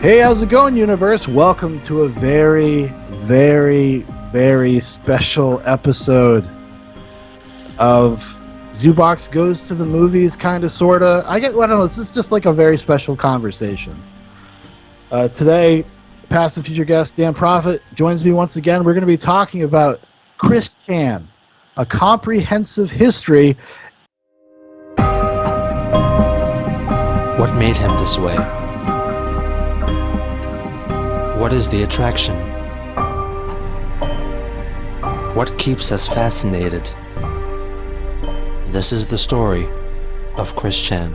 Hey, how's it going, universe? Welcome to a very, very, very special episode of Zoobox Goes to the Movies, kind of, sort of. I don't know, this is just like a very special conversation. Today, past and future guest Dan Prophet joins me once again. We're going to be talking about Christian, a comprehensive history. What made him this way? What is the attraction? What keeps us fascinated? This is the story of Christian.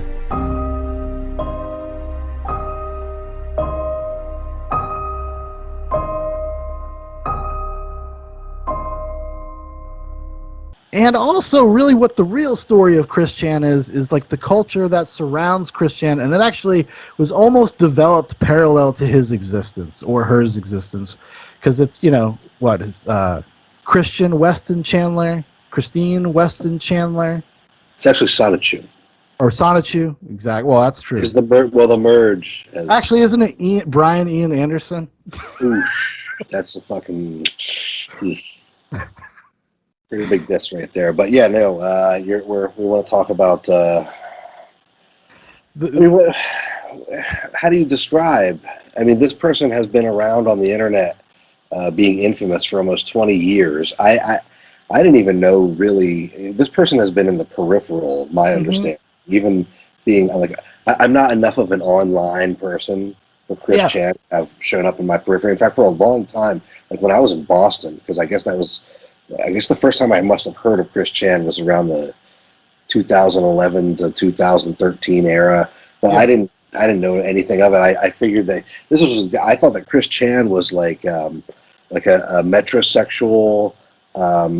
And also, really, what the real story of Christian is like the culture that surrounds Christian, and that actually was almost developed parallel to his existence or hers existence, because it's, his Christian Weston Chandler, Christine Weston Chandler. It's actually Sonichu. Or Sonichu, exactly. Well, that's true. Is the merge. Actually, isn't it Brian Ian Anderson? Oof, that's a fucking pretty big diss right there. But yeah, no, we want to talk about how do you describe? I mean, this person has been around on the internet, being infamous for almost 20 years. I didn't even know really. This person has been in the peripheral, my understanding. Even being like, I'm not enough of an online person for Chris Chan to have shown up in my periphery. In fact, for a long time, like when I was in Boston, because I guess the first time I must have heard of Chris Chan was around the 2011 to 2013 era, but I didn't know anything of it. I figured that I thought that Chris Chan was like a metrosexual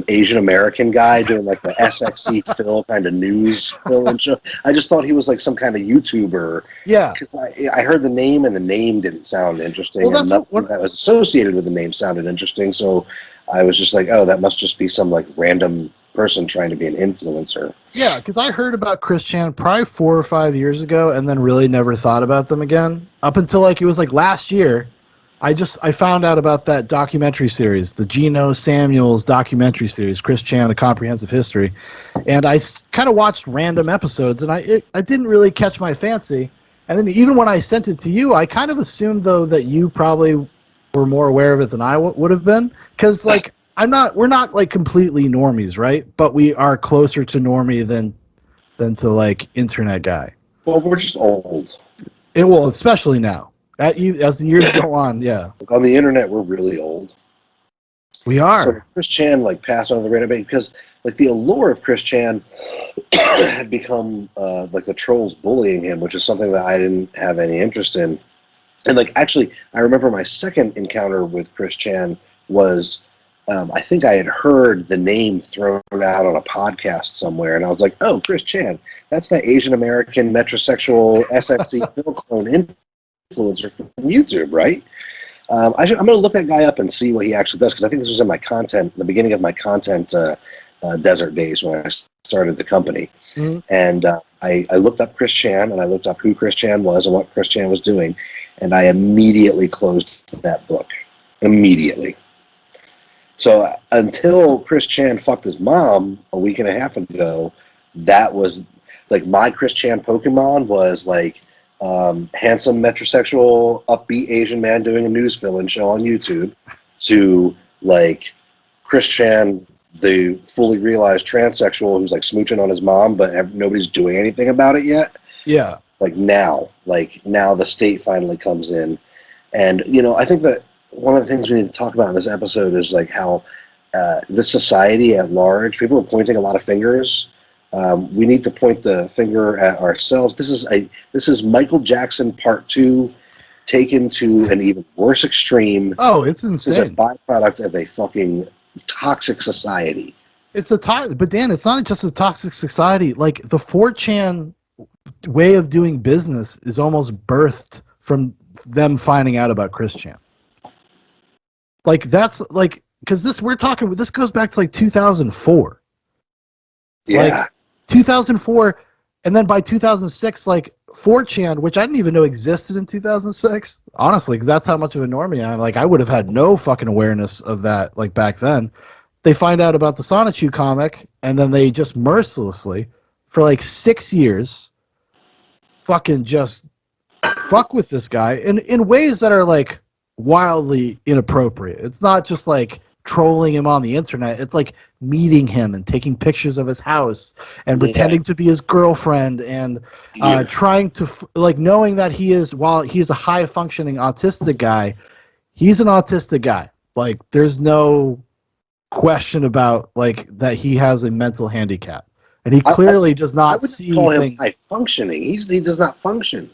Asian American guy doing like the SXC Phil kind of news fill-in show. I just thought he was like some kind of YouTuber. Yeah. Because I heard the name and the name didn't sound interesting, and nothing that was associated with the name sounded interesting. So I was just like, oh, that must just be some like random person trying to be an influencer. Yeah, because I heard about Chris Chan probably 4 or 5 years ago, and then really never thought about them again up until like it was like last year. I found out about that documentary series, the Geno Samuel's documentary series, Chris Chan: A Comprehensive History, and I kind of watched random episodes, and I didn't really catch my fancy. And then even when I sent it to you, I kind of assumed though that you probably were more aware of it than I would have been, because like we're not like completely normies, right? But we are closer to normie than to like internet guy. Well, we're just old. Especially now. As the years go on, yeah. Like on the internet, we're really old. We are. So Chris Chan like passed on the radar because like the allure of Chris Chan had become like the trolls bullying him, which is something that I didn't have any interest in. And like actually, I remember my second encounter with Chris Chan was I think I had heard the name thrown out on a podcast somewhere, and I was like, "Oh, Chris Chan, that's that Asian American metrosexual SXC Phil clone influencer from YouTube, right?" I'm going to look that guy up and see what he actually does, because I think this was in my content, the beginning of my content desert days when I started the company. Mm-hmm. And I looked up Chris Chan, and I looked up who Chris Chan was and what Chris Chan was doing, and I immediately closed that book. Immediately. So until Chris Chan fucked his mom a week and a half ago, that was like my Chris Chan Pokemon was like handsome metrosexual upbeat Asian man doing a news fill-in show on YouTube, to like Chris Chan, the fully realized transsexual who's like smooching on his mom, but nobody's doing anything about it yet. Yeah. Like now the state finally comes in. And, I think that one of the things we need to talk about in this episode is like how the society at large, people are pointing a lot of fingers. We need to point the finger at ourselves. This is Michael Jackson Part 2 taken to an even worse extreme. Oh, it's insane. This is a byproduct of a fucking toxic society. But Dan, it's not just a toxic society. Like the 4chan way of doing business is almost birthed from them finding out about Chris Chan. Like that's like, because this goes back to like 2004. Yeah. Like 2004, And then by 2006, like 4chan, which I didn't even know existed in 2006, honestly, because that's how much of a normie I am. Like, I would have had no fucking awareness of that, like, back then. They find out about the Sonichu comic, and then they just mercilessly, for like 6 years, fucking just fuck with this guy in ways that are, like, wildly inappropriate. It's not just, like, trolling him on the internet. It's like meeting him and taking pictures of his house and pretending to be his girlfriend and trying to like knowing that while he's a high functioning autistic guy, he's an autistic guy. Like, there's no question about like that he has a mental handicap, and he clearly does not see call him things. High functioning. He does not function.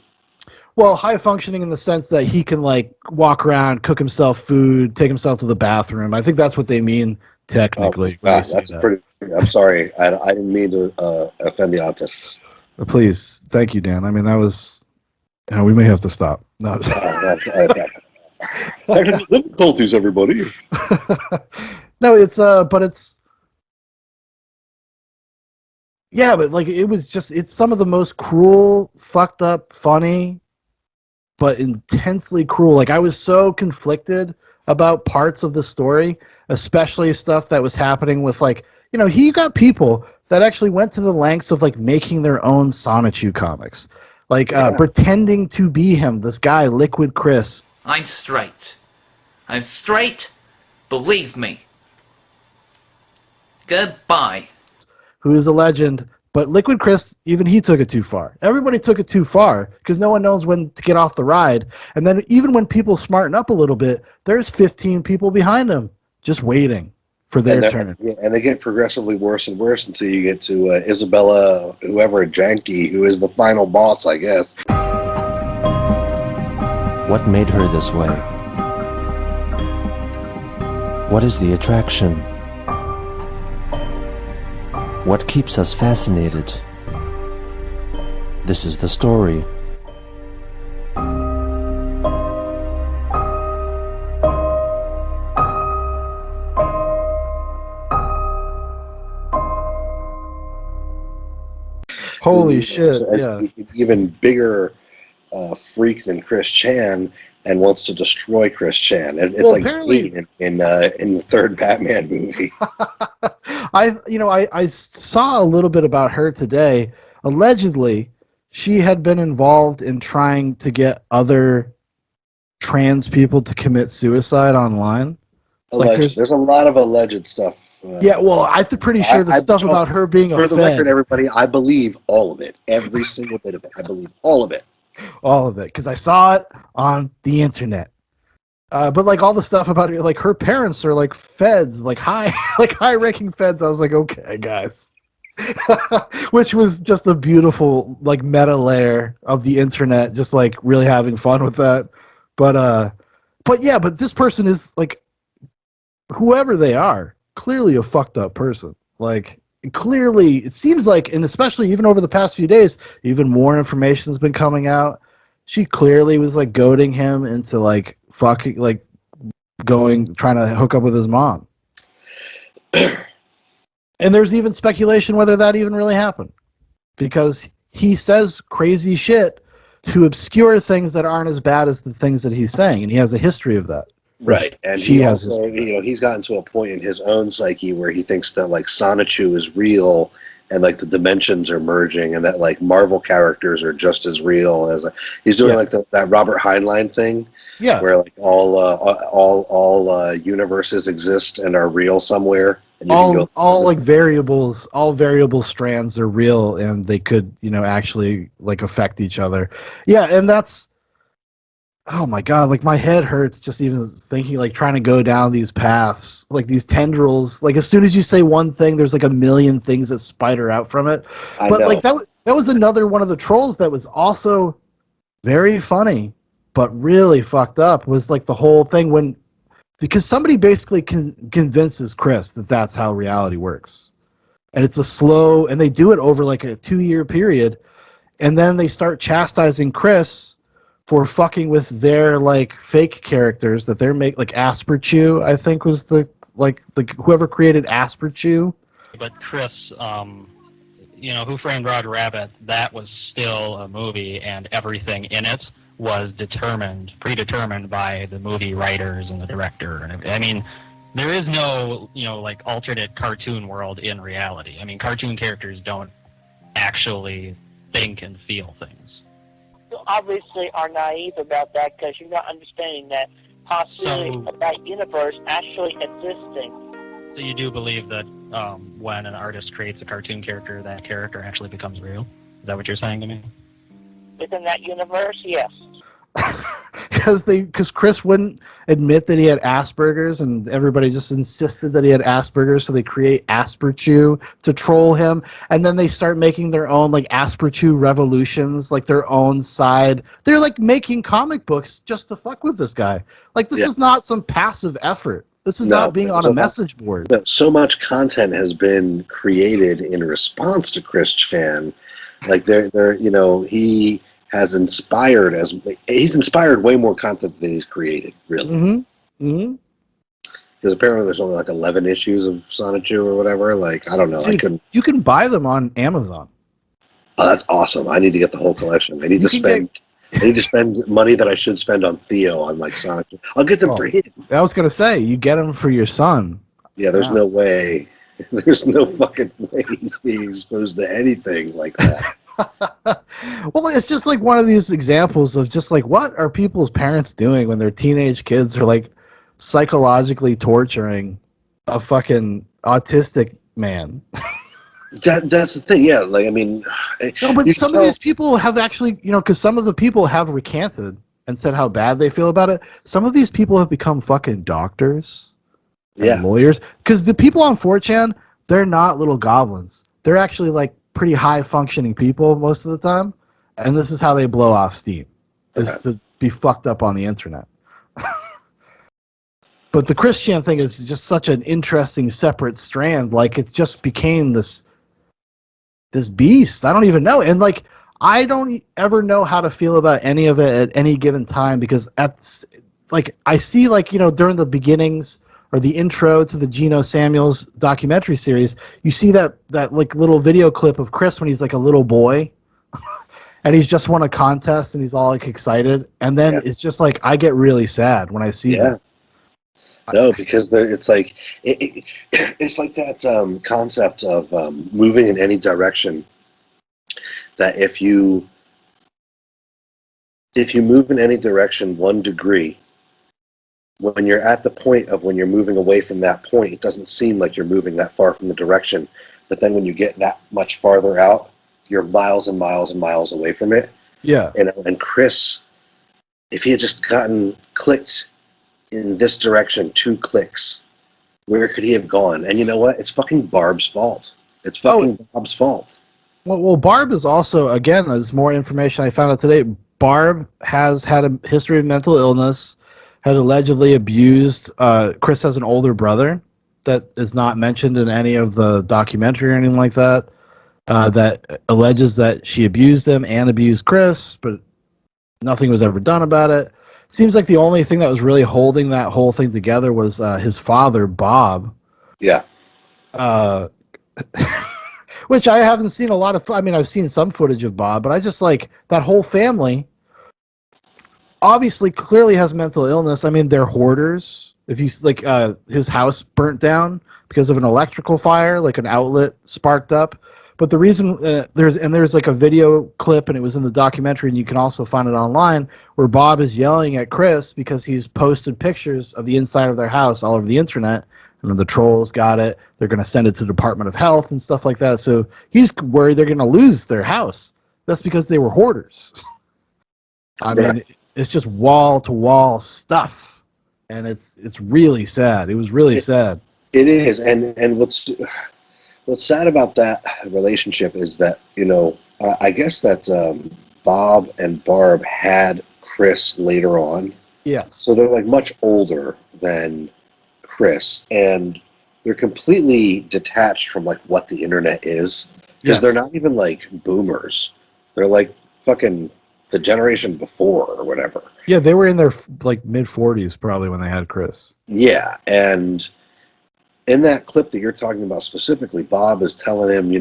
Well, high functioning in the sense that he can like walk around, cook himself food, take himself to the bathroom. I think that's what they mean technically. That's pretty. I'm sorry, I didn't mean to offend the autists. Please, thank you, Dan. I mean, that was. We may have to stop. No. Technical difficulties, everybody. No, it's yeah, but like it's some of the most cruel, fucked up, funny, but intensely cruel. Like, I was so conflicted about parts of the story, especially stuff that was happening with, like, he got people that actually went to the lengths of like making their own Sonichu comics, like pretending to be him, this guy Liquid Chris. I'm straight. I'm straight, believe me. Goodbye. Who is a legend, but Liquid Chris, even he took it too far. Everybody took it too far because no one knows when to get off the ride. And then even when people smarten up a little bit, there's 15 people behind them just waiting for their turn. Yeah, and they get progressively worse and worse until you get to Isabella, whoever, Janky, who is the final boss, I guess. What made her this way? What is the attraction? What keeps us fascinated? This is the story. Holy shit, yeah. Even bigger freak than Chris Chan and wants to destroy Chris Chan. It's like apparently in the third Batman movie. I saw a little bit about her today. Allegedly, she had been involved in trying to get other trans people to commit suicide online. Alleged. Like there's a lot of alleged stuff. Yeah, well, I'm pretty sure the stuff about her being a For the record, everybody, I believe all of it. Every single bit of it. I believe all of it. All of it, because I saw it on the internet. But like all the stuff about it, like her parents are like feds, like high-ranking feds. I was like, okay, guys, which was just a beautiful like meta layer of the internet, just like really having fun with that. But this person is like, whoever they are, clearly a fucked up person. Like, clearly, it seems like, and especially even over the past few days, even more information has been coming out. She clearly was like goading him into like fucking, like trying to hook up with his mom. And there's even speculation whether that even really happened, because he says crazy shit to obscure things that aren't as bad as the things that he's saying, and he has a history of that. Right, and he also, he's gotten to a point in his own psyche where he thinks that like Sonichu is real, and like the dimensions are merging, and that like Marvel characters are just as real as he's doing like that Robert Heinlein thing, where like all universes exist and are real somewhere. And all like variables, all variable strands are real, and they could actually like affect each other. Yeah, and that's. Oh my god, like my head hurts just even thinking, like trying to go down these paths, like these tendrils. Like as soon as you say one thing, there's like a million things that spider out from it. But like that was another one of the trolls that was also very funny, but really fucked up, was like the whole thing because somebody basically convinces Chris that that's how reality works. And it's a slow, and they do it over like a 2-year period, and then they start chastising Chris for fucking with their like fake characters that they're like Asperchew, I think was the whoever created Asperchew. But Chris, Who Framed Roger Rabbit, that was still a movie, and everything in it was predetermined by the movie writers and the director. And I mean, there is no, like alternate cartoon world in reality. I mean, cartoon characters don't actually think and feel things. You obviously are naive about that because you're not understanding that possibility of that universe actually existing. So you do believe that when an artist creates a cartoon character, that character actually becomes real? Is that what you're saying to me? Within that universe, yes. Because Chris wouldn't admit that he had Asperger's, and everybody just insisted that he had Asperger's, so they create Asperchew to troll him, and then they start making their own like Asperchew revolutions, like their own side. They're like making comic books just to fuck with this guy. Like this is not some passive effort. This is not being on a message board. So much content has been created in response to Chris Chan. Like he has inspired he's inspired way more content than he's created, really. Because apparently there's only like 11 issues of Sonichu or whatever. Like, I don't know. Dude, you can buy them on Amazon. Oh, that's awesome. I need to get the whole collection. I need to spend money that I should spend on Theo on like Sonic. I'll get them for him. I was gonna say you get them for your son. Yeah, there's no way. There's no fucking way he's being exposed to anything like that. Well, it's just like one of these examples of just like what are people's parents doing when their teenage kids are like psychologically torturing a fucking autistic man. That's the thing, yeah. Like, I mean, no, but some of these people have actually, because some of the people have recanted and said how bad they feel about it. Some of these people have become fucking doctors and lawyers. Because the people on 4chan, they're not little goblins. They're actually like pretty high functioning people most of the time. And this is how they blow off steam, is to be fucked up on the internet. But the Christian thing is just such an interesting separate strand. Like, it just became this beast. I don't even know. And like, I don't ever know how to feel about any of it at any given time, because I see like, during the beginnings or the intro to the Geno Samuel's documentary series, you see that like little video clip of Chris when he's like a little boy and he's just won a contest and he's all like excited. And then it's just like, I get really sad when I see that. No, because it's like it's like that concept of moving in any direction. That if you move in any direction 1 degree, when you're at the point of when you're moving away from that point, it doesn't seem like you're moving that far from the direction. But then when you get that much farther out, you're miles and miles and miles away from it. Yeah. And Chris, if he had just gotten clicked in this direction 2 clicks, where could he have gone? And you know what? It's fucking Barb's fault. It's fucking Bob's fault. Well, Barb is also, again, there's more information I found out today. Barb has had a history of mental illness, had allegedly abused. Chris has an older brother that is not mentioned in any of the documentary or anything like that, that alleges that she abused him and abused Chris, but nothing was ever done about it. Seems like the only thing that was really holding that whole thing together was his father, Bob. Yeah. Which I haven't seen a lot of. I mean, I've seen some footage of Bob, but I just like that whole family. Obviously, clearly has mental illness. I mean, they're hoarders. If you like, his house burnt down because of an electrical fire, like an outlet sparked up. But the reason there's like a video clip, and it was in the documentary, and you can also find it online, where Bob is yelling at Chris because he's posted pictures of the inside of their house all over the internet, and the trolls got it. They're going to send it to the Department of Health and stuff like that. So he's worried they're going to lose their house. That's because they were hoarders. I mean, it's just wall to wall stuff, and it's really sad. It was really sad. It is, and what's sad about that relationship is that, I guess that Bob and Barb had Chris later on. Yeah. So they're like much older than Chris, and they're completely detached from like what the internet is, because they're not even like boomers. They're like fucking the generation before or whatever. Yeah, they were in their like mid-40s probably when they had Chris. Yeah, and in that clip that you're talking about specifically, Bob is telling him, you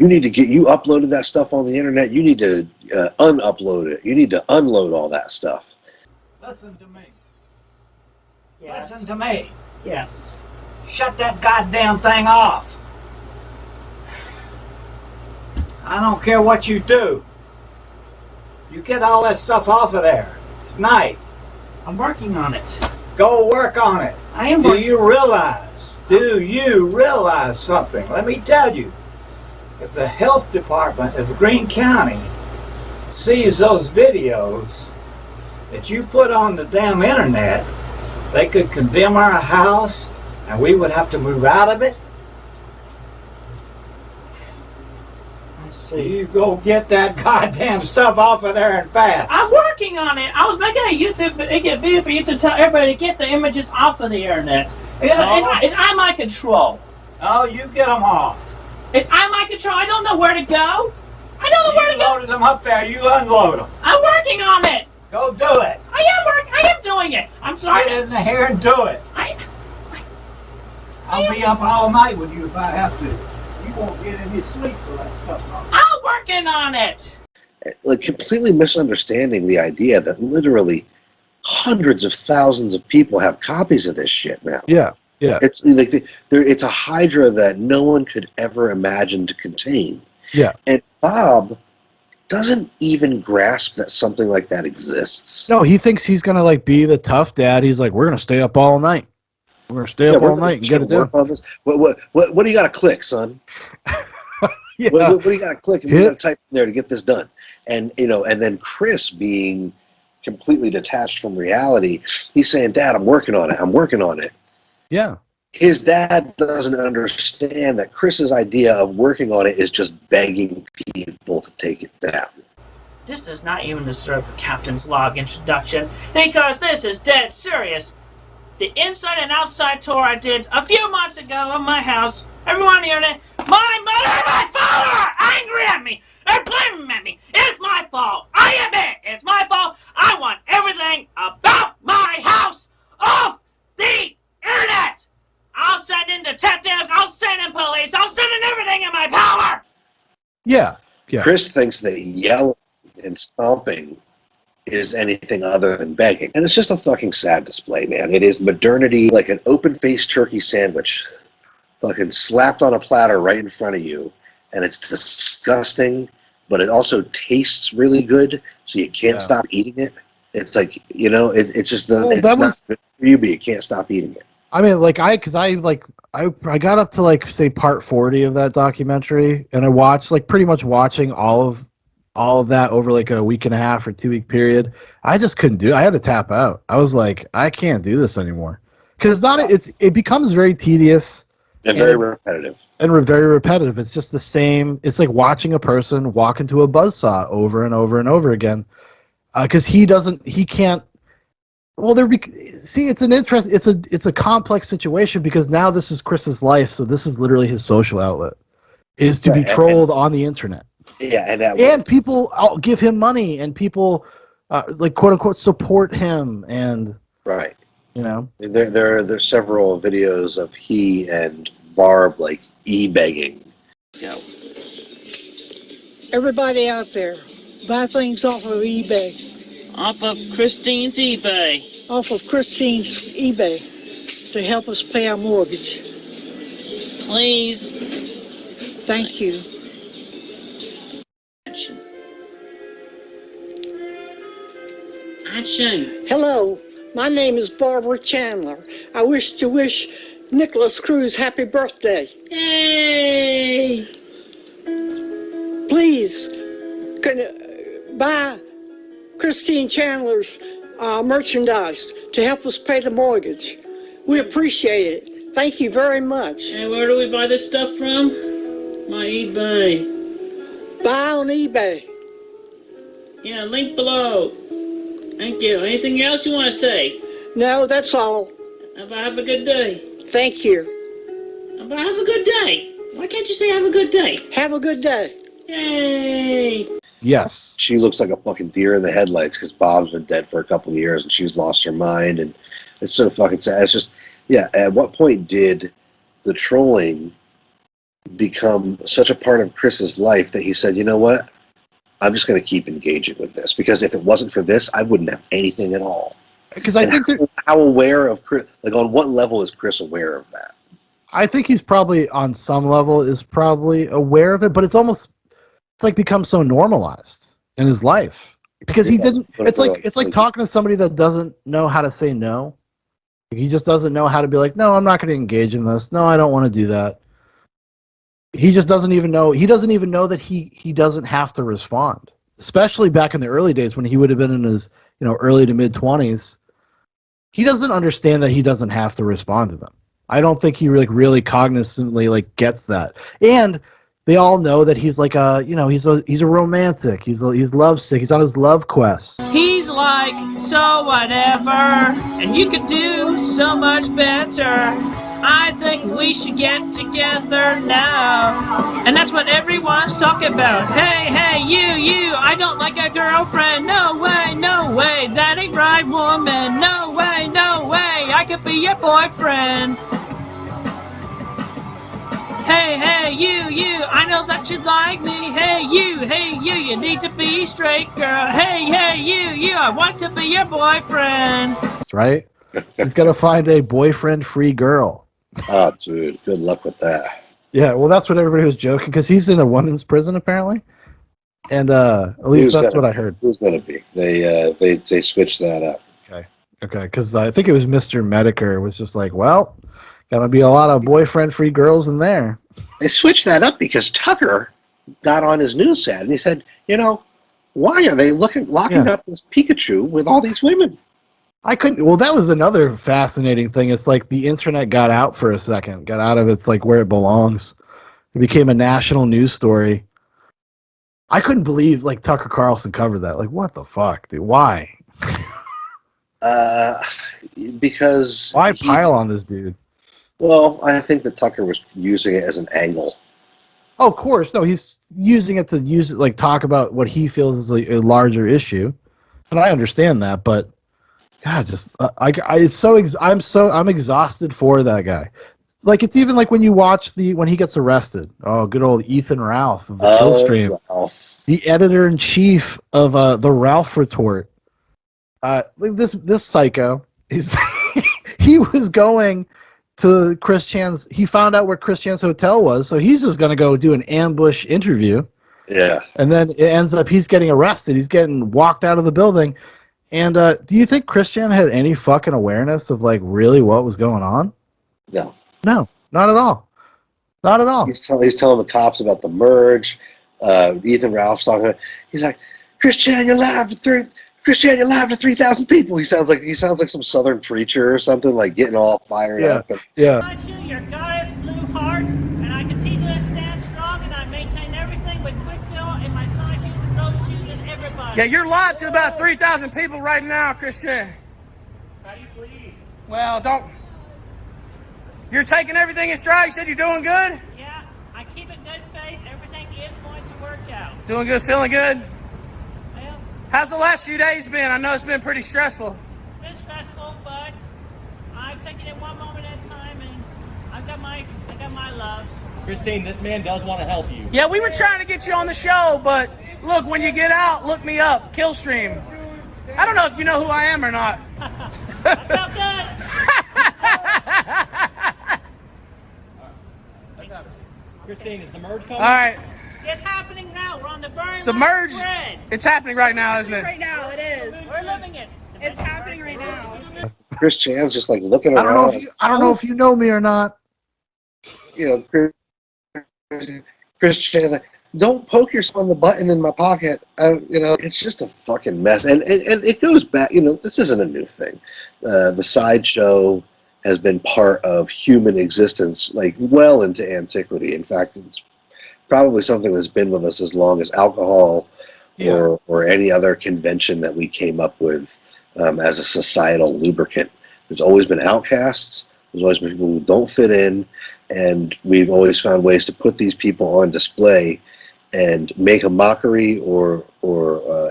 You need to you uploaded that stuff on the internet. You need to unupload it. You need to unload all that stuff. Listen to me. Yes. Listen to me. Yes. Shut that goddamn thing off. I don't care what you do. You get all that stuff off of there tonight. I'm working on it. Go work on it. I am Do working. you realize? Do you realize something? Let me tell you. If the health department of Greene County sees those videos that you put on the damn internet, they could condemn our house and we would have to move out of it. I So see. you go get that goddamn stuff off of there and fast. I'm working on it. I was making a YouTube video for you to tell everybody to get the images off of the internet. It's out of my control. Oh, you get them off. It's out of my control. I don't know where to go. I don't know where You to go. loaded them up there. You unload them. I'm working on it. Go do it. I am doing it. I'm sorry. Get in here and do it. I'll be up all night with you if I have to. You won't get any sleep for that stuff. I'm working on it. Like completely misunderstanding the idea that literally hundreds of thousands of people have copies of this shit now. Yeah, yeah, It's like it's a hydra that no one could ever imagine to contain. yeah. And Bob doesn't even grasp that something like that exists. No, he thinks he's gonna like be the tough dad. He's like, we're gonna stay up all night. We're gonna stay up we're all night and get it done. work on this. What do you got to click, son? Yeah, What do you got to click and you Hit. got to type in there to get this done? And and then Chris being completely detached from reality, he's saying, "Dad, I'm working on it. I'm working on it." yeah. His dad doesn't understand that Chris's idea of working on it is just begging people to take it down. This does not even deserve a captain's log introduction because this is dead serious. The inside and outside tour I did a few months ago of my house, everyone on the internet, my mother and my father are angry at me. They're blaming at me. It's my fault. I admit it's my fault. I want everything about my house off the internet. I'll send in detectives. I'll send in police. I'll send in everything in my power. Yeah, yeah. Chris thinks that yelling and stomping is anything other than begging. And it's just a fucking sad display, man. It is modernity, like an open-faced turkey sandwich fucking slapped on a platter right in front of you. And it's disgusting, but it also tastes really good, so you can't stop eating it. It's like, it's just it's not good for you, but you can't stop eating it. I mean, like I got up to like say part 40 of that documentary, and I watched like pretty much watching all of that over like a week and a half or 2 week period. I just couldn't do it. I had to tap out. I was like, I can't do this anymore because it becomes very tedious and very repetitive. And very repetitive. It's just the same. It's like watching a person walk into a buzzsaw over and over and over again because he can't. Well, it's a complex situation because now this is Chris's life, so this is literally his social outlet, is to be trolled on the internet. Yeah, and people give him money, and people like quote unquote support him, and right. There's several videos of he and Barb like e-begging. Go. Everybody out there, buy things off of eBay. Off of Christine's eBay. Off of Christine's eBay to help us pay our mortgage. Please. Thank you. Action. Hello, my name is Barbara Chandler. I wish to wish Nicholas Cruz happy birthday. Yay! Please, buy Christine Chandler's merchandise to help us pay the mortgage. We appreciate it. Thank you very much. And where do we buy this stuff from? My eBay. Buy on eBay. Yeah, link below. Thank you. Anything else you want to say? No, that's all. Have a good day. Thank you. Have a good day. Why can't you say have a good day? Have a good day. Yay! yes. She looks like a fucking deer in the headlights because Bob's been dead for a couple of years and she's lost her mind, and it's so fucking sad. It's just, at what point did the trolling become such a part of Chris's life that he said, you know what? I'm just going to keep engaging with this, because if it wasn't for this, I wouldn't have anything at all. Because I think how aware of Chris, like on what level is Chris aware of that? I think he's probably on some level is probably aware of it, but it's like become so normalized in his life because he didn't. It's like talking to somebody that doesn't know how to say no. He just doesn't know how to be like, no, I'm not going to engage in this. No, I don't want to do that. He just doesn't even know. He doesn't even know that he doesn't have to respond. Especially back in the early days when he would have been in his early to mid 20s. He doesn't understand that he doesn't have to respond to them. I don't think he really cognizantly gets that. And they all know that he's like he's a romantic. He's lovesick. He's on his love quest. He's like, so whatever, and you could do so much better. I think we should get together now. And that's what everyone's talking about. Hey, you, I don't like a girlfriend. No way, that ain't right, woman. No way, I could be your boyfriend. Hey, you, I know that you like me. Hey, you need to be straight, girl. Hey, you, I want to be your boyfriend. That's right. He's got to find a boyfriend-free girl. Oh, dude, good luck with that. Yeah, well, that's what everybody was joking, because he's in a women's prison, apparently. And at least that's what I heard. Who's going to be? They switched that up. Okay, because I think it was Mr. Medicare was just like, well, gonna be a lot of boyfriend-free girls in there. They switched that up because Tucker got on his news set and he said, why are they locking up this Pikachu with all these women? Well, that was another fascinating thing. It's like the internet got out for a second, got out of its where it belongs. It became a national news story. I couldn't believe Tucker Carlson covered that. What the fuck, dude? Why? Because why pile on this dude? Well, I think that Tucker was using it as an angle. Oh, of course, no, he's using it to talk about what he feels is a larger issue, and I understand that. But God, just I'm exhausted for that guy. It's even when you watch when he gets arrested. Oh, good old Ethan Ralph of the Killstream, the editor-in-chief of the Ralph Retort. This psycho he was going to Chris Chan's. He found out where Chris Chan's hotel was, so he's just gonna go do an ambush interview. Yeah. And then it ends up he's getting arrested. He's getting walked out of the building. And do you think Chris Chan had any fucking awareness of really what was going on? No. No, not at all. Not at all. He's telling the cops about the merge. Ethan Ralph's talking. He's like, Chris Chan, you're live to 3,000 people. He sounds like some Southern preacher or something, getting all fired up. Yeah. Your goddess blue heart, and I continue to stand strong, and I maintain everything with quick fill in my side shoes and those shoes and everybody. Yeah, you're live to about 3,000 people right now, Christian. How do you believe? Well, don't. You're taking everything in stride. You said you're doing good? Yeah, I keep a good faith. Everything is going to work out. Doing good, feeling good? Well, how's the last few days been? I know it's been pretty stressful. It's been stressful, but I've taken it one moment at a time, and I got my loves. Christine, this man does want to help you. Yeah, we were trying to get you on the show, but look, when you get out, look me up, Killstream. I don't know if you know who I am or not. I felt good. Christine, is the merge coming? All right. It's happening now. We're on the very The last merge, thread. it's happening right now, isn't it? Right now, it is. We're living it. It's happening right now. Chris Chan's just looking around. I don't know if you know me or not. Chris Chan, don't poke yourself on the button in my pocket. It's just a fucking mess. And it goes back. This isn't a new thing. The sideshow has been part of human existence, well into antiquity. In fact, it's probably something that's been with us as long as alcohol or any other convention that we came up with as a societal lubricant. There's always been outcasts. There's always been people who don't fit in, and we've always found ways to put these people on display and make a mockery or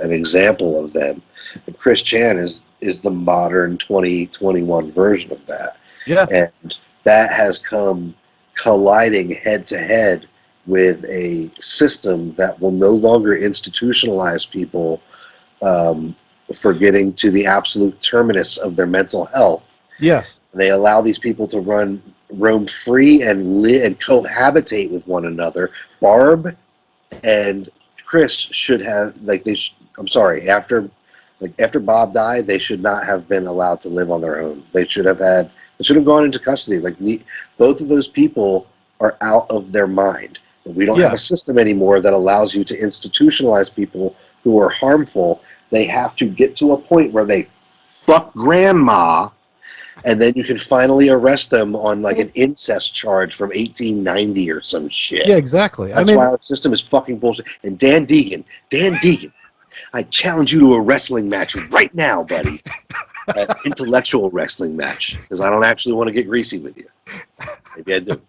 an example of them. And Chris Chan is the modern 2021 version of that. Yeah. And that has come colliding head to head with a system that will no longer institutionalize people for getting to the absolute terminus of their mental health. Yes. They allow these people to roam free and live and cohabitate with one another. Barb and Chris should have I'm sorry, after Bob died, they should not have been allowed to live on their own. They should have gone into custody. Both of those people are out of their mind. We don't have a system anymore that allows you to institutionalize people who are harmful. They have to get to a point where they fuck grandma, and then you can finally arrest them on like an incest charge from 1890 or some shit. Yeah, exactly. That's why our system is fucking bullshit. And Dan Deegan, I challenge you to a wrestling match right now, buddy. An intellectual wrestling match, because I don't actually want to get greasy with you. Maybe I do.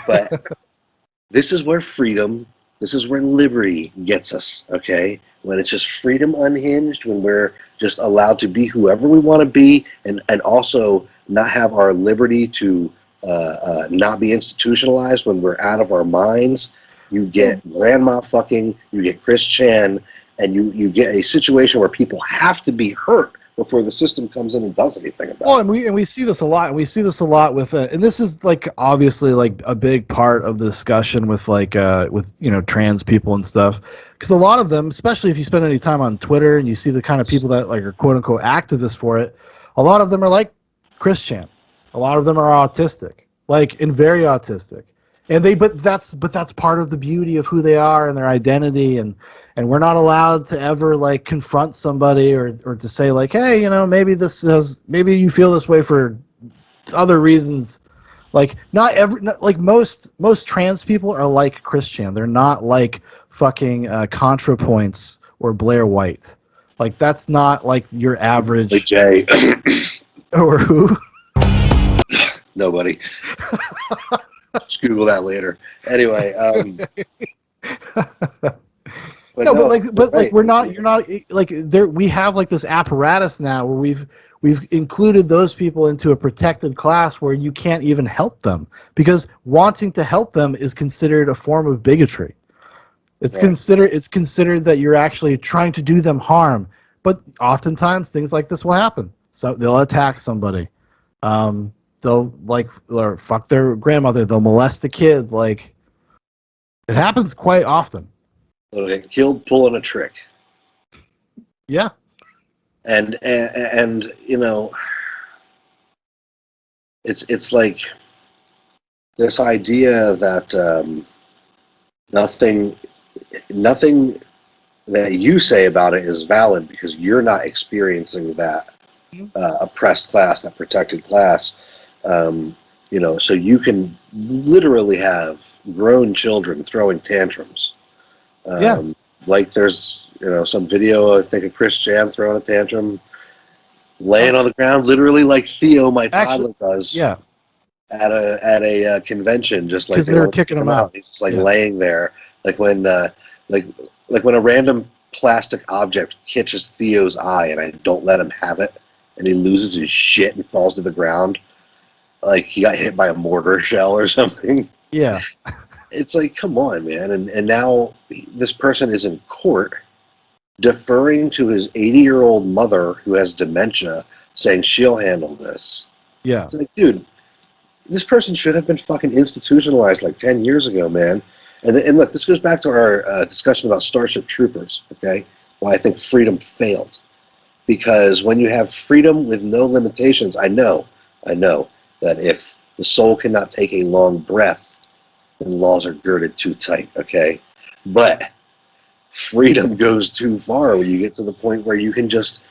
But this is where freedom, this is where liberty gets us, okay? When it's just freedom unhinged, when we're just allowed to be whoever we want to be, and also not have our liberty to not be institutionalized when we're out of our minds. You get grandma fucking, you get Chris Chan, and you get a situation where people have to be hurt before the system comes in and does anything about it. Well, and we see this a lot, and we see this a lot with, and this is like obviously like a big part of the discussion with trans people and stuff, because a lot of them, especially if you spend any time on Twitter and you see the kind of people that like are quote unquote activists for it, a lot of them are like Chris Chan, a lot of them are autistic, and very autistic, and but that's part of the beauty of who they are and their identity, and we're not allowed to ever like confront somebody or to say like, hey, maybe maybe you feel this way for other reasons. Like most trans people are like Chris Chan. They're not like fucking ContraPoints or Blair White. Like that's not like your average. Like Jay. Or who? Nobody. Just Google that later. Anyway. We're not. You're not like there. We have like this apparatus now where we've included those people into a protected class where you can't even help them because wanting to help them is considered a form of bigotry. It's considered that you're actually trying to do them harm. But oftentimes things like this will happen. So they'll attack somebody. They'll or fuck their grandmother. They'll molest a kid. Like it happens quite often. They'll get killed pulling a trick. Yeah. And it's like this idea that nothing that you say about it is valid because you're not experiencing that oppressed class, that protected class. So you can literally have grown children throwing tantrums. Like there's some video I think of Chris Chan throwing a tantrum, laying on the ground, literally like Theo, my toddler, does. Yeah. At a convention, just like because they were kicking him out. He's just laying there, like when a random plastic object catches Theo's eye, and I don't let him have it, and he loses his shit and falls to the ground, like he got hit by a mortar shell or something. Yeah. It's like, come on, man. And now this person is in court deferring to his 80-year-old mother who has dementia, saying she'll handle this. Yeah. It's like, dude, this person should have been fucking institutionalized like 10 years ago, man. And look, this goes back to our discussion about Starship Troopers, okay? Why I think freedom failed. Because when you have freedom with no limitations, I know that if the soul cannot take a long breath, then laws are girded too tight, okay? But freedom goes too far when you get to the point where you can just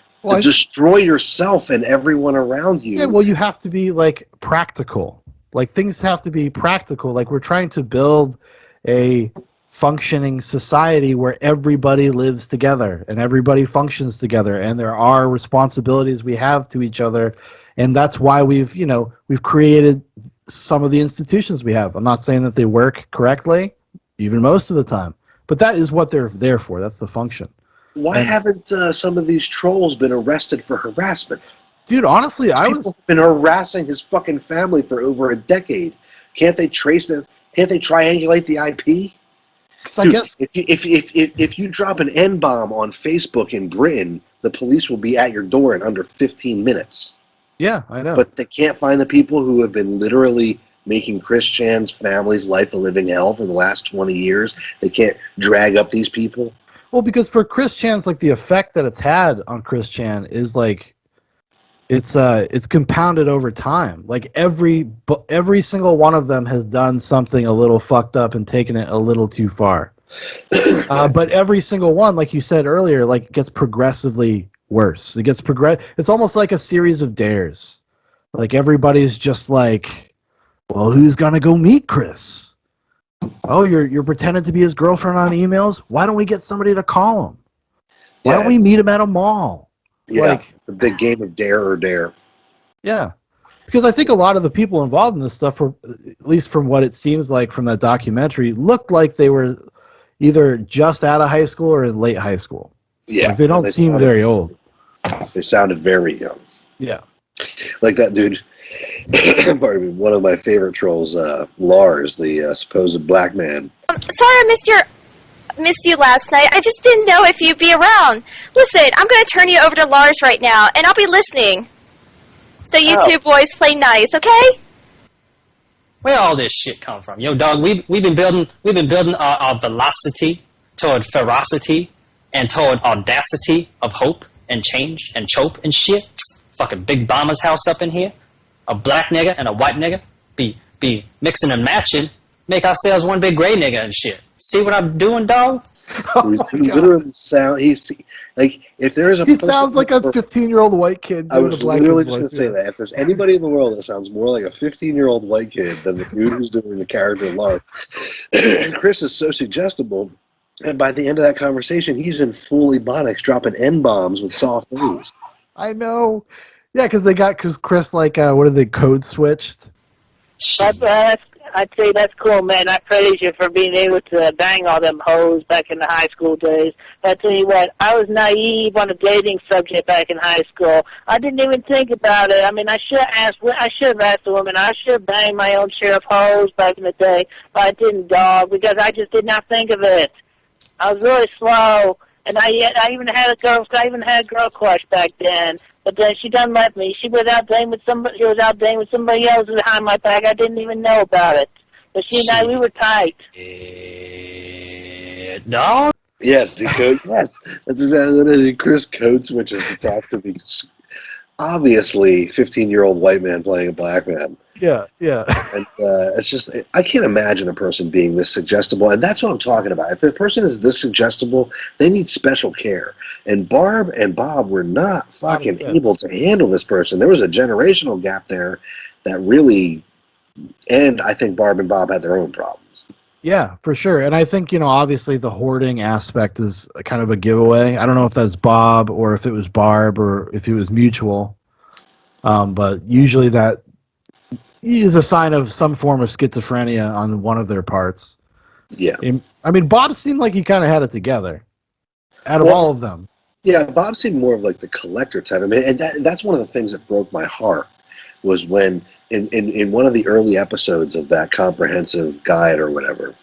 destroy yourself and everyone around you. Yeah, well, you have to be like practical. Like things have to be practical. Like we're trying to build a functioning society where everybody lives together and everybody functions together, and there are responsibilities we have to each other, and that's why we've created some of the institutions we have. I'm not saying that they work correctly, even most of the time, but that is what they're there for. That's the function. Why haven't some of these trolls been arrested for harassment? Dude, honestly, People have been harassing his fucking family for over a decade, Can't they trace it? Can't they triangulate the IP? I guess if you drop an N-bomb on Facebook in Britain, the police will be at your door in under 15 minutes. Yeah, I know. But they can't find the people who have been literally making Chris Chan's family's life a living hell for the last 20 years. They can't drag up these people. Well, because for Chris Chan's, like, the effect that it's had on Chris Chan is like it's compounded over time. Like every single one of them has done something a little fucked up and taken it a little too far. But every single one, like you said earlier, like gets progressively worse. It's almost like a series of dares. Like everybody's just like, well, who's gonna go meet Chris? Oh, you're pretending to be his girlfriend on emails? Why don't we get somebody to call him? Why don't we meet him at a mall? Yeah, like the big game of dare or dare. Yeah, because I think a lot of the people involved in this stuff, at least from what it seems like from that documentary, looked like they were either just out of high school or in late high school. Yeah, like they don't seem very old. They sounded very young. Yeah, like that dude. Pardon me. One of my favorite trolls, Lars, the supposed black man. Sorry I missed you last night. I just didn't know if you'd be around. Listen, I'm going to turn you over to Lars right now, and I'll be listening. So you two boys play nice, okay? Where all this shit come from? Yo, dog, we've been building our velocity toward ferocity and toward audacity of hope and change and chope and shit. Fucking Big Bomber's house up in here. A black nigga and a white nigga be mixing and matching, make ourselves one big gray nigga and shit. See what I'm doing, dog? He literally he's like, if there is a he sounds like a 15-year-old white kid. I was literally just going to say yeah. that. If there's anybody in the world that sounds more like a 15-year-old white kid than the dude who's doing the character Lark, Chris is so suggestible. And by the end of that conversation, he's in full ebonics, dropping N-bombs with soft A's. I know. Yeah, because Chris, like, what are they, code switched? I'd say that's cool, man. I praise you for being able to bang all them hoes back in the high school days. But I tell you what, I was naive on the dating subject back in high school. I didn't even think about it. I mean, I should have asked a woman. I should have banged my own share of hoes back in the day, but I didn't, dog, because I just did not think of it. I was really slow, and I even had a girl crush back then. But then she done left me. She was out dating with somebody. She was out dating with somebody else behind my back. I didn't even know about it. But she and I, we were tight. No. Yes, yes. That's exactly what it is. Chris code switches to talk to the obviously 15-year-old white man playing a black man. Yeah, yeah. And it's just, I can't imagine a person being this suggestible, and that's what I'm talking about. If a person is this suggestible, they need special care. And Barb and Bob were not fucking able to handle this person. There was a generational gap there that really, and I think Barb and Bob had their own problems. Yeah, for sure. And I think, obviously the hoarding aspect is kind of a giveaway. I don't know if that's Bob or if it was Barb or if it was mutual. But usually that is a sign of some form of schizophrenia on one of their parts. Yeah. I mean, Bob seemed like he kind of had it together out of all of them. Yeah, Bob seemed more of like the collector type. I mean, and that's one of the things that broke my heart was when in one of the early episodes of that comprehensive guide or whatever,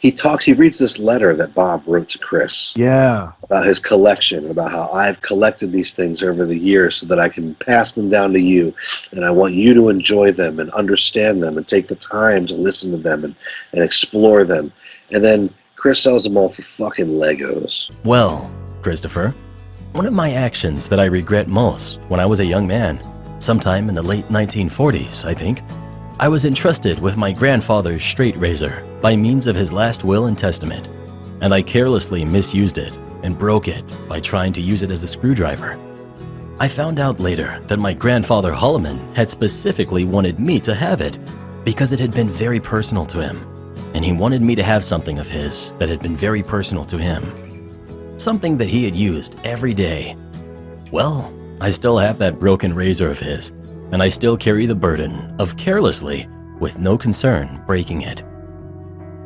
he reads this letter that Bob wrote to Chris. Yeah. About his collection, about how I've collected these things over the years so that I can pass them down to you, and I want you to enjoy them and understand them and take the time to listen to them and explore them. And then Chris sells them all for fucking Legos. Well, Christopher, one of my actions that I regret most when I was a young man, sometime in the late 1940s, I think, I was entrusted with my grandfather's straight razor by means of his last will and testament, and I carelessly misused it and broke it by trying to use it as a screwdriver. I found out later that my grandfather Holloman had specifically wanted me to have it because it had been very personal to him, and he wanted me to have something of his that had been very personal to him, something that he had used every day. Well, I still have that broken razor of his, and I still carry the burden of carelessly, with no concern, breaking it.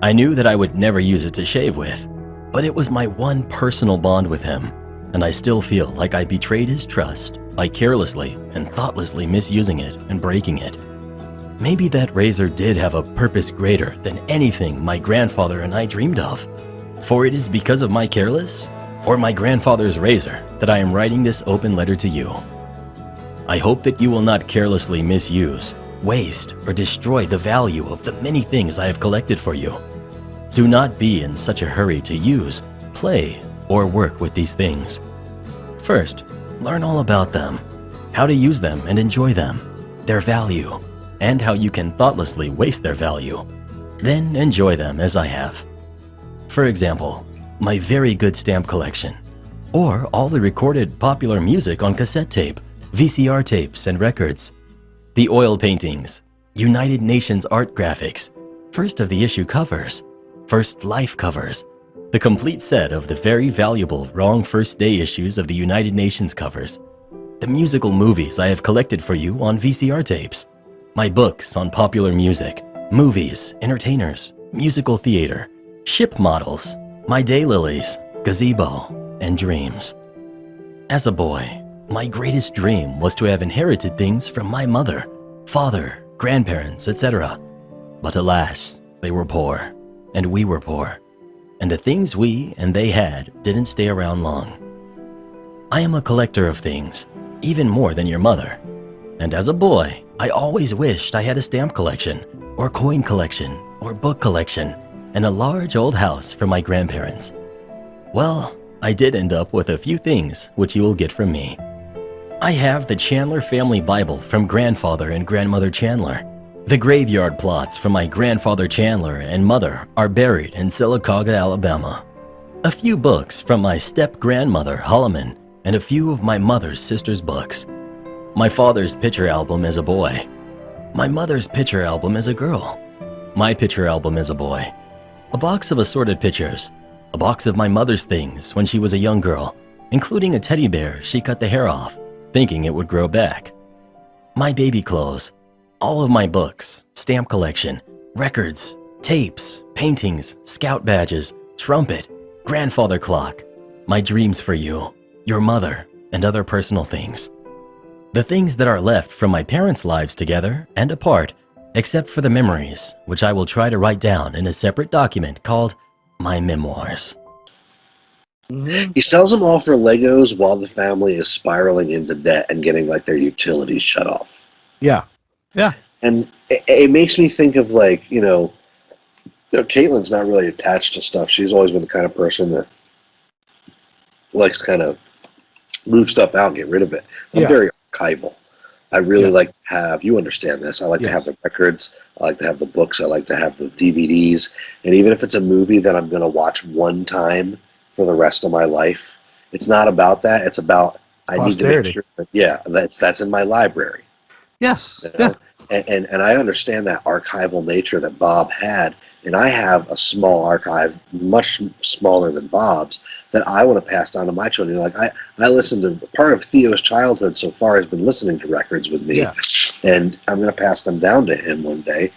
I knew that I would never use it to shave with, but it was my one personal bond with him, and I still feel like I betrayed his trust by carelessly and thoughtlessly misusing it and breaking it. Maybe that razor did have a purpose greater than anything my grandfather and I dreamed of. For it is because of my careless, or my grandfather's razor, that I am writing this open letter to you. I hope that you will not carelessly misuse, waste, or destroy the value of the many things I have collected for you. Do not be in such a hurry to use, play, or work with these things. First, learn all about them, how to use them and enjoy them, their value, and how you can thoughtlessly waste their value. Then enjoy them as I have. For example, my very good stamp collection, or all the recorded popular music on cassette tape, VCR tapes, and records, the oil paintings, United Nations art graphics, first of the issue covers, first life covers, the complete set of the very valuable Wrong First Day issues of the United Nations covers, the musical movies I have collected for you on VCR tapes, my books on popular music, movies, entertainers, musical theater, ship models, my daylilies, gazebo, and dreams. As a boy, my greatest dream was to have inherited things from my mother, father, grandparents, etc. But alas, they were poor, and we were poor, and the things we and they had didn't stay around long. I am a collector of things, even more than your mother, and as a boy, I always wished I had a stamp collection, or coin collection, or book collection, and a large old house for my grandparents. Well, I did end up with a few things which you will get from me. I have the Chandler family Bible from grandfather and grandmother Chandler. The graveyard plots from my grandfather Chandler and mother are buried in Sylacauga, Alabama. A few books from my step-grandmother Holloman, and a few of my mother's sister's books. My father's picture album as a boy. My mother's picture album as a girl. My picture album as a boy. A box of assorted pictures. A box of my mother's things when she was a young girl, including a teddy bear she cut the hair off, thinking it would grow back. My baby clothes. All of my books, stamp collection, records, tapes, paintings, scout badges, trumpet, grandfather clock, my dreams for you, your mother, and other personal things. The things that are left from my parents' lives together and apart, except for the memories, which I will try to write down in a separate document called my memoirs. He sells them all for Legos while the family is spiraling into debt and getting like their utilities shut off. Yeah. Yeah. And it makes me think of like, Caitlin's not really attached to stuff. She's always been the kind of person that likes to kind of move stuff out and get rid of it. I'm very archival. I really like to have, you understand this, I like to have the records, I like to have the books, I like to have the DVDs, and even if it's a movie that I'm going to watch one time for the rest of my life, it's not about that, it's about, I need to make sure that, that's in my library. Yes. You know? And I understand that archival nature that Bob had, and I have a small archive, much smaller than Bob's, that I want to pass down to my children. Like I listened to part of Theo's childhood so far has been listening to records with me, and I'm going to pass them down to him one day.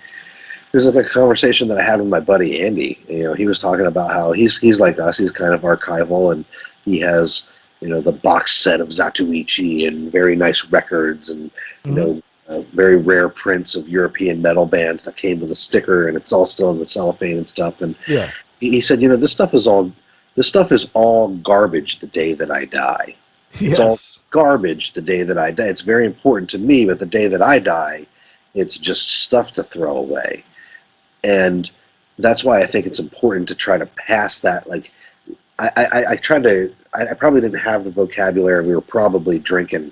There's like a conversation that I had with my buddy Andy. He was talking about how he's like us. He's kind of archival, and he has the box set of Zatoichi and very nice records, and very rare prints of European metal bands that came with a sticker, and it's all still in the cellophane and stuff. And he said, this stuff is all garbage the day that I die. It's all garbage the day that I die. It's very important to me, but the day that I die, it's just stuff to throw away. And that's why I think it's important to try to pass that. Like, I probably didn't have the vocabulary. We were probably drinking,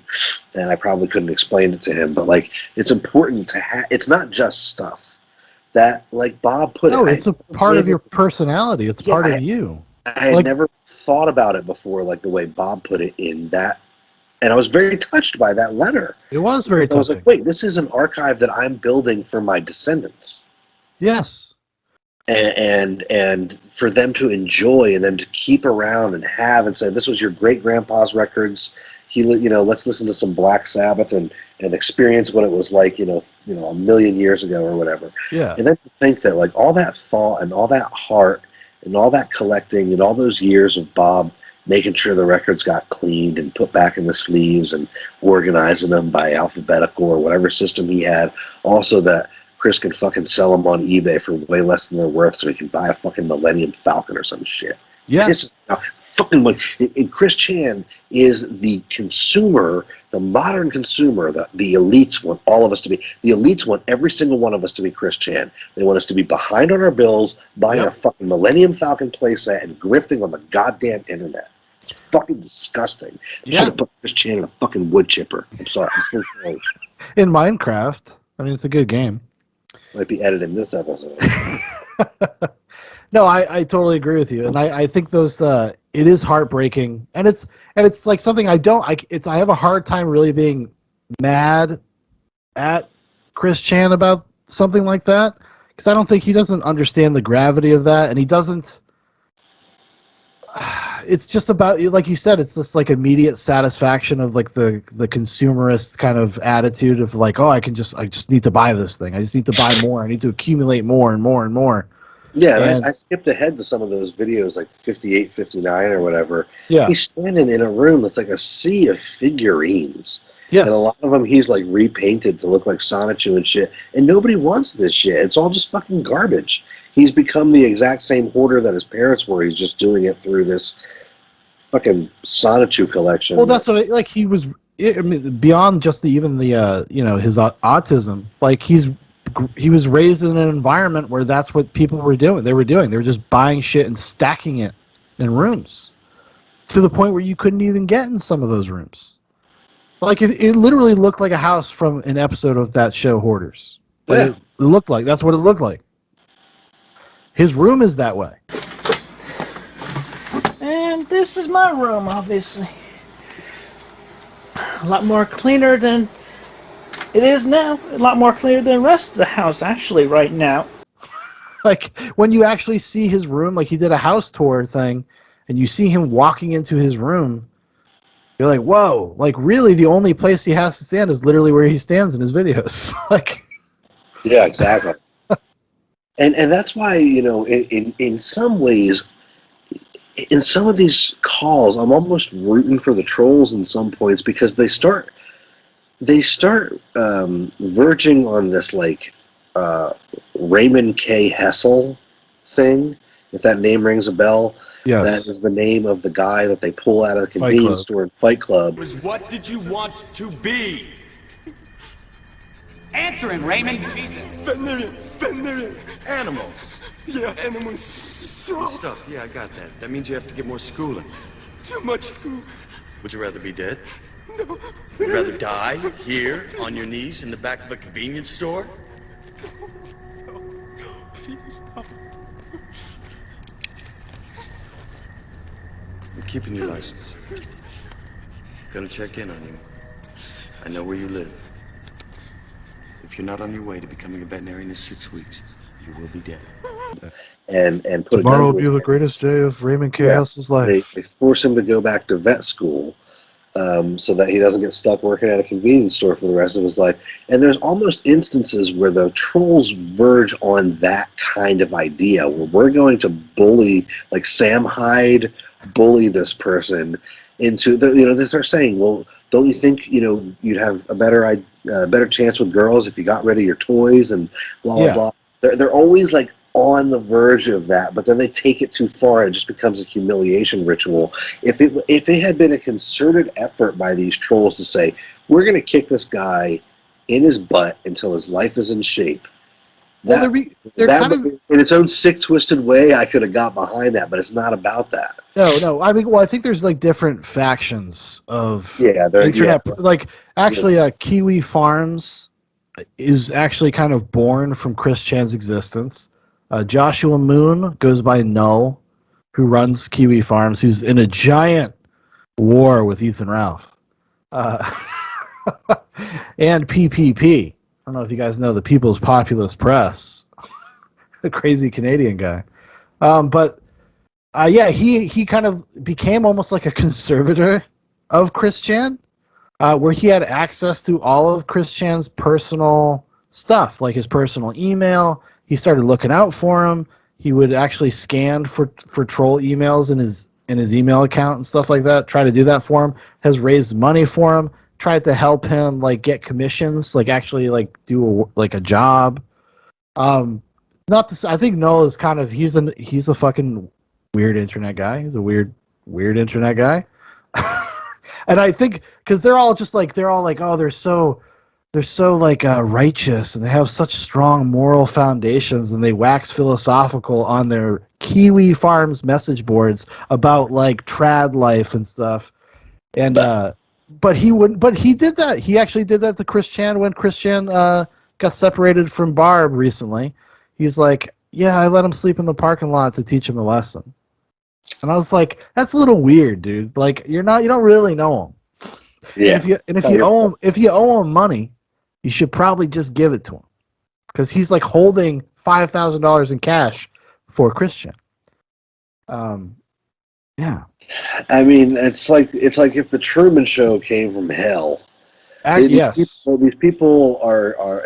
and I probably couldn't explain it to him. But like, it's important to have. It's not just stuff that, like Bob put it. No, it's a part of your personality. It's part of you. I had never thought about it before, like the way Bob put it in that, and I was very touched by that letter. It was very touching. I was like, wait, this is an archive that I'm building for my descendants. Yes. And for them to enjoy and them to keep around and have and say, this was your great grandpa's records. Let's listen to some Black Sabbath and experience what it was like, a million years ago or whatever. Yeah. And then to think that like all that thought and all that heart and all that collecting and all those years of Bob making sure the records got cleaned and put back in the sleeves and organizing them by alphabetical or whatever system he had. Also that Chris can fucking sell them on eBay for way less than they're worth, so he can buy a fucking Millennium Falcon or some shit. Yeah. Fucking like, and Chris Chan is the consumer, the modern consumer. The elites want all of us to be. The elites want every single one of us to be Chris Chan. They want us to be behind on our bills, buying a fucking Millennium Falcon playset and grifting on the goddamn internet. It's fucking disgusting. Should have put Chris Chan in a fucking wood chipper. I'm sorry. I'm so in Minecraft. I mean, it's a good game. Might be editing this episode. No, I totally agree with you, and I think those it is heartbreaking, and it's like something I have a hard time really being mad at Chris Chan about something like that, because I don't think he doesn't understand the gravity of that, and he doesn't. It's just about, like you said, it's this like immediate satisfaction of like the consumerist kind of attitude of like, oh, I just need to buy this thing. I just need to buy more. I need to accumulate more and more and more. Yeah, and I skipped ahead to some of those videos, like 58, 59 or whatever. Yeah. He's standing in a room that's like a sea of figurines. Yes. And a lot of them he's like repainted to look like Sonichu and shit. And nobody wants this shit. It's all just fucking garbage. He's become the exact same hoarder that his parents were. He's just doing it through this fucking Sonichu collection. Well, that's what he was. I mean, beyond just even the his autism. Like he was raised in an environment where that's what people were doing. They were just buying shit and stacking it in rooms to the point where you couldn't even get in some of those rooms. Like it literally looked like a house from an episode of that show, Hoarders. But it looked like that's what it looked like. His room is that way. And this is my room, obviously. A lot more cleaner than it is now. A lot more cleaner than the rest of the house, actually, right now. Like, when you actually see his room, like he did a house tour thing, and you see him walking into his room, you're like, whoa, like, really, the only place he has to stand is literally where he stands in his videos. Like, yeah, exactly. and that's why, in some ways, in some of these calls, I'm almost rooting for the trolls in some points, because they start verging on this like Raymond K. Hessel thing, if that name rings a bell. Yes. That is the name of the guy that they pull out of the convenience store in Fight Club. What did you want to be? Answer him, Raymond. Jesus. Veterinarian. Animals. Yeah, animals. Good stuff. Yeah, I got that. That means you have to get more schooling. Too much school. Would you rather be dead? No. Would you rather die here on your knees in the back of a convenience store? No, please. No. I'm keeping your license. Gonna check in on you. I know where you live. If you're not on your way to becoming a veterinarian in 6 weeks, you will be dead. And put tomorrow will be the greatest day of Raymond K. Hessel's life. They force him to go back to vet school so that he doesn't get stuck working at a convenience store for the rest of his life. And there's almost instances where the trolls verge on that kind of idea, where we're going to bully, like Sam Hyde, bully this person into they start saying, well, don't you think you'd have a better chance with girls if you got rid of your toys and blah blah blah. They're always like on the verge of that, but then they take it too far and it just becomes a humiliation ritual. If it had been a concerted effort by these trolls to say, we're going to kick this guy in his butt until his life is in shape, they're kind of, in its own sick, twisted way, I could have got behind that, but it's not about that. No. I mean, I think there's like different factions of internet. Yeah. Like, actually, Kiwi Farms is actually kind of born from Chris Chan's existence. Joshua Moon goes by Null, who runs Kiwi Farms, who's in a giant war with Ethan Ralph. And PPP. I don't know if you guys know the People's Populist Press. A crazy Canadian guy. He kind of became almost like a conservator of Chris Chan, where he had access to all of Chris Chan's personal stuff, like his personal email. He started looking out for him. He would actually scan for troll emails in his email account and stuff like that. Try to do that for him. Has raised money for him. Tried to help him like get commissions, like actually like do a job. Not to say, I think Noah is kind of he's a fucking weird internet guy. He's a weird internet guy. And I think because they're all like, oh, they're so like righteous, and they have such strong moral foundations, and they wax philosophical on their Kiwi Farms message boards about like trad life and stuff. And but he wouldn't. But he did that. He actually did that to Chris Chan when Chris Chan got separated from Barb recently. He's like, yeah, I let him sleep in the parking lot to teach him a lesson. And I was like, that's a little weird, dude. Like, you don't really know him. Yeah. And if you owe him money, you should probably just give it to him, because he's like holding $5,000 in cash for Christian. Yeah. I mean, it's like if the Truman Show came from hell. Yes. These people are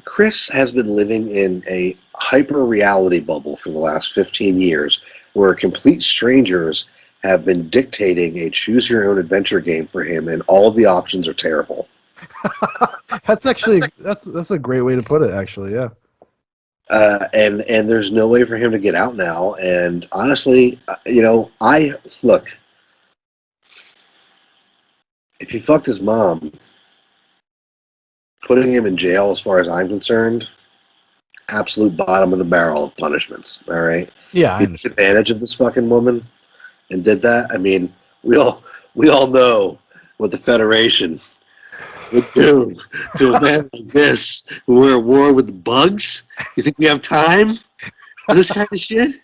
Chris has been living in a hyper reality bubble for the last 15 years, where complete strangers have been dictating a choose your own adventure game for him, and all of the options are terrible. That's actually that's a great way to put it, actually. Yeah. And there's no way for him to get out now. And honestly, if he fucked his mom, putting him in jail, as far as I'm concerned, absolute bottom of the barrel of punishments. All right. Yeah, he took advantage of this fucking woman and did that. I mean, we all know what the Federation would do to a man like this, who we're at war with the bugs. You think we have time for this kind of shit?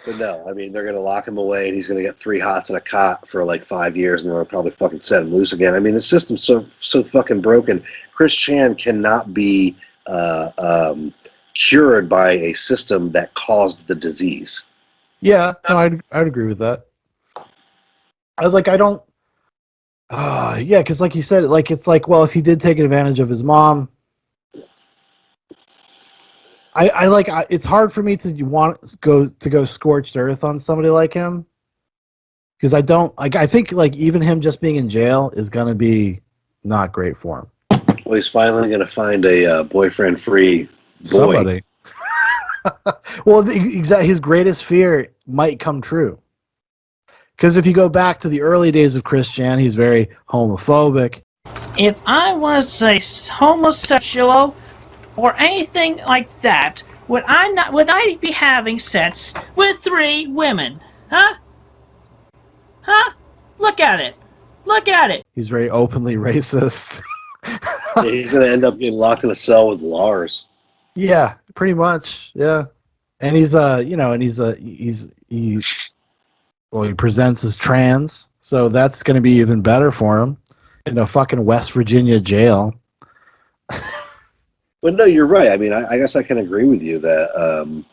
But no, I mean, they're going to lock him away, and he's going to get 3 hots and a cot for like 5 years, and they'll probably fucking set him loose again. I mean, the system's so fucking broken. Chris Chan cannot be cured by a system that caused the disease. Yeah, no, I'd agree with that. Yeah, because like you said, like it's like, well, if he did take advantage of his mom, it's hard for me to want to go scorched earth on somebody like him, because I think like even him just being in jail is gonna be not great for him. Well, he's finally gonna find a boyfriend-free boy. Somebody. Well, his greatest fear might come true. Because if you go back to the early days of Christian, he's very homophobic. If I was a homosexual or anything like that, would I be having sex with 3 women? Huh? Huh? Look at it. Look at it. He's very openly racist. Yeah, he's gonna end up getting locked in a cell with Lars. Yeah, pretty much. Yeah, and he presents as trans, so that's going to be even better for him in a fucking West Virginia jail. But no, you're right. I mean, I guess I can agree with you that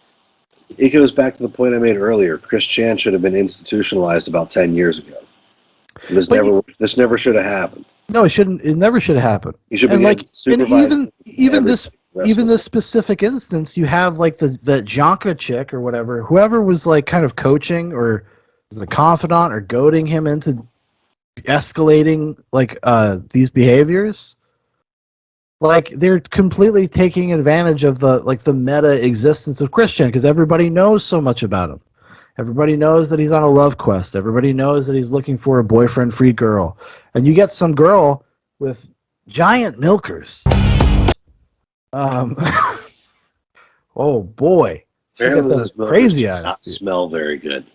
it goes back to the point I made earlier. Chris Chan should have been institutionalized about 10 years ago. This never should have happened. No, it shouldn't. It never should have happened. He should be supervised. Even this specific instance, you have like the Jonka chick or whoever was like kind of coaching or was a confidant or goading him into escalating like these behaviors. Like they're completely taking advantage of the meta existence of Christian, because everybody knows so much about him. Everybody knows that he's on a love quest. Everybody knows that he's looking for a boyfriend-free girl. And you get some girl with giant milkers. Oh boy. Crazy eyes. Not smell very good.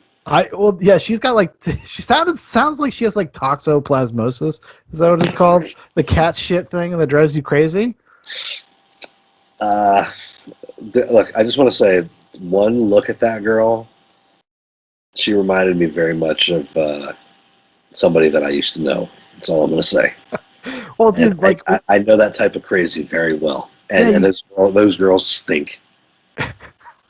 She's got like sounds like she has like toxoplasmosis. Is that what it's called? The cat shit thing that drives you crazy? Look, I just want to say, one look at that girl, she reminded me very much of somebody that I used to know. That's all I'm going to say. Well, dude, I know that type of crazy very well, and those girls stink.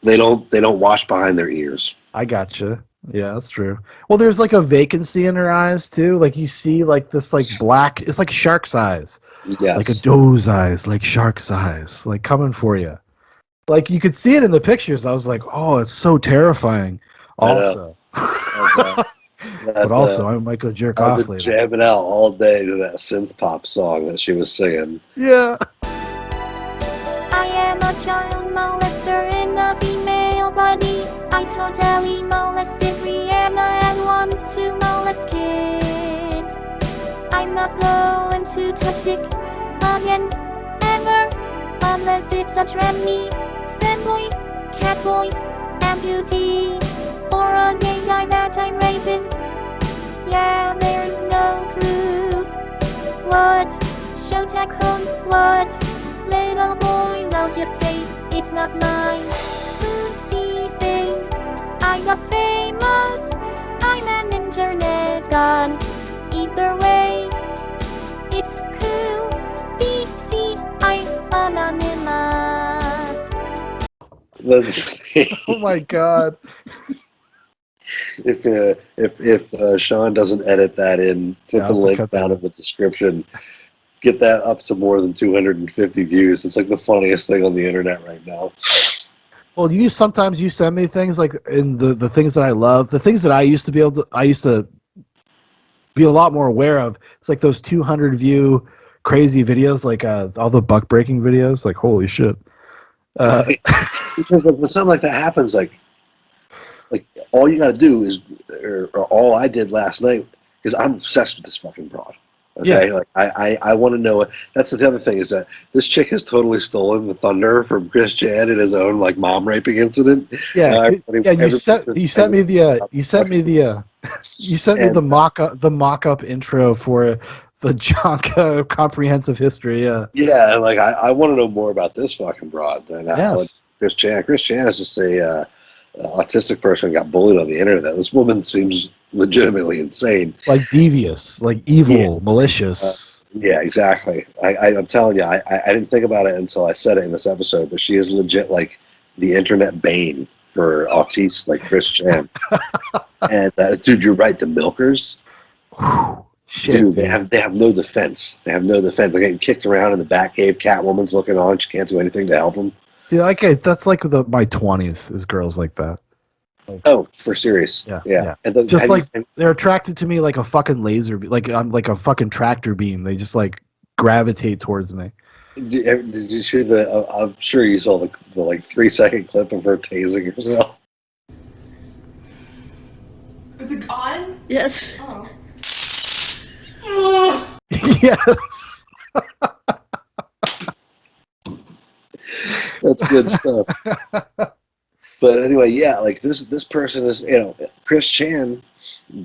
They don't wash behind their ears. I gotcha. Yeah, that's true. Well, there's like a vacancy in her eyes too. Like you see like this like black. It's like shark's eyes. Yes. Like a doe's eyes, like shark's eyes, like coming for you. Like you could see it in the pictures. I was like, oh, it's so terrifying. Also, but also I might go jerk off later. Jamming out all day to that synth pop song that she was singing. Yeah. am a child molester in a female body. I totally molested Rihanna and want to molest kids. I'm not going to touch dick again, ever, unless it's a tranny, fanboy, catboy, amputee, or a gay guy that I'm raping. Yeah, there's no proof. What? Showtech what? Little boys, I'll just say it's not mine. Pussy thing. I got famous. I'm an internet god. Either way, it's cool. BC, I'm anonymous. Oh my god. If Shaun doesn't edit that in, put the link down in the description. Get that up to more than 250 views. It's like the funniest thing on the internet right now. Well, sometimes you send me things like in the things that I love, the things that I used to be a lot more aware of. It's like those 200 view crazy videos, like all the buck breaking videos. Like holy shit! Because when something like that happens, like all you got to do is, or all I did last night is I'm obsessed with this fucking broad. Okay, yeah. Like I want to know it. That's the other thing is that this chick has totally stolen the thunder from Chris Chan in his own like mom raping incident. Yeah, you sent me the mock-up intro for the Jonka comprehensive history. Yeah. Yeah, and like I want to know more about this fucking broad than Chris Chan. Chris Chan is just a autistic person who got bullied on the internet. This woman seems legitimately insane, like devious, like evil, malicious. Yeah, exactly. I'm telling you, I didn't think about it until I said it in this episode, but she is legit like the internet bane for autistes like Chris Chan. And dude, you're right. The milkers, shit, dude, they have no defense. They have no defense. They're getting kicked around in the Batcave. Catwoman's looking on. She can't do anything to help them. Dude, that's like my 20s is girls like that. Oh, for serious. Yeah. And then, just like they're attracted to me like a fucking laser, like I'm like a fucking tractor beam. They just like gravitate towards me. Did you see I'm sure you saw the like 3-second clip of her tasing herself. Is it on? Yes. Oh. Yes. That's good stuff. But anyway, yeah, like this person is, Chris Chan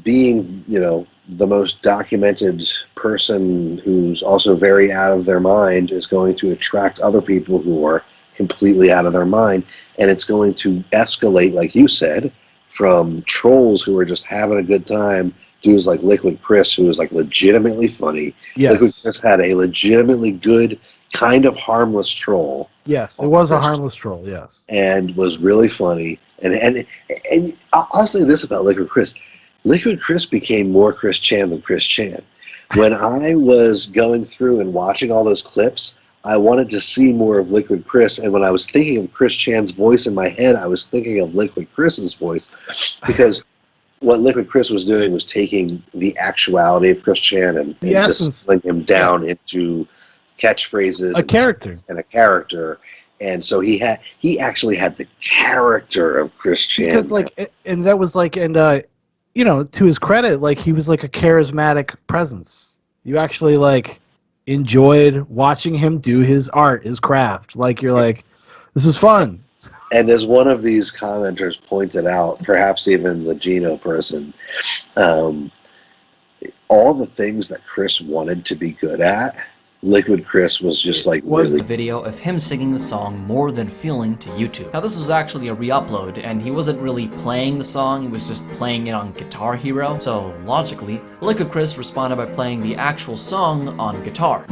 being, the most documented person who's also very out of their mind is going to attract other people who are completely out of their mind. And it's going to escalate, like you said, from trolls who are just having a good time. Dudes like Liquid Chris, who is like legitimately funny. Yes. Liquid Chris had a legitimately good, kind of harmless troll. Yes, it was a harmless troll, yes. And was really funny. And I'll say this about Liquid Chris. Liquid Chris became more Chris Chan than Chris Chan. When I was going through and watching all those clips, I wanted to see more of Liquid Chris. And when I was thinking of Chris Chan's voice in my head, I was thinking of Liquid Chris's voice. Because what Liquid Chris was doing was taking the actuality of Chris Chan and distilling him down into catchphrases, a character, and so he actually had the character of Chris Chan. Because and that was to his credit, like he was like a charismatic presence. You actually like enjoyed watching him do his art, his craft. Like you're like, this is fun. And as one of these commenters pointed out, perhaps even the Geno person, all the things that Chris wanted to be good at, Liquid Chris was just like really... a video of him singing the song More Than Feeling to YouTube. Now this was actually a re-upload, and he wasn't really playing the song, he was just playing it on Guitar Hero. So logically, Liquid Chris responded by playing the actual song on guitar.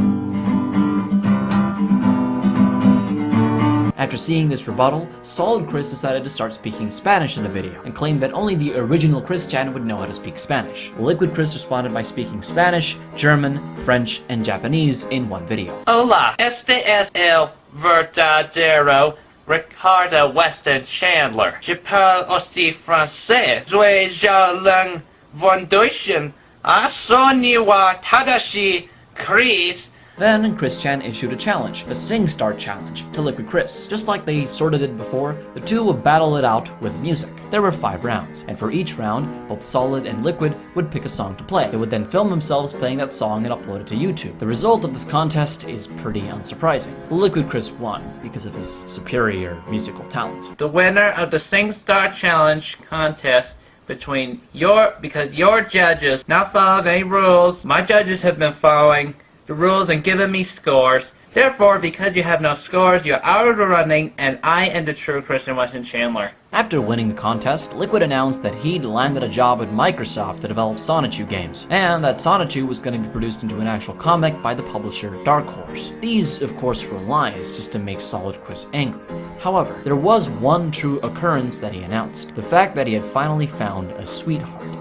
After seeing this rebuttal, Solid Chris decided to start speaking Spanish in the video, and claimed that only the original Chris Chan would know how to speak Spanish. Liquid Chris responded by speaking Spanish, German, French, and Japanese in one video. Hola, este es el verdadero Ricardo Weston Chandler. Je parle aussi français. Soy je lang vondoishin. A soniwa tadashi Chris Then Chris Chan issued a challenge, the Sing Star Challenge, to Liquid Chris. Just like they sorta did before, the two would battle it out with music. There were 5 rounds, and for each round, both Solid and Liquid would pick a song to play. They would then film themselves playing that song and upload it to YouTube. The result of this contest is pretty unsurprising. Liquid Chris won because of his superior musical talent. The winner of the Sing Star Challenge contest because your judges not followed any rules. My judges have been following the rules and giving me scores. Therefore, because you have no scores, you're out of the running, and I am the true Christian Weston Chandler. After winning the contest, Liquid announced that he'd landed a job at Microsoft to develop Sonichu games, and that Sonichu was going to be produced into an actual comic by the publisher Dark Horse. These, of course, were lies just to make Solid Chris angry. However, there was one true occurrence that he announced, the fact that he had finally found a sweetheart.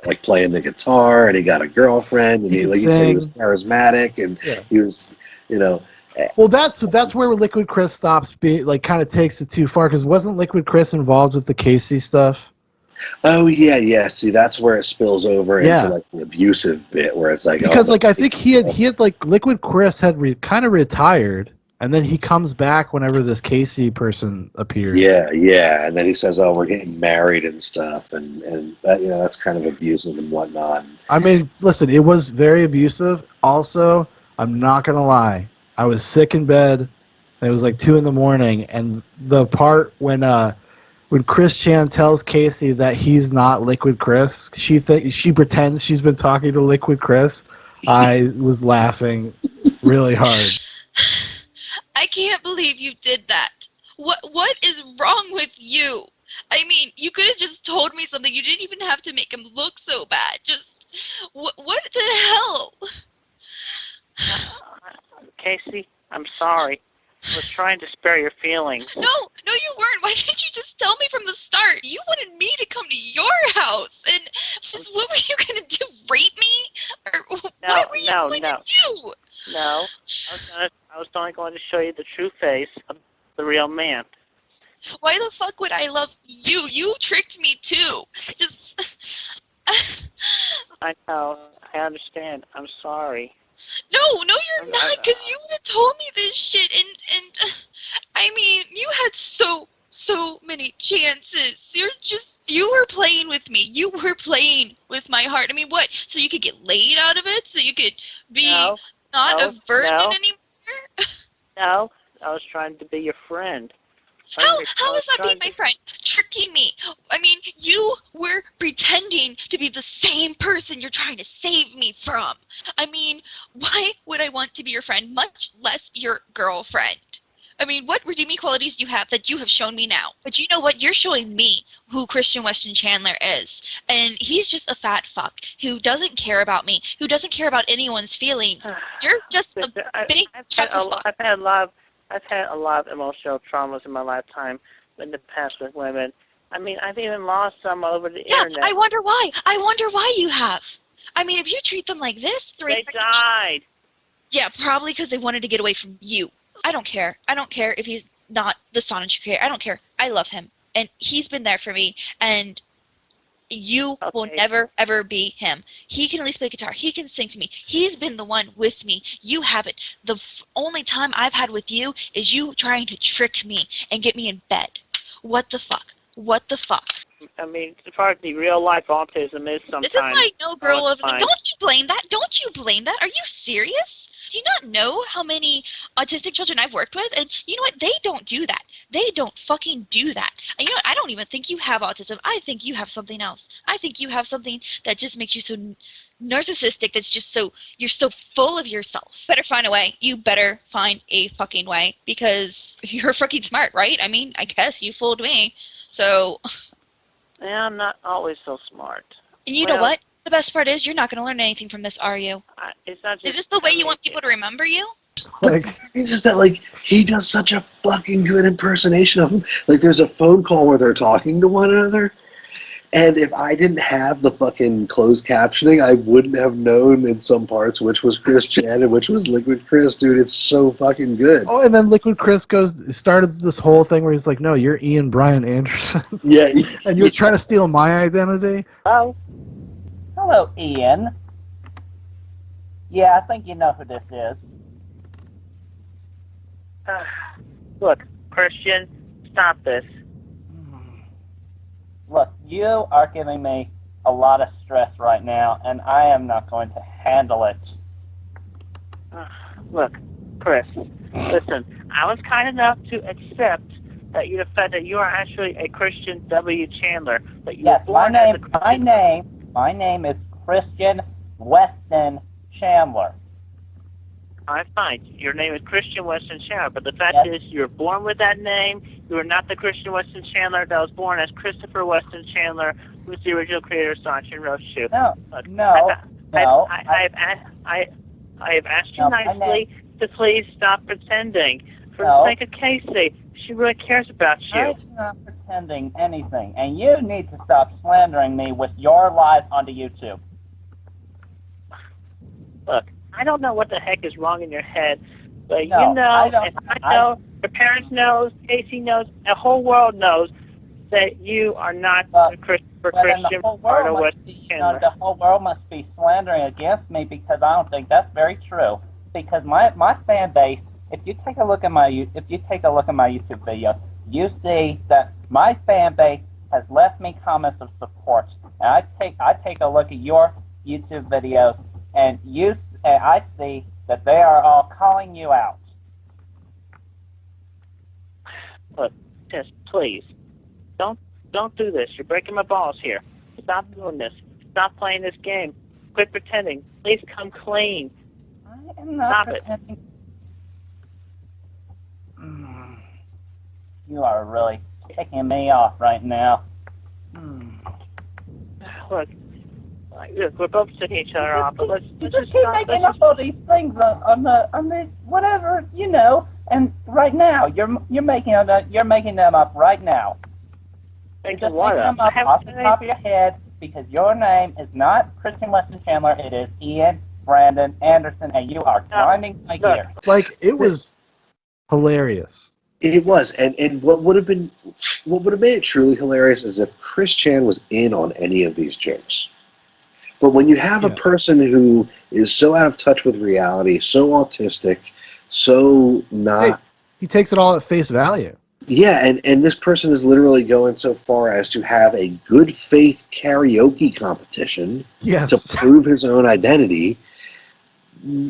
Like playing the guitar, and he got a girlfriend, and he like you said, he was charismatic, and he was, you know. Well, that's where Liquid Chris stops being like kind of takes it too far, because wasn't Liquid Chris involved with the Casey stuff? Oh yeah. See, that's where it spills over into like an abusive bit, where it's like because like I think he had like Liquid Chris had kind of retired. And then he comes back whenever this Casey person appears. Yeah, and then he says, "Oh, we're getting married and stuff," and that, you know, that's kind of abusive and whatnot. I mean, listen, it was very abusive. Also, I'm not gonna lie, I was sick in bed, and it was like 2 a.m, and the part when Chris Chan tells Casey that he's not Liquid Chris, she pretends she's been talking to Liquid Chris. I was laughing really hard. I can't believe you did that. What is wrong with you? I mean, you could have just told me something. You didn't even have to make him look so bad. Just, what the hell? Casey, I'm sorry. I was trying to spare your feelings. No, you weren't. Why didn't you just tell me from the start? You wanted me to come to your house, and just what were you gonna do? Rape me? Or what were you going to do? No, I was only going to show you the true face of the real man. Why the fuck would I love you? You tricked me too. Just. I know. I understand. I'm sorry. No, you're not, because you would have told me this shit, and I mean, you had so many chances. You were playing with me. You were playing with my heart. I mean, what? So you could get laid out of it? So you could be not a virgin anymore? No, I was trying to be your friend. How is that being my friend? Tricking me. I mean, you were pretending to be the same person you're trying to save me from. I mean, why would I want to be your friend, much less your girlfriend? I mean, what redeeming qualities do you have that you have shown me now? But you know what? You're showing me who Christian Weston Chandler is. And he's just a fat fuck who doesn't care about me, who doesn't care about anyone's feelings. You're just a big fuck. I've had a lot of emotional traumas in my lifetime in the past with women. I mean, I've even lost some over the internet. I wonder why. I wonder why you have. I mean, if you treat them like this, they died. Yeah, probably because they wanted to get away from you. I don't care. I don't care if he's not the Sonic you care. I don't care. I love him. And he's been there for me. And you will never, ever be him. He can at least play guitar. He can sing to me. He's been the one with me. You haven't. The only time I've had with you is you trying to trick me and get me in bed. What the fuck? What the fuck? I mean, partly real-life autism is sometimes... This is my no-girl over there. Don't you blame that? Don't you blame that? Are you serious? Do you not know how many autistic children I've worked with? And you know what? They don't do that. They don't fucking do that. And you know what? I don't even think you have autism. I think you have something else. I think you have something that just makes you so narcissistic, that's just so, you're so full of yourself. Better find a way. You better find a fucking way, because you're fucking smart, right? I mean, I guess you fooled me. So... Yeah, I'm not always so smart. And you know what? The best part is you're not going to learn anything from this, are you? It's not just, is this the way you want people to remember you? Like, it's just that, like, he does such a fucking good impersonation of him. Like, there's a phone call where they're talking to one another, and if I didn't have the fucking closed captioning, I wouldn't have known in some parts which was Chris Chan and which was Liquid Chris, dude. It's so fucking good. Oh, and then Liquid Chris started this whole thing where he's like, no, you're Ian Bryan Anderson. Yeah. And you're trying to steal my identity? Oh. Hello, Ian. Yeah, I think you know who this is. Look, Christian, stop this. Look, you are giving me a lot of stress right now, and I am not going to handle it. Look, Chris, listen, I was kind enough to accept that the fact that you are actually a Christian W. Chandler, but you Yes, were born as a Christian. my name is Christian Weston Chandler. All right, fine. Your name is Christian Weston Chandler, but the fact is you were born with that name. You are not the Christian Weston Chandler that was born as Christopher Weston Chandler, who's the original creator of Sanchez Roche. No. I have asked you nicely to please stop pretending. For the sake of Casey, she really cares about you. I'm not pretending anything, and you need to stop slandering me with your lies onto YouTube. Look, I don't know what the heck is wrong in your head, but No, you know, I don't- and I know, your parents knows, Casey knows, the whole world knows that you are not the Christopher Christian part of Weston Chandler. The whole world must be slandering against me because I don't think that's very true. Because my fan base, if you take a look at my YouTube videos, you see that my fan base has left me comments of support. And I take a look at your YouTube videos, and I see that they are all calling you out. Look, just please, don't do this. You're breaking my balls here. Stop doing this. Stop playing this game. Quit pretending. Please come clean. I am not pretending. You are really kicking me off right now. Look, we're both ticking each other off, but let's You just just keep stop. making up all these things on the whatever, you know. And right now, you're making them up right now. You're just making them up off the top of your head because your name is not Christian Weston Chandler. It is Ian Brandon Anderson, and you are grinding my gear. Like, it was hilarious. It was, and what would have made it truly hilarious is if Chris Chan was in on any of these jokes. But when you have a person who is so out of touch with reality, so autistic, so not... He takes it all at face value. Yeah, and this person is literally going so far as to have a good faith karaoke competition to prove his own identity.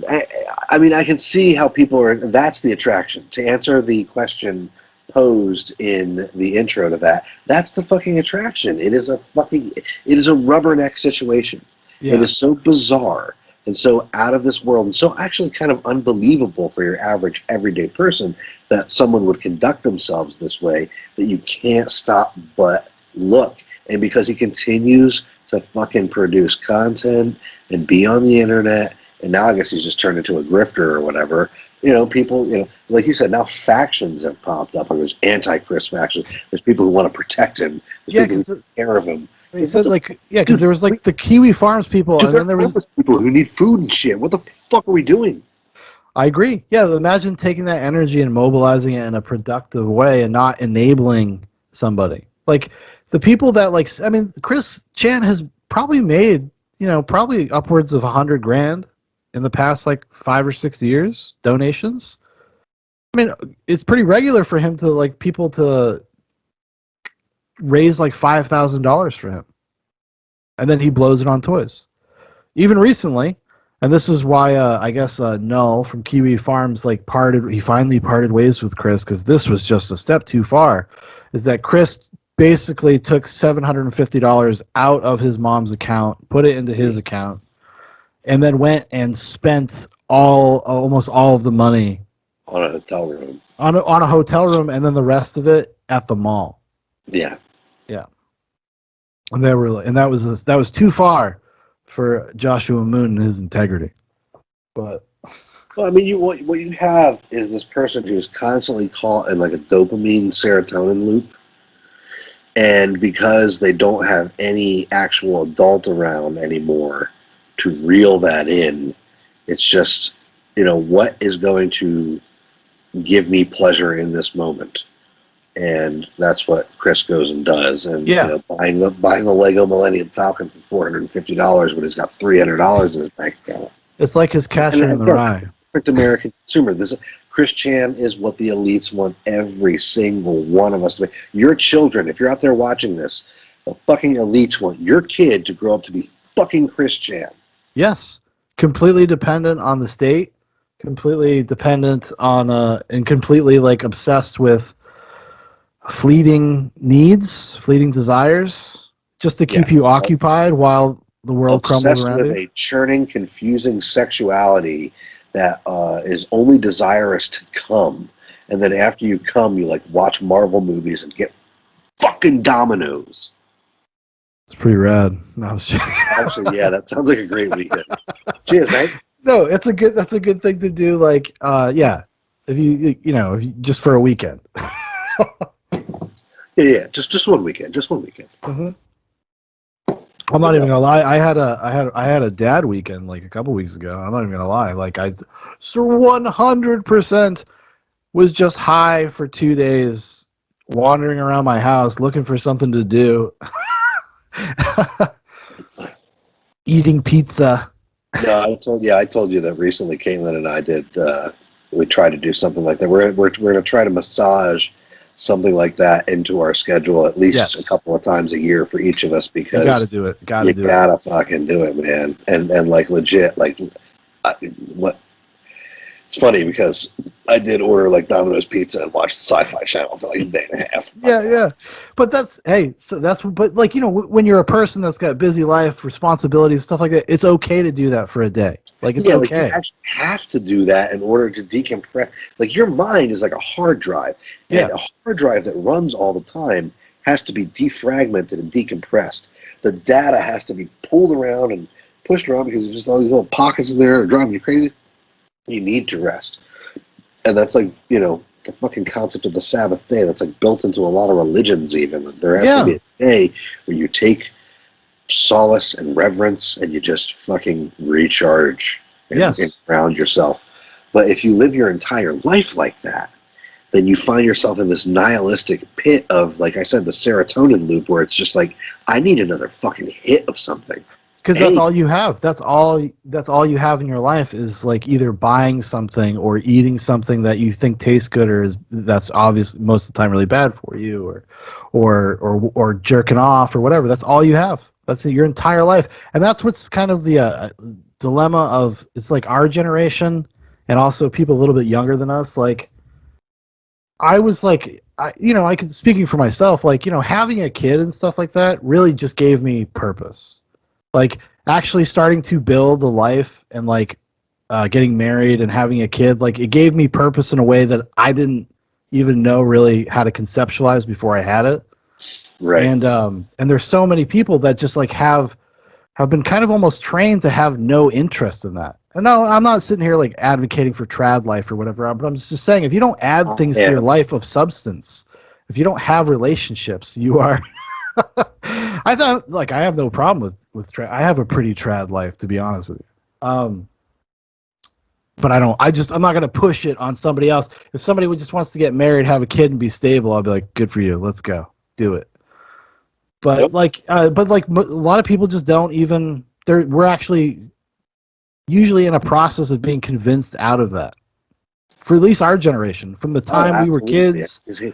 I mean, I can see how people are... That's the attraction. To answer the question posed in the intro to that, that's the fucking attraction. It is a rubberneck situation. Yeah. It is so bizarre and so out of this world and so actually kind of unbelievable for your average everyday person that someone would conduct themselves this way, that you can't stop but look. And because he continues to fucking produce content and be on the internet, and now I guess he's just turned into a grifter or whatever. You know, people, like you said, now factions have popped up. Like there's anti-Chris factions. There's people who want to protect him. There's people who take care of him. They said, because there was, the Kiwi Farms people, and then there was... people who need food and shit. What the fuck are we doing? I agree. Yeah, imagine taking that energy and mobilizing it in a productive way and not enabling somebody. Like, the people that, Chris Chan has probably made, probably upwards of $100,000 in the past, 5 or 6 years, donations. I mean, it's pretty regular for him to, people to raise $5,000 for him, and then he blows it on toys. Even recently, and this is why I guess Null from Kiwi Farms he finally parted ways with Chris, because this was just a step too far. Is that Chris basically took $750 out of his mom's account, put it into his account, and then went and spent almost all of the money on a hotel room. On a hotel room, and then the rest of it at the mall. Yeah. Yeah. And that was too far for Joshua Moon and his integrity. But well, I mean, what you have is this person who's constantly caught in a dopamine serotonin loop, and because they don't have any actual adult around anymore to reel that in, it's just what is going to give me pleasure in this moment. And that's what Chris goes and does. And buying the Lego Millennium Falcon for $450 when he's got $300 in his bank account. It's like his Catcher in the Rye. Perfect American consumer. Chris Chan is what the elites want every single one of us to be. Your children, if you're out there watching this, the fucking elites want your kid to grow up to be fucking Chris Chan. Yes. Completely dependent on the state, completely dependent on, and completely like obsessed with fleeting needs, fleeting desires, just to keep you occupied while the world crumbles around you. Obsessed with a churning, confusing sexuality that is only desirous to come, and then after you come, you like watch Marvel movies and get fucking dominoes. It's pretty rad. No, actually, yeah, that sounds like a great weekend. Cheers, mate. No, that's a good thing to do. Like, yeah, if you just for a weekend. Yeah, just one weekend, Mm-hmm. I'm not even gonna lie. I had a dad weekend like a couple weeks ago. I'm not even gonna lie. Like I 100% was just high for 2 days, wandering around my house looking for something to do, eating pizza. No, I told you that recently. Caitlin and I did. We tried to do something like that. We're gonna try to massage something like that into our schedule at least a couple of times a year for each of us, because you gotta do it. You gotta fucking do it, man. And like legit, like what? It's funny because I did order like Domino's pizza and watch the Sci-Fi Channel for like a day and a half. Yeah. But but like, when you're a person that's got busy life, responsibilities, stuff like that, it's okay to do that for a day. Like it's okay. Like you actually have to do that in order to decompress. Like your mind is like a hard drive, and a hard drive that runs all the time has to be defragmented and decompressed. The data has to be pulled around and pushed around because there's just all these little pockets in there that are driving you crazy. You need to rest, and that's like the fucking concept of the Sabbath day. That's like built into a lot of religions. Even there has to be a day where you take solace and reverence and you just fucking recharge and ground yourself. But if you live your entire life like that, then you find yourself in this nihilistic pit of, like I said, the serotonin loop, where it's just like, I need another fucking hit of something. Because that's all you have. That's all you have in your life is like either buying something or eating something that you think tastes good, or that's obviously most of the time really bad for you, or jerking off or whatever. That's all you have. That's your entire life, and that's what's kind of the dilemma of, it's like our generation and also people a little bit younger than us. Like I was like, I could, speaking for myself, like having a kid and stuff like that really just gave me purpose. Like actually starting to build a life and like getting married and having a kid, like it gave me purpose in a way that I didn't even know really how to conceptualize before I had it. Right. And there's so many people that just like have been kind of almost trained to have no interest in that. And no, I'm not sitting here like advocating for trad life or whatever, but I'm just saying, if you don't add things to your life of substance, if you don't have relationships, you are. I thought, like, I have no problem with trad. I have a pretty trad life, to be honest with you. But I'm not going to push it on somebody else. If somebody just wants to get married, have a kid, and be stable, I'll be like, good for you. Let's go. Do it. But a lot of people just don't even, we're actually usually in a process of being convinced out of that. For at least our generation, from the time we were kids. Because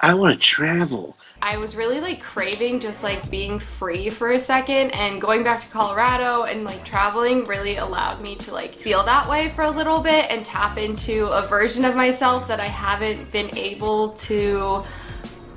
I want to travel. I was really like craving just like being free for a second, and going back to Colorado and like traveling really allowed me to like feel that way for a little bit and tap into a version of myself that I haven't been able to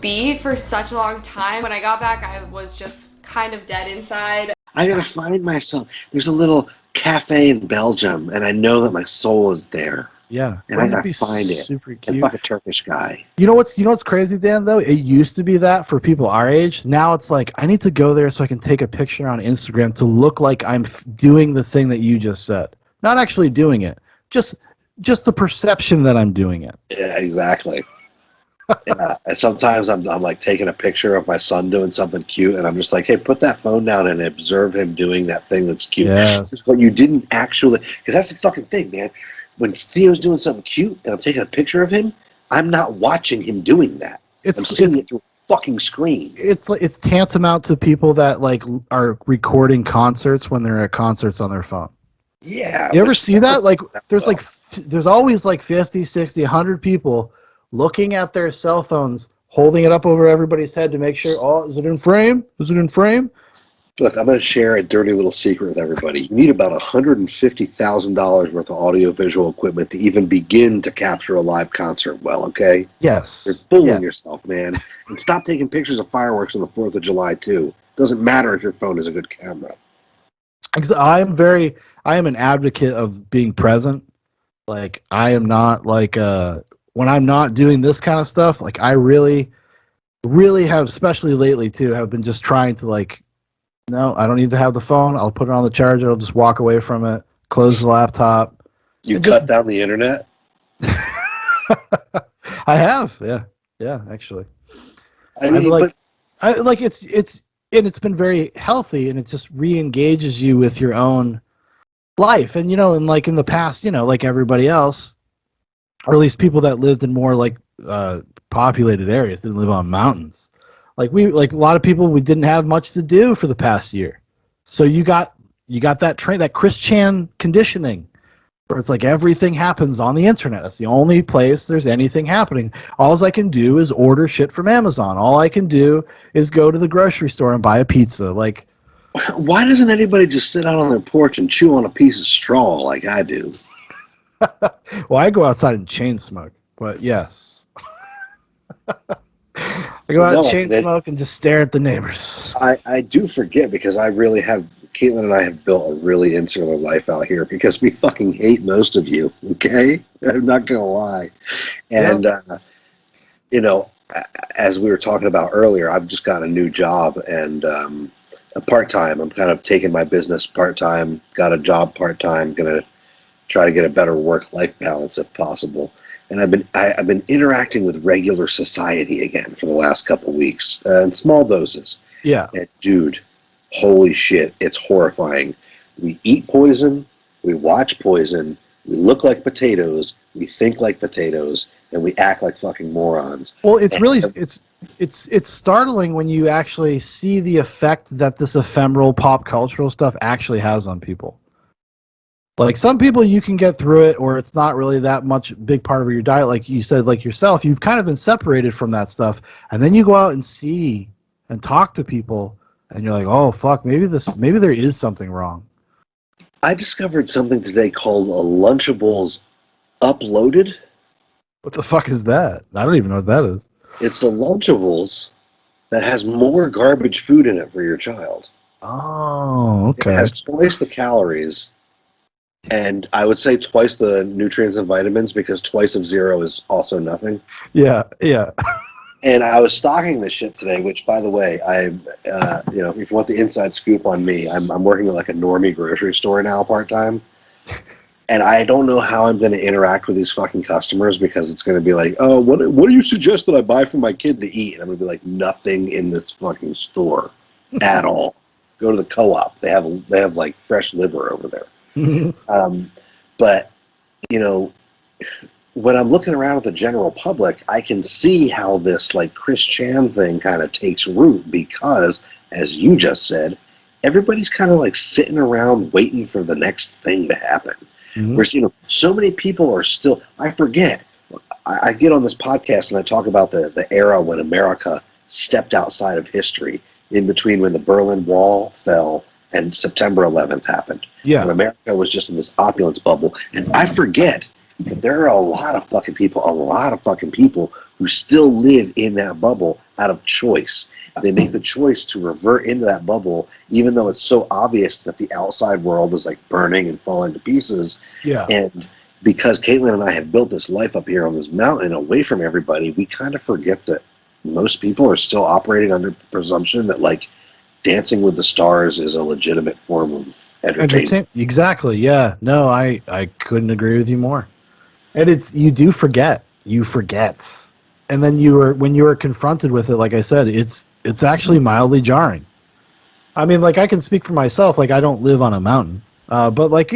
be for such a long time. When I got back, I was just kind of dead inside. I gotta find myself. There's a little cafe in Belgium, and I know that my soul is there. Yeah, and I gotta find it. Super cute. And fuck a Turkish guy. You know what's crazy, Dan? Though it used to be that for people our age. Now it's like I need to go there so I can take a picture on Instagram to look like I'm doing the thing that you just said. Not actually doing it. Just the perception that I'm doing it. Yeah, exactly. Yeah. And sometimes I'm like taking a picture of my son doing something cute, and I'm just like, hey, put that phone down and observe him doing that thing that's cute. Yes. But you didn't actually, because that's the fucking thing, man. When Theo's doing something cute and I'm taking a picture of him, I'm not watching him doing that. I'm seeing it through a fucking screen. It's tantamount to people that like are recording concerts when they're at concerts on their phone. Yeah. You ever which see that? Like, there's well. there's always like 50, 60, 100 people looking at their cell phones, holding it up over everybody's head to make sure, oh, is it in frame? Is it in frame? Look, I'm going to share a dirty little secret with everybody. You need about $150,000 worth of audiovisual equipment to even begin to capture a live concert well, okay? Yes. You're fooling Yeah. yourself, man. And stop taking pictures of fireworks on the 4th of July, too. Doesn't matter if your phone is a good camera. I am an advocate of being present. Like, I am not like, when I'm not doing this kind of stuff, like, I really, really have, especially lately, too, have been just trying to, like, no, I don't need to have the phone. I'll put it on the charger. I'll just walk away from it, close the laptop. You and cut down the internet? I have, yeah, actually. I mean, it's been very healthy, and it just re-engages you with your own life. And and like in the past, like everybody else, or at least people that lived in more like populated areas, didn't live on mountains. Like a lot of people, we didn't have much to do for the past year, so you got that Chris Chan conditioning, where it's like everything happens on the internet. That's the only place there's anything happening. All I can do is order shit from Amazon. All I can do is go to the grocery store and buy a pizza. Like, why doesn't anybody just sit out on their porch and chew on a piece of straw like I do? well, I go outside and chain smoke, but yes. I go out and chain smoke and just stare at the neighbors. I do forget, because I really have, Caitlin and I have built a really insular life out here because we fucking hate most of you, okay? I'm not going to lie. And, as we were talking about earlier, I've just got a new job and a part-time. I'm kind of taking my business part-time, got a job part-time, going to try to get a better work-life balance if possible. And I've been interacting with regular society again for the last couple weeks, in small doses. Yeah. And dude, holy shit, it's horrifying. We eat poison, we watch poison, we look like potatoes, we think like potatoes, and we act like fucking morons. Well, it's startling when you actually see the effect that this ephemeral pop cultural stuff actually has on people. Like, some people you can get through it, or it's not really that much big part of your diet. Like you said, like yourself, you've kind of been separated from that stuff, and then you go out and see and talk to people, and you're like, oh fuck, maybe there is something wrong. I discovered something today called a Lunchables Uploaded. What the fuck is that? I don't even know what that is. It's the Lunchables that has more garbage food in it for your child. Oh, okay. It has twice the calories, and I would say twice the nutrients and vitamins, because twice of zero is also nothing. Yeah. And I was stocking this shit today, which, by the way, if you want the inside scoop on me, I'm working at like a normie grocery store now part-time. And I don't know how I'm going to interact with these fucking customers, because it's going to be like, oh, what do you suggest that I buy for my kid to eat? And I'm going to be like, nothing in this fucking store at all. Go to the co-op. They have like fresh liver over there. But, when I'm looking around at the general public, I can see how this like Chris Chan thing kind of takes root, because, as you just said, everybody's kind of like sitting around waiting for the next thing to happen. Mm-hmm. Whereas, so many people are still, I forget, I get on this podcast and I talk about the era when America stepped outside of history, in between when the Berlin Wall fell and September 11th happened. Yeah. When America was just in this opulence bubble. And I forget that there are a lot of fucking people who still live in that bubble out of choice. They make the choice to revert into that bubble, even though it's so obvious that the outside world is like burning and falling to pieces. Yeah. And because Caitlin and I have built this life up here on this mountain away from everybody, we kind of forget that most people are still operating under the presumption that like Dancing with the Stars is a legitimate form of entertainment. Exactly. Yeah. No, I couldn't agree with you more. And you do forget. You forget. And then when you are confronted with it, like I said, it's actually mildly jarring. I mean, like, I can speak for myself. Like, I don't live on a mountain, but like,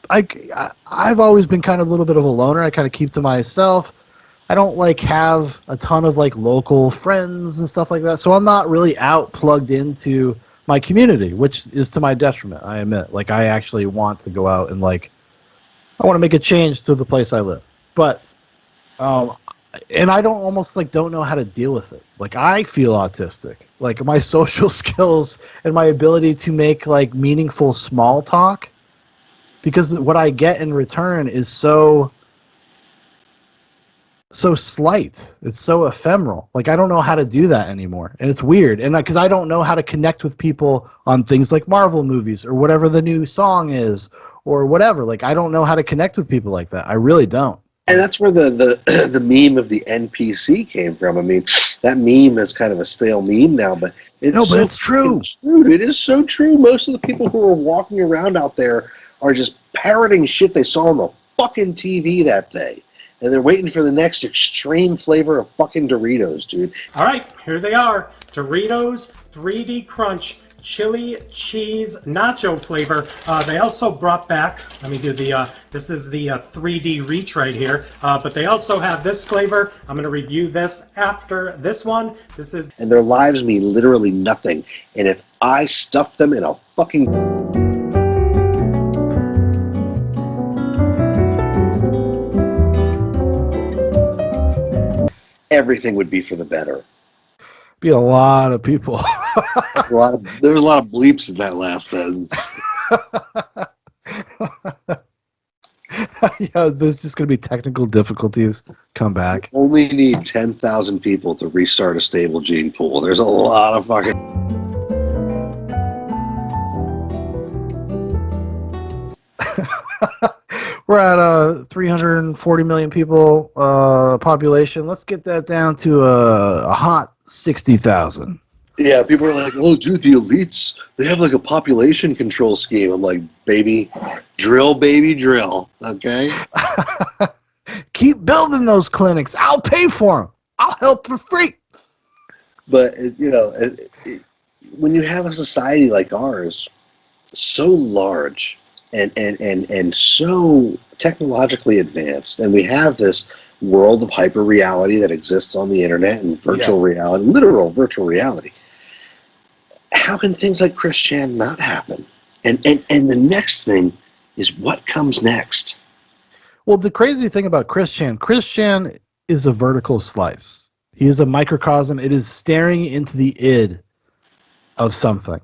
I've always been kind of a little bit of a loner. I kind of keep to myself. I don't like have a ton of like local friends and stuff like that. So I'm not really out plugged into my community, which is to my detriment, I admit. Like, I actually want to go out and, like, I want to make a change to the place I live. But, and I don't know how to deal with it. Like, I feel autistic. Like, my social skills and my ability to make, like, meaningful small talk, because what I get in return is so slight. It's so ephemeral. Like, I don't know how to do that anymore, and it's weird. And because I don't know how to connect with people on things like Marvel movies or whatever the new song is or whatever. Like, I don't know how to connect with people like that. I really don't. And that's where the the meme of the NPC came from. I mean, that meme is kind of a stale meme now, but it's true. It is so true. Most of the people who are walking around out there are just parroting shit they saw on the fucking TV that day. And they're waiting for the next extreme flavor of fucking Doritos, dude. All right, here they are. Doritos 3D Crunch Chili Cheese Nacho flavor. They also brought back, let me do the, this is the 3D Reach right here. But they also have this flavor. I'm going to review this after this one. This is... And their lives mean literally nothing. And if I stuff them in a fucking... everything would be for the better. Be a lot of people. There was a lot of bleeps in that last sentence. Yeah, there's just going to be technical difficulties. Come back. You only need 10,000 people to restart a stable gene pool. There's a lot of fucking... We're at 340 million people population. Let's get that down to a hot 60,000. Yeah, people are like, oh, dude, the elites, they have like a population control scheme. I'm like, baby, drill, okay? Keep building those clinics. I'll pay for them. I'll help for free. But, when you have a society like ours, so large, and so technologically advanced, and we have this world of hyper reality that exists on the internet and virtual reality, literal virtual reality. How can things like Chris Chan not happen? And the next thing is what comes next. Well, the crazy thing about Chris Chan is a vertical slice. He is a microcosm. It is staring into the id of something,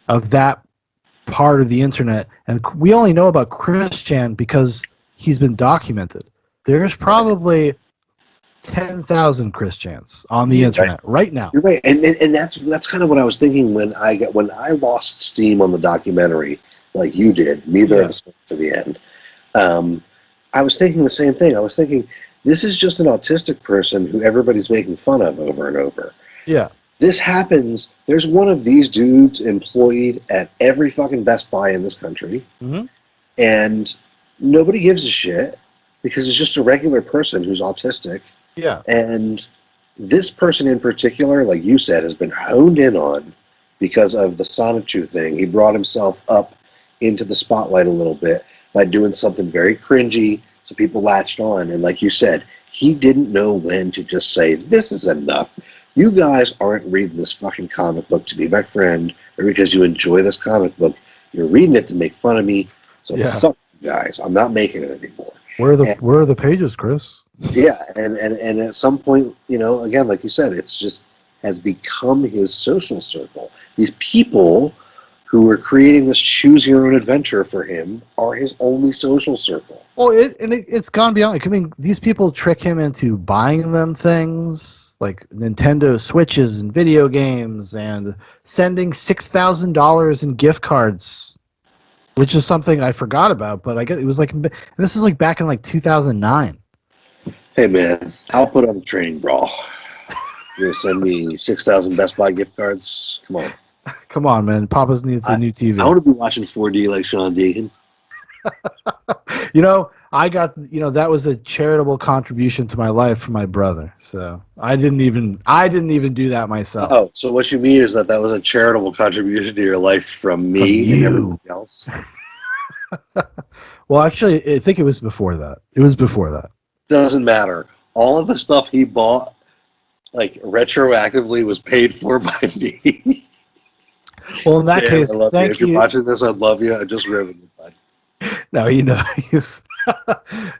of that part of the internet, and we only know about Chris Chan because he's been documented. There's probably 10,000 Chris Chans on the internet right now. You're right, and that's kind of what I was thinking when I lost steam on the documentary, like you did. Neither of us went to the end. I was thinking the same thing. I was thinking, this is just an autistic person who everybody's making fun of over and over. Yeah. This happens. There's one of these dudes employed at every fucking Best Buy in this country, and nobody gives a shit because it's just a regular person who's autistic. Yeah. And this person in particular, like you said, has been honed in on because of the Sonichu thing. He brought himself up into the spotlight a little bit by doing something very cringy, so people latched on. And like you said, he didn't know when to just say, this is enough. You guys aren't reading this fucking comic book to be my friend or because you enjoy this comic book. You're reading it to make fun of me. So fuck you guys. I'm not making it anymore. Where are the pages, Chris? Yeah, and at some point, again, like you said, it's just has become his social circle. These people who are creating this choose your own adventure for him are his only social circle. Well, it's gone beyond. I mean, these people trick him into buying them things like Nintendo Switches and video games and sending $6,000 in gift cards, which is something I forgot about, but I guess it was like, this is like back in like 2009. Hey man, I'll put on a training bra. You're gonna send me 6,000 Best Buy gift cards? Come on. Come on, man. Papa's needs a new TV. I want to be watching 4D like Sean Deacon. I got, that was a charitable contribution to my life from my brother. So I didn't even do that myself. Oh, so what you mean is that was a charitable contribution to your life from me and everybody else? Well, actually, I think it was before that. Doesn't matter. All of the stuff he bought, like retroactively, was paid for by me. Well, in that Dan, case, I love you. thank If you're you. watching this, I love you. I just ruined it, bud. No,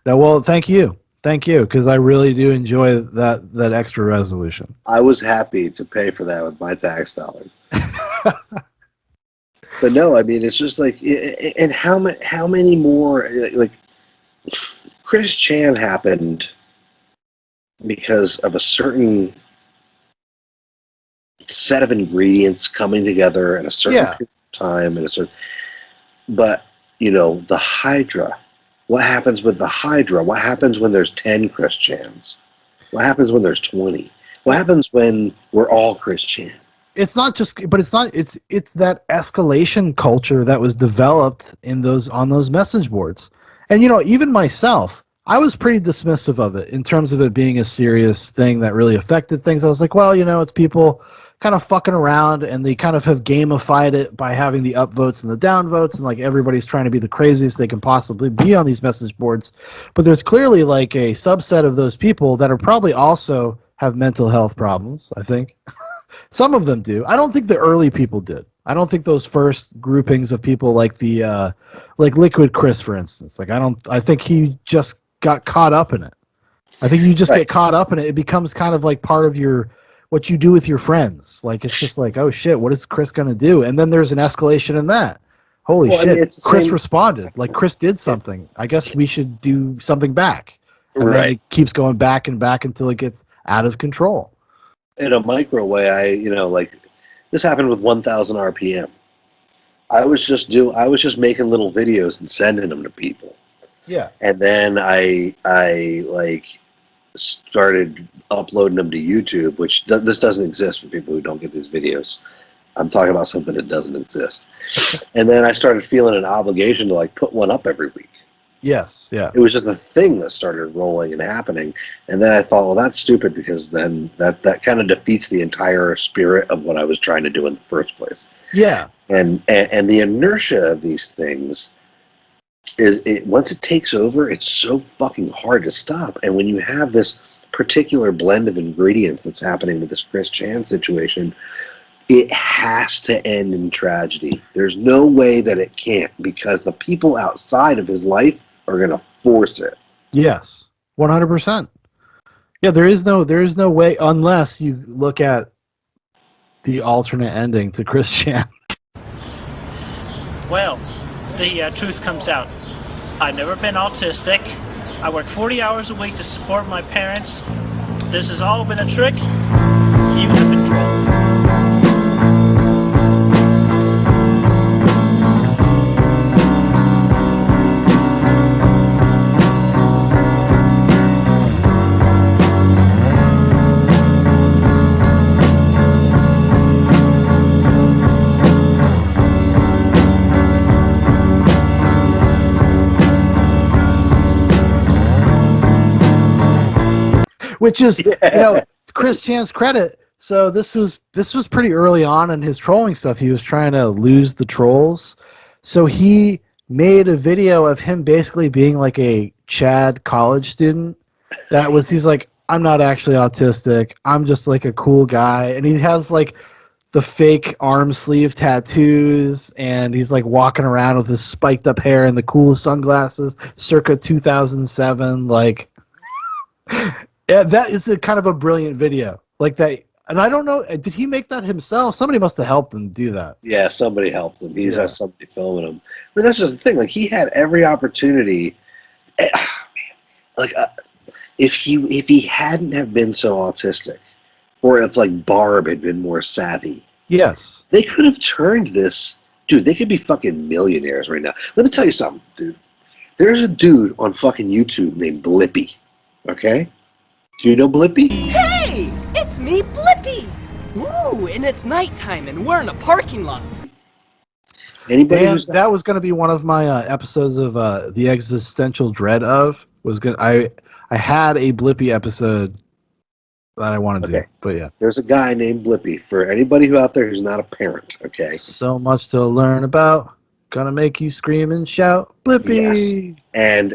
no. Well, thank you, because I really do enjoy that extra resolution. I was happy to pay for that with my tax dollars. But no, I mean, it's just like, and how many more, like, Chris Chan happened because of a certain set of ingredients coming together at a certain period of time and a certain, but the Hydra. What happens with the Hydra? What happens when there's 10 Chris Chans? What happens when there's 20? What happens when we're all Chris Chan? It's not just, but it's not. It's that escalation culture that was developed on those message boards, and even myself, I was pretty dismissive of it in terms of it being a serious thing that really affected things. I was like, well, it's people kind of fucking around, and they kind of have gamified it by having the upvotes and the downvotes, and like everybody's trying to be the craziest they can possibly be on these message boards. But there's clearly like a subset of those people that are probably also have mental health problems, I think. Some of them do. I don't think the early people did. I don't think those first groupings of people like the like Liquid Chris, for instance. I think he just got caught up in it. I think you just get caught up in it. It becomes kind of like part of what you do with your friends. Like, it's just like, oh shit, what is Chris gonna do? And then there's an escalation in that. Holy shit, I mean, Chris responded. Like, Chris did something. I guess we should do something back. And then it keeps going back and back until it gets out of control. In a micro way, like, this happened with 1,000 RPM. I was just making little videos and sending them to people. Yeah. And then I like started uploading them to YouTube, which this doesn't exist for people who don't get these videos. I'm talking about something that doesn't exist. And then I started feeling an obligation to like put one up every week. Yes, yeah. It was just a thing that started rolling and happening. And then I thought, well, that's stupid, because then that kind of defeats the entire spirit of what I was trying to do in the first place. Yeah. And the inertia of these things once it takes over, it's so fucking hard to stop. And when you have this particular blend of ingredients that's happening with this Chris Chan situation, it has to end in tragedy. There's no way that it can't, because the people outside of his life are going to force it. Yes, 100%. Yeah, there is no way, unless you look at the alternate ending to Chris Chan. Well, the truth comes out. I've never been autistic. I work 40 hours a week to support my parents. This has all been a trick. You have been trolled. Which is, Chris Chan's credit. So this was pretty early on in his trolling stuff. He was trying to lose the trolls. So he made a video of him basically being like a Chad college student. He's like, I'm not actually autistic. I'm just like a cool guy. And he has like the fake arm sleeve tattoos, and he's like walking around with his spiked up hair and the cool sunglasses circa 2007. Like, yeah, that is a kind of a brilliant video. Like that, and I don't know, did he make that himself? Somebody must have helped him do that. Yeah, somebody helped him. He has somebody filming him. But that's just the thing. Like, he had every opportunity. Like, if he hadn't have been so autistic, or if like Barb had been more savvy, yes, they could have turned this. Dude, they could be fucking millionaires right now. Let me tell you something, dude. There's a dude on fucking YouTube named Blippi. Okay. Do you know Blippi? Hey! It's me, Blippi! Ooh, and it's nighttime and we're in a parking lot. Anybody that was going to be one of my episodes of the existential dread of I had a Blippi episode that I wanted to do, but yeah. There's a guy named Blippi, for anybody who out there who's not a parent, okay? So much to learn about. Gonna make you scream and shout, Blippi! Yes. And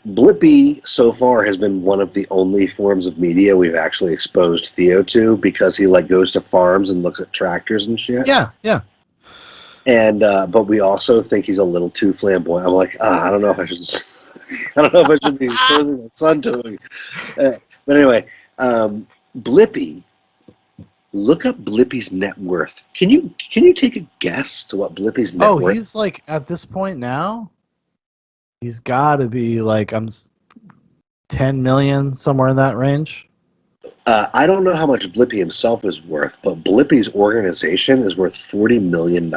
Blippi so far has been one of the only forms of media we've actually exposed Theo to, because he like goes to farms and looks at tractors and shit. Yeah, yeah. And but we also think he's a little too flamboyant. I'm like, I don't know if I should. I don't know if I should be exposing my son to him. But anyway, Blippi. Look up Blippi's net worth. Can you take a guess to what Blippi's net worth? Oh, he's like at this point now. He's got to be like 10 million, somewhere in that range. I don't know how much Blippi himself is worth, but Blippi's organization is worth $40 million.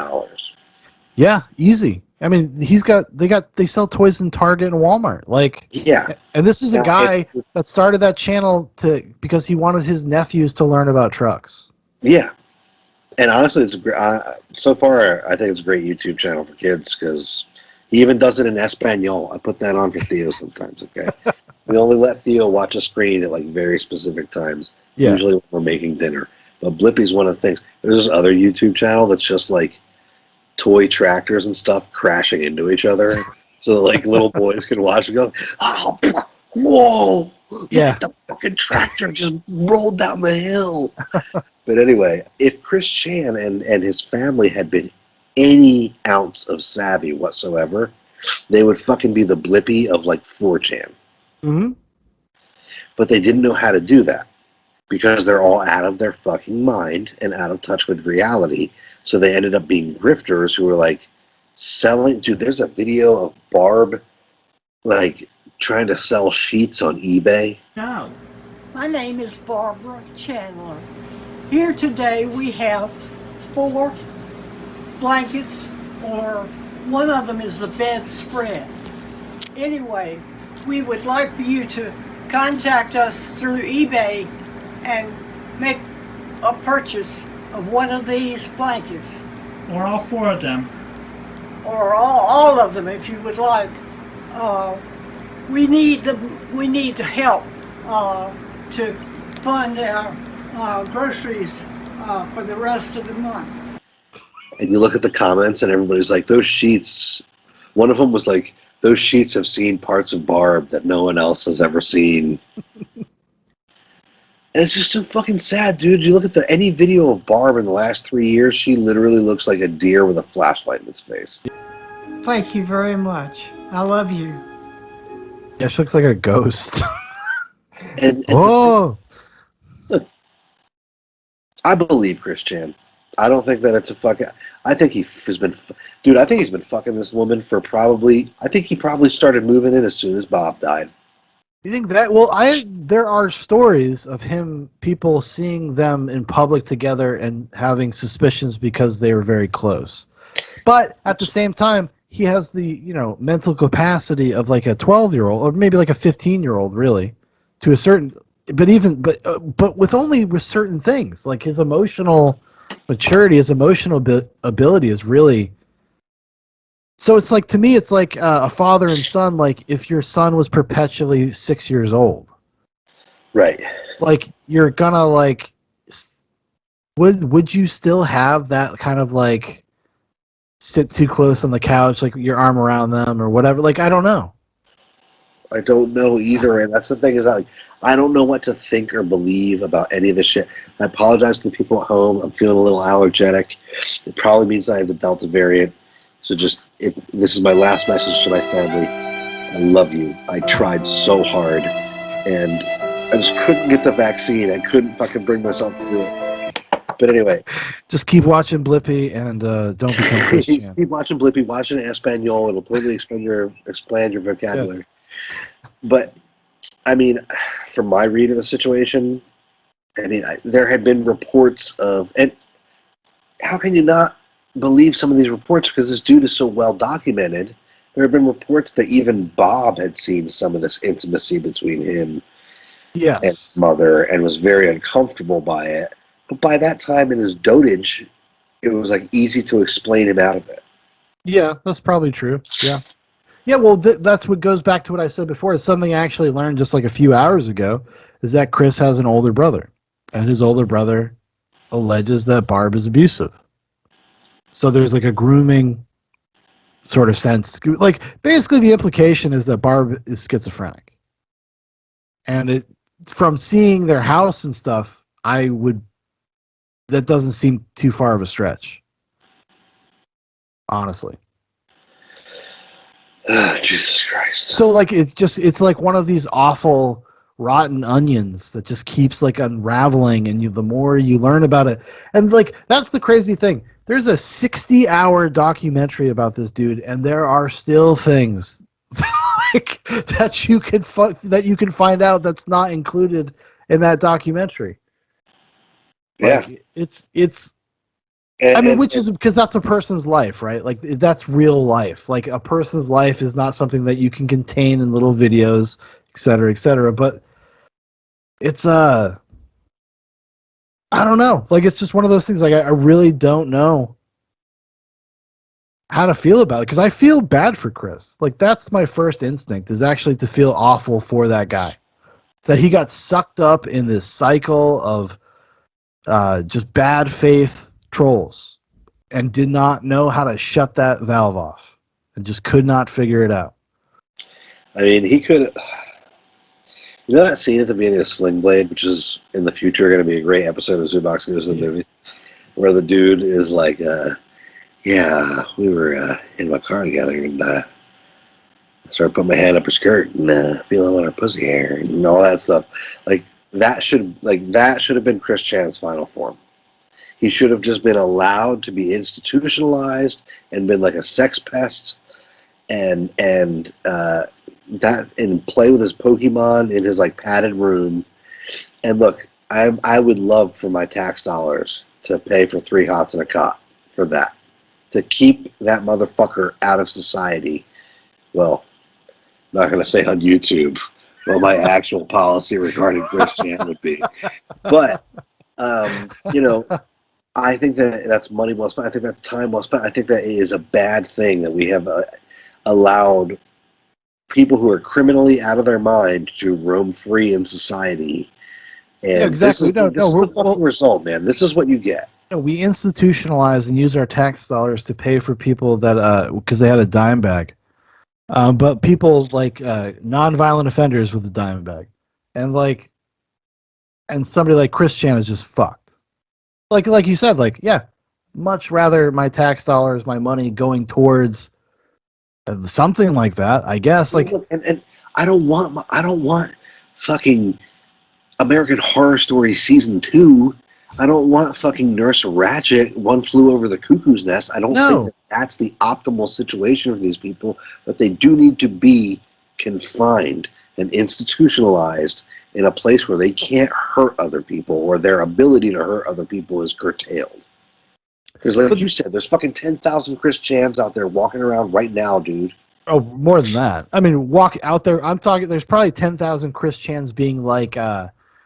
Yeah, easy. I mean, they sell toys in Target and Walmart. Like, yeah. And this is a guy that started that channel because he wanted his nephews to learn about trucks. Yeah. And honestly, it's so far I think it's a great YouTube channel for kids, because he even does it in Espanol. I put that on for Theo sometimes. Okay. We only let Theo watch a screen at like very specific times. Yeah. Usually when we're making dinner. But Blippi's one of the things. There's this other YouTube channel that's just like toy tractors and stuff crashing into each other, so like little boys can watch and go, oh, whoa, yeah, the fucking tractor just rolled down the hill. But anyway, if Chris Chan and his family had been any ounce of savvy whatsoever, they would fucking be the Blippi of like 4chan. Mm-hmm. But they didn't know how to do that, because they're all out of their fucking mind and out of touch with reality. So they ended up being grifters who were like selling. Dude, there's a video of Barb like trying to sell sheets on eBay. No. My name is Barbara Chandler. Here today we have 4 blankets, or one of them is the bedspread. Anyway, we would like for you to contact us through eBay and make a purchase of one of these blankets. Or all 4 of them. Or all of them, if you would like. We need the help to fund our groceries for the rest of the month. And you look at the comments and everybody's like, those sheets, one of them was like, those sheets have seen parts of Barb that no one else has ever seen. And it's just so fucking sad, dude. You look at any video of Barb in the last 3 years, she literally looks like a deer with a flashlight in its face. Thank you very much. I love you. Yeah, she looks like a ghost. and I believe Chris Chan. I don't think that it's a fucking. I think he's been, dude. I think he's been fucking this woman for probably. I think he probably started moving in as soon as Bob died. You think that? Well, there are stories of people seeing them in public together and having suspicions because they were very close. But at the same time, he has the mental capacity of like a 12-year-old, or maybe like a 15-year-old, really, to a certain. But with certain things, like his emotional maturity, his emotional ability is really. So it's like, to me, it's like a father and son. Like if your son was perpetually 6 years old, right? Like you're gonna like, would you still have that kind of like sit too close on the couch, like your arm around them or whatever? Like I don't know. I don't know either, and that's the thing is I don't know what to think or believe about any of this shit. I apologize to the people at home. I'm feeling a little allergic. It probably means that I have the Delta variant. So this is my last message to my family. I love you. I tried so hard, and I just couldn't get the vaccine. I couldn't fucking bring myself to do it. But anyway. Just keep watching Blippi and don't become Christian. Keep watching Blippi, watch it in Espanol. It'll totally expand your vocabulary. Yeah. But, I mean, from my read of the situation, I mean, there had been reports of, and how can you not believe some of these reports, because this dude is so well documented. There have been reports that even Bob had seen some of this intimacy between him and his mother and was very uncomfortable by it. But by that time in his dotage, it was like easy to explain him out of it. Yeah, that's probably true. Yeah. Yeah, well, that's what goes back to what I said before. It's something I actually learned just like a few hours ago, is that Chris has an older brother, and his older brother alleges that Barb is abusive. So there's like a grooming sort of sense. Like, basically the implication is that Barb is schizophrenic. And from seeing their house and stuff, that doesn't seem too far of a stretch. Honestly. Jesus Christ. So like it's like one of these awful rotten onions that just keeps like unraveling, and the more you learn about it, and like that's the crazy thing. There's a 60-hour documentary about this dude, and there are still things like that you can find out that's not included in that documentary. Like, yeah, it's. I mean, which is because that's a person's life, right? Like, that's real life. Like, a person's life is not something that you can contain in little videos, et cetera, et cetera. But it's, I don't know. Like, it's just one of those things. Like, I really don't know how to feel about it, because I feel bad for Chris. Like, that's my first instinct, is actually to feel awful for that guy. That he got sucked up in this cycle of just bad faith trolls and did not know how to shut that valve off and just could not figure it out. I mean, he could. You know that scene at the beginning of Sling Blade, which is in the future going to be a great episode of Zoobox Goes to the Movie, where the dude is like, yeah, we were in my car together, and I started putting my hand up her skirt and feeling on her pussy hair and all that stuff. Like, that should have been Chris Chan's final form. He should have just been allowed to be institutionalized and been like a sex pest, and play with his Pokemon in his like padded room. And look, I would love for my tax dollars to pay for 3 hots and a cot for that, to keep that motherfucker out of society. Well, I'm not going to say on YouTube what my actual policy regarding Chris Chan would be, but you know. I think that's money well spent. I think that's time well spent. I think that it is a bad thing that we have allowed people who are criminally out of their mind to roam free in society. And yeah, exactly. This is the fucking result, man. This is what you get. We institutionalize and use our tax dollars to pay for people that because they had a dime bag, but people like non-violent offenders with a dime bag, and somebody like Chris Chan is just fucked. Like you said, like, yeah, much rather my tax dollars, my money going towards something like that, I guess. Like, and I don't want fucking American Horror Story season 2. I don't want fucking Nurse Ratched, One Flew Over the Cuckoo's Nest. I don't think that's the optimal situation for these people, but they do need to be confined and institutionalized in a place where they can't hurt other people, or their ability to hurt other people is curtailed. Because like you said, there's fucking 10,000 Chris Chans out there walking around right now, dude. Oh, more than that. I mean, walk out there. I'm talking, there's probably 10,000 Chris Chans being like,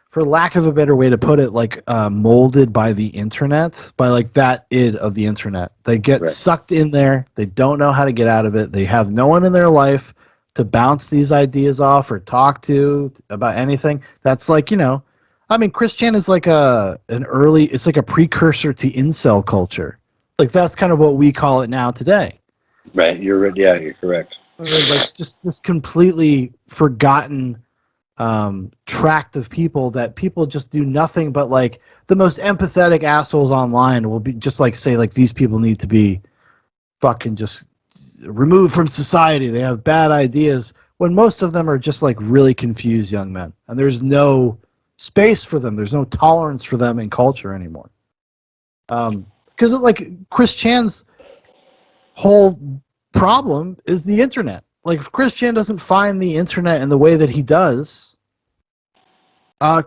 for lack of a better way to put it, like molded by the internet, by like that id of the internet. They get sucked in there. They don't know how to get out of it. They have no one in their life to bounce these ideas off or talk to about anything. That's like, you know, I mean, Chris Chan is like it's like a precursor to incel culture. Like, that's kind of what we call it now today. Right, you're correct. Like, just this completely forgotten tract of people that people just do nothing but, like, the most empathetic assholes online will be just like say like these people need to be fucking just removed from society. They have bad ideas, when most of them are just like really confused young men, and there's no space for them. There's no tolerance for them in culture anymore. Because like Chris Chan's whole problem is the internet. Like, if Chris Chan doesn't find the internet in the way that he does,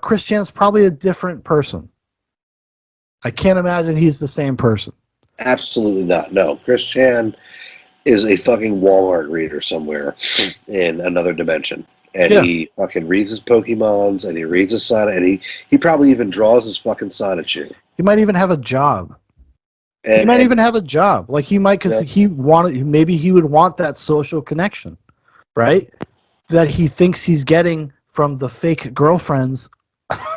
Chris Chan's probably a different person. I can't imagine he's the same person. Absolutely not. No, Chris Chan is a fucking Walmart reader somewhere in another dimension. And he fucking reads his Pokemons, and he reads his Sonic, and he probably even draws his fucking Sonic shoe. He might even have a job. He might even have a job. Like, he might, because maybe he would want that social connection, right? That he thinks he's getting from the fake girlfriends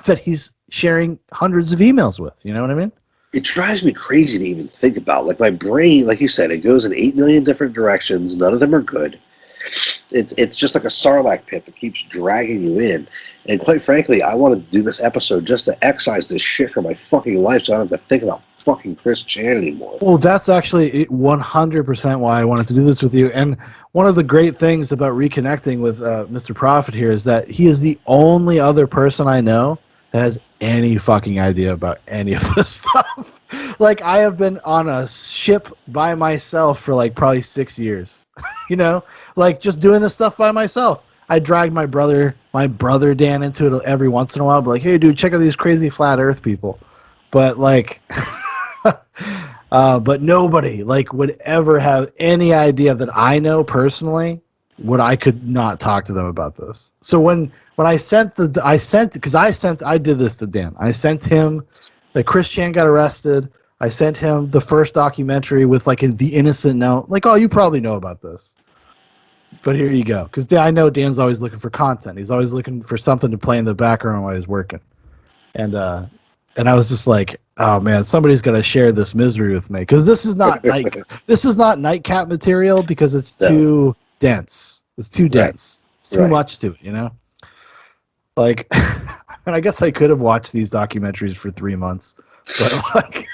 that he's sharing hundreds of emails with. You know what I mean? it drives me crazy to even think about. Like my brain, like you said, it goes in 8 million different directions. None of them are good. It's just like a sarlacc pit that keeps dragging you in. And quite frankly, I wanted to do this episode just to excise this shit from my fucking life, so I don't have to think about fucking Chris Chan anymore. Well, that's actually 100% why I wanted to do this with you. And one of the great things about reconnecting with Mr. Prophet here is that he is the only other person I know that has any fucking idea about any of this stuff. Like, I have been on a ship by myself for like probably 6 years. You know, like just doing this stuff by myself. I dragged my brother Dan into it every once in a while. But like, hey, dude, check out these crazy flat Earth people. But like, but nobody like would ever have any idea that I know personally what I could not talk to them about this. So when I did this to Dan. I sent him that Chris Chan got arrested. I sent him the first documentary with like the innocent note, like, oh, you probably know about this. But here you go, because I know Dan's always looking for content. He's always looking for something to play in the background while he's working. And I was just like, oh man, somebody's got to share this misery with me, because this is not nightcap material, because it's too dense. It's too dense. It's too much to it, you know. Like, and I guess I could have watched these documentaries for 3 months, but like,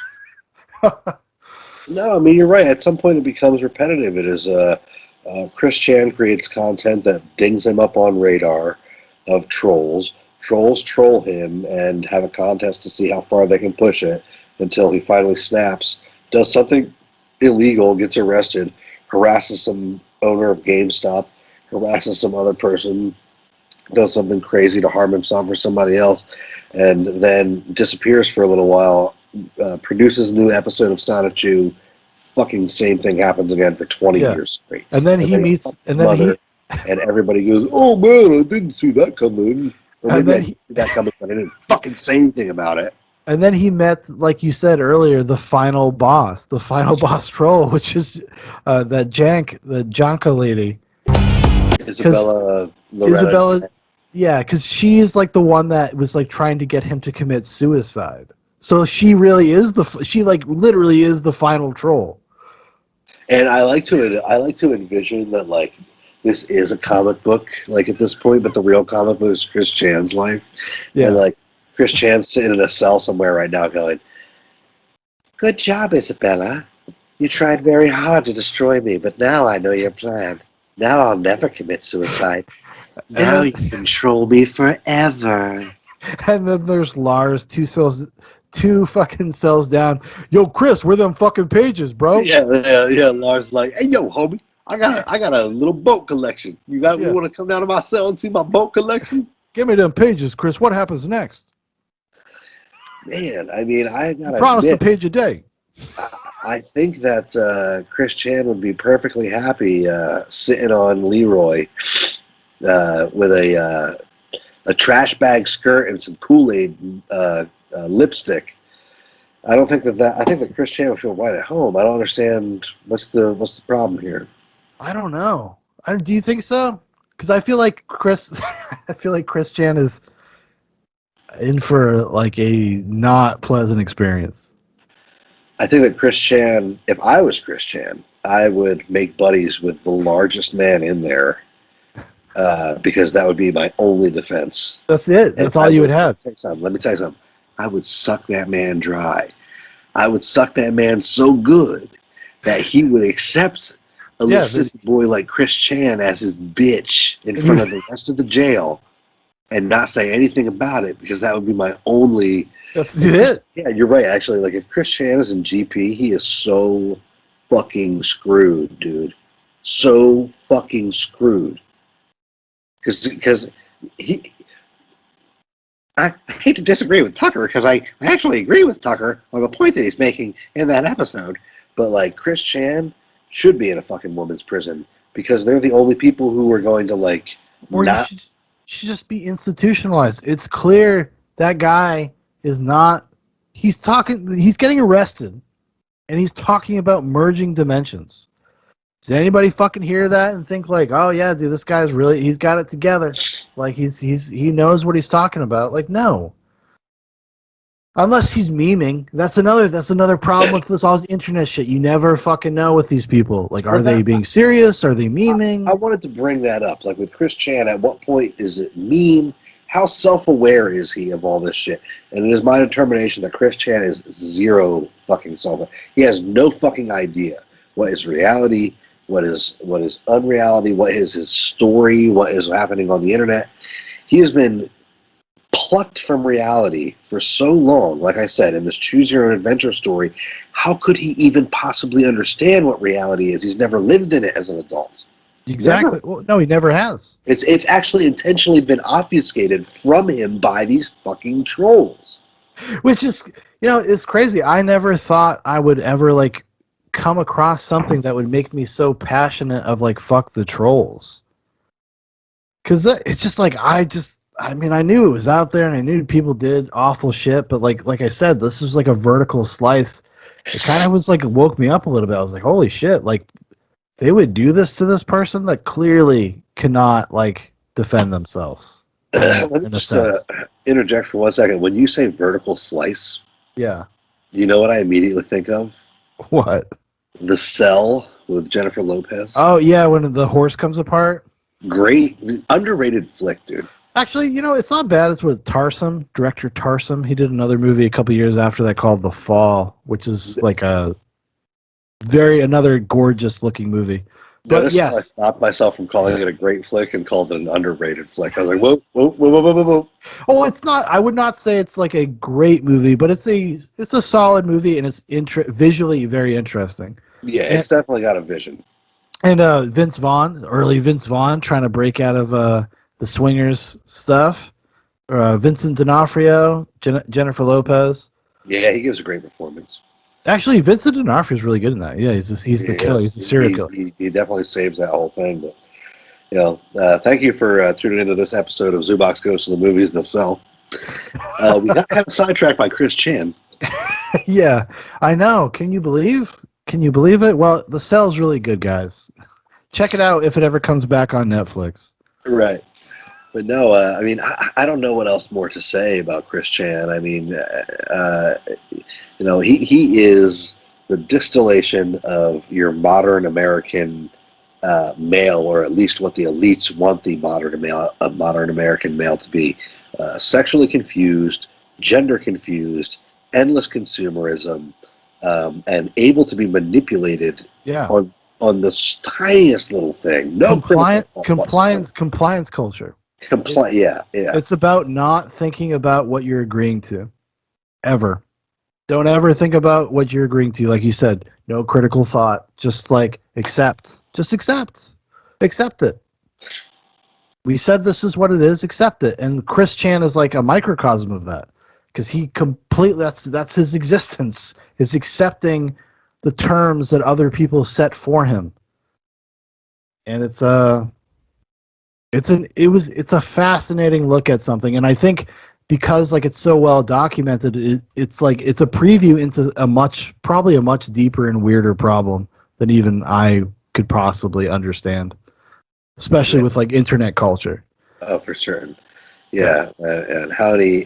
no, I mean you're right. At some point, it becomes repetitive. It is Chris Chan creates content that dings him up on radar of trolls. Trolls troll him and have a contest to see how far they can push it until he finally snaps, does something illegal, gets arrested, harasses some owner of GameStop, harasses some other person, does something crazy to harm himself or somebody else, and then disappears for a little while, produces a new episode of Sonichu. Fucking same thing happens again for 20 years straight. And then he meets, and everybody goes, "Oh man, I didn't see that coming." Or maybe I didn't see that coming, but I didn't fucking say anything about it. And then he met, like you said earlier, the final boss troll, which is the Janka lady. Isabella Loretta. Yeah, because she's like the one that was like trying to get him to commit suicide. So she really is literally is the final troll. And I like to envision that like this is a comic book like at this point, but the real comic book is Chris Chan's life. Yeah. And like Chris Chan's sitting in a cell somewhere right now going, "Good job, Isabella. You tried very hard to destroy me, but now I know your plan. Now I'll never commit suicide. Now you control me forever." And then there's Lars, two fucking cells down. "Yo, Chris, where them fucking pages, bro?" Yeah. Lars like, "Hey, yo, homie, I got a little boat collection. You want to come down to my cell and see my boat collection? Give me them pages, Chris. What happens next?" Man, I mean, I gotta promise a page a day. I think that Chris Chan would be perfectly happy sitting on Leroy with a trash bag skirt and some Kool-Aid lipstick. I don't think that I think that Chris Chan would feel right at home. I don't understand what's the problem here. I don't know. Do you think so? Because I feel like Chris Chan is in for like a not pleasant experience. I think that Chris Chan, if I was Chris Chan, I would make buddies with the largest man in there, because that would be my only defense. That's it. That's all you would have. Let me tell you something. I would suck that man dry. I would suck that man so good that he would accept a little sissy boy like Chris Chan as his bitch in front of the rest of the jail and not say anything about it, because that would be my only... That's it. Yeah, you're right, actually. Like, if Chris Chan is in GP, he is so fucking screwed, dude. So fucking screwed. Because he... I hate to disagree with Tucker, because I actually agree with Tucker on the point that he's making in that episode. But, like, Chris Chan should be in a fucking woman's prison, because they're the only people who are going to, like, or not... You should just be institutionalized. It's clear that guy is not... He's getting arrested, and he's talking about merging dimensions. Does anybody fucking hear that and think like, oh yeah, dude, this guy's really, he's got it together. Like he knows what he's talking about. Like, no. Unless he's memeing. That's another problem with this all this internet shit. You never fucking know with these people. Like, are they being serious? Are they memeing? I wanted to bring that up. Like with Chris Chan, at what point is it meme? How self-aware is he of all this shit? And it is my determination that Chris Chan is zero fucking self-aware. He has no fucking idea what is reality, what is unreality, what is his story, what is happening on the internet. He has been plucked from reality for so long. Like I said, in this choose your own adventure story, how could he even possibly understand what reality is? He's never lived in it as an adult. Exactly. Well, no, he never has. It's actually intentionally been obfuscated from him by these fucking trolls. Which is, it's crazy. I never thought I would ever like come across something that would make me so passionate of like fuck the trolls. Because it's just like I knew it was out there and I knew people did awful shit, but like I said, this was like a vertical slice. It kind of was like woke me up a little bit. I was like, holy shit, like they would do this to this person that clearly cannot like defend themselves. Let me just interject for 1 second. When you say vertical slice, yeah, you know what I immediately think of? What? The Cell with Jennifer Lopez. Oh yeah, when the horse comes apart. Great, underrated flick, dude. Actually, it's not bad. It's with Tarsem, director Tarsem. He did another movie a couple years after that called The Fall, which is like another gorgeous looking movie. But Notice yes, how I stopped myself from calling it a great flick and called it an underrated flick. I was like, whoa, whoa, whoa, whoa, whoa, whoa, whoa. Oh, it's not. I would not say it's like a great movie, but it's a solid movie and it's visually very interesting. Yeah, it's definitely got a vision. And early Vince Vaughn, trying to break out of the swingers stuff. Vincent D'Onofrio, Jennifer Lopez. Yeah, he gives a great performance. Actually, Vincent D'Onofrio is really good in that. Yeah, he's the killer. He's the serial killer. He definitely saves that whole thing. But thank you for tuning into this episode of Zoobox Goes to the Movies, The Cell. We got kind of sidetracked by Chris Chan. Yeah, I know. Can you believe it? Well, The Cell's really good, guys. Check it out if it ever comes back on Netflix. Right. But no, I don't know what else more to say about Chris Chan. I mean, he is the distillation of your modern American male, or at least what the elites want the modern American male to be. Sexually confused, gender confused, endless consumerism, and able to be manipulated on the tiniest little thing. No compliance culture. Yeah. It's about not thinking about what you're agreeing to. Ever. Don't ever think about what you're agreeing to. Like you said, no critical thought. Just like accept. Just accept. Accept it. We said this is what it is. Accept it. And Chris Chan is like a microcosm of that. Because he completely, that's his existence, is accepting the terms that other people set for him. And it's a fascinating look at something, and I think because like it's so well documented, it's a preview into probably a much deeper and weirder problem than even I could possibly understand, especially with like internet culture. Oh, for certain. Yeah, and how many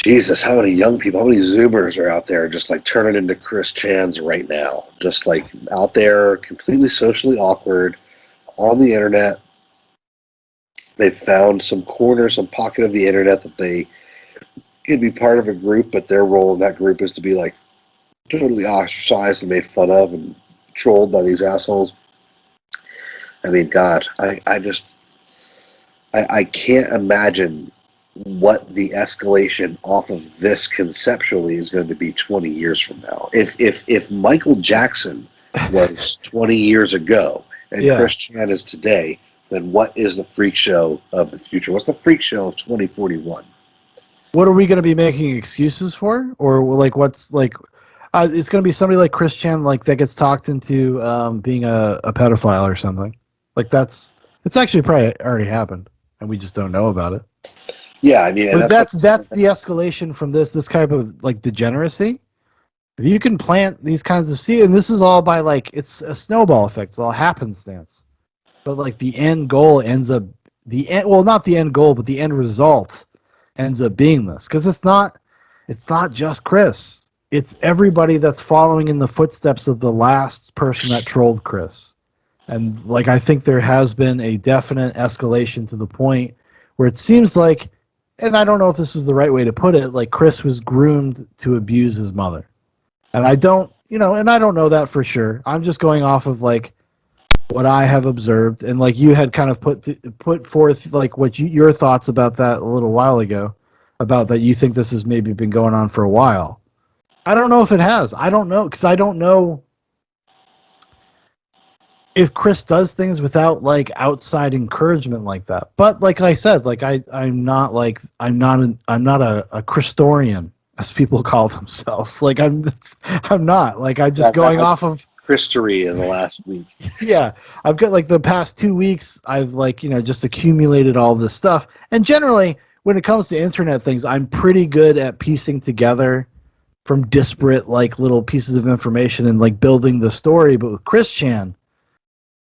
young people, how many Zoomers are out there just like turning into Chris Chans right now, just like out there completely socially awkward. On the internet, they've found some corner, some pocket of the internet that they could be part of a group, but their role in that group is to be like totally ostracized and made fun of and trolled by these assholes. I mean, God, I can't imagine what the escalation off of this conceptually is going to be 20 years from now. If Michael Jackson was 20 years ago, and Chris Chan is today, then what is the freak show of the future? What's the freak show of 2041? What are we going to be making excuses for? Or like what's like it's going to be somebody like Chris Chan like that gets talked into being a pedophile or something. Like it's actually probably already happened and we just don't know about it. Yeah, I mean, but that's the escalation from this type of like degeneracy. If you can plant these kinds of seeds, and this is all by like, it's a snowball effect, it's all happenstance. But like the end goal ends up, not the end goal, but the end result ends up being this, because it's not just Chris. It's everybody that's following in the footsteps of the last person that trolled Chris. And like, I think there has been a definite escalation to the point where it seems like, and I don't know if this is the right way to put it, like Chris was groomed to abuse his mother. And I don't know that for sure. I'm just going off of like what I have observed, and like you had kind of put forth like what your thoughts about that a little while ago, about that you think this has maybe been going on for a while. I don't know if it has. I don't know, because I don't know if Chris does things without like outside encouragement like that. But like I said, like I'm not a Christorian, as people call themselves. Like I'm not. Like I'm just going off of history in the last week. Yeah, I've got like the past 2 weeks, I've like, just accumulated all this stuff. And generally, when it comes to internet things, I'm pretty good at piecing together from disparate like little pieces of information and like building the story. But with Chris Chan,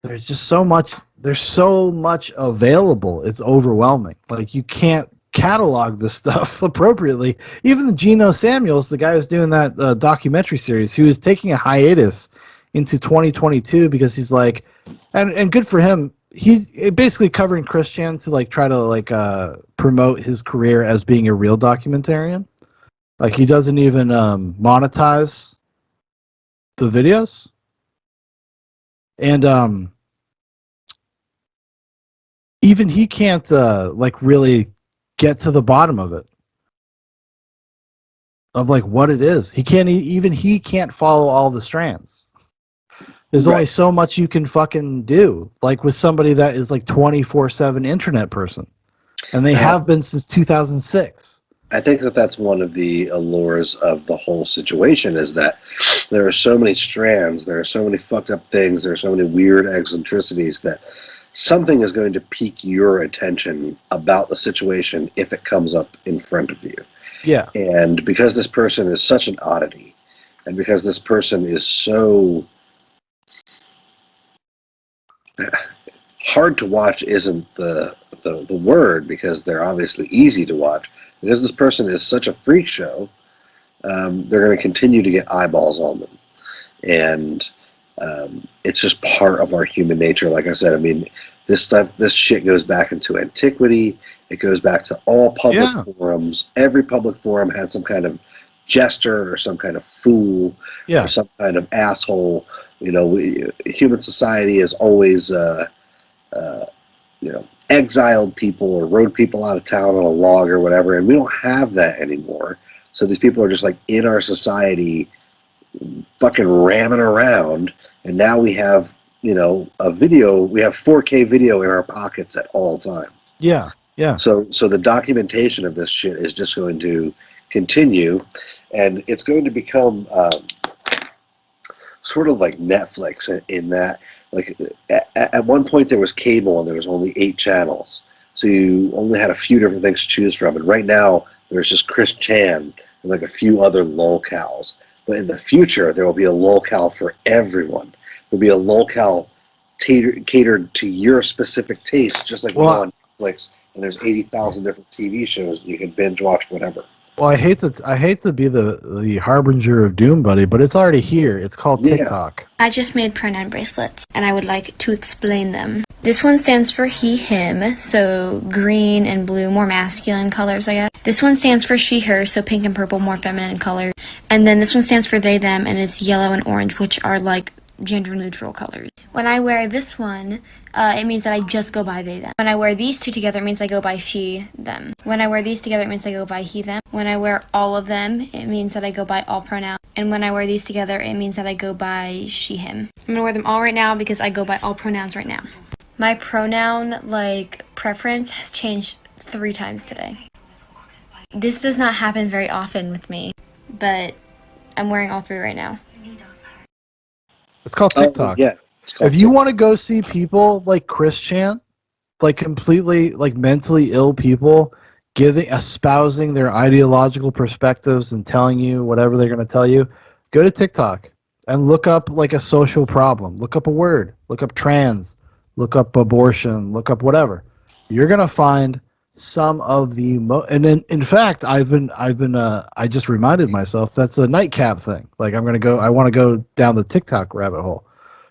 there's just so much available. It's overwhelming. Like you can't catalog this stuff appropriately. Even the Geno Samuels, the guy who's doing that documentary series, who is taking a hiatus into 2022 because he's like, and good for him, he's basically covering Chris Chan to like try to like promote his career as being a real documentarian. Like he doesn't even monetize the videos. And even he can't like really get to the bottom of it, of like what it is. He can't follow all the strands. There's only so much you can fucking do, like with somebody that is like 24/7 internet person, and they have been since 2006. I think that's one of the allures of the whole situation, is that there are so many strands, there are so many fucked up things, there are so many weird eccentricities that something is going to pique your attention about the situation if it comes up in front of you. Yeah. And because this person is such an oddity, and because this person is so hard to watch isn't the word, because they're obviously easy to watch. Because this person is such a freak show, they're going to continue to get eyeballs on them. And it's just part of our human nature. Like I said, I mean, this shit goes back into antiquity. It goes back to all public forums. Every public forum had some kind of jester or some kind of fool or some kind of asshole. Human society is always, exiled people or rode people out of town on a log or whatever, and we don't have that anymore. So these people are just like in our society fucking ramming around, and now we have, a video, we have 4K video in our pockets at all time. Yeah, yeah. So the documentation of this shit is just going to continue, and it's going to become sort of like Netflix in that, like at one point there was cable and there was only 8 channels, so you only had a few different things to choose from. And right now there's just Chris Chan and like a few other lolcows. But in the future there will be a lolcow for everyone. There'll be a lolcow catered to your specific taste, just like on Netflix. And there's 80,000 different TV shows you can binge watch whatever. Well, I hate to be the harbinger of doom, buddy, but it's already here. It's called TikTok. I just made pronoun bracelets, and I would like to explain them. This one stands for he, him, so green and blue, more masculine colors, I guess. This one stands for she, her, so pink and purple, more feminine colors. And then this one stands for they, them, and it's yellow and orange, which are like gender-neutral colors. When I wear this one, it means that I just go by they, them. When I wear these two together, it means I go by she, them. When I wear these together, it means I go by he, them. When I wear all of them, it means that I go by all pronouns. And when I wear these together, it means that I go by she, him. I'm gonna wear them all right now because I go by all pronouns right now. My pronoun, preference has changed 3 times today. This does not happen very often with me, but I'm wearing all 3 right now. It's called TikTok. If you want to go see people like Chris Chan, like completely mentally ill people, espousing their ideological perspectives and telling you whatever they're going to tell you, go to TikTok and look up like a social problem. Look up a word. Look up trans. Look up abortion. Look up whatever. You're going to find some of the and then in fact I just reminded myself that's a nightcap thing. Like I want to go down the TikTok rabbit hole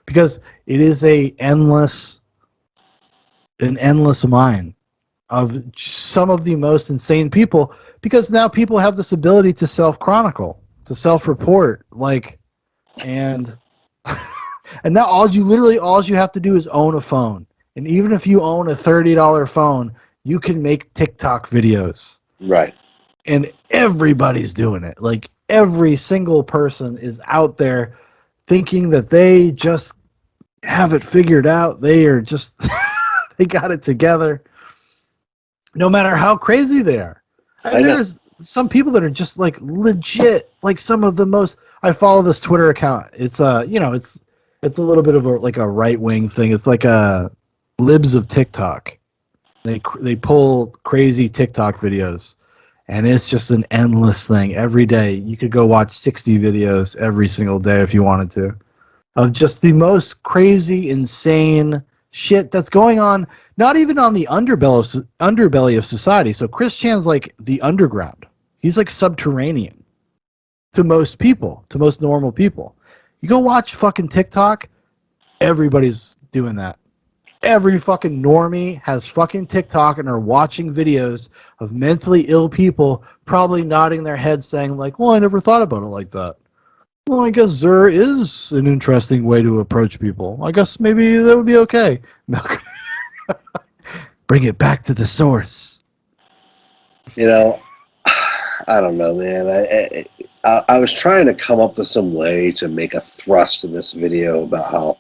because it is an endless mine of some of the most insane people, because now people have this ability to self-chronicle, to self-report, like, and and now all you have to do is own a phone. And even if you own a $30 phone, you can make TikTok videos. Right. And everybody's doing it. Like every single person is out there thinking that they just have it figured out. They are just they got it together. No matter how crazy they are. And there's some people that are just like legit, like some of the most. I follow this Twitter account. It's it's a little bit of a right-wing thing. It's like a libs of TikTok. They pull crazy TikTok videos, and it's just an endless thing. Every day you could go watch 60 videos every single day if you wanted to, of just the most crazy, insane shit that's going on. Not even on the underbelly of society. So Chris Chan's like the underground. He's like subterranean to most people, to most normal people. You go watch fucking TikTok, everybody's doing that. Every fucking normie has fucking TikTok and are watching videos of mentally ill people probably nodding their heads saying like, well, I never thought about it like that. Well, I guess there is an interesting way to approach people. I guess maybe that would be okay. Bring it back to the source. You know, I don't know, man. I was trying to come up with some way to make a thrust in this video about how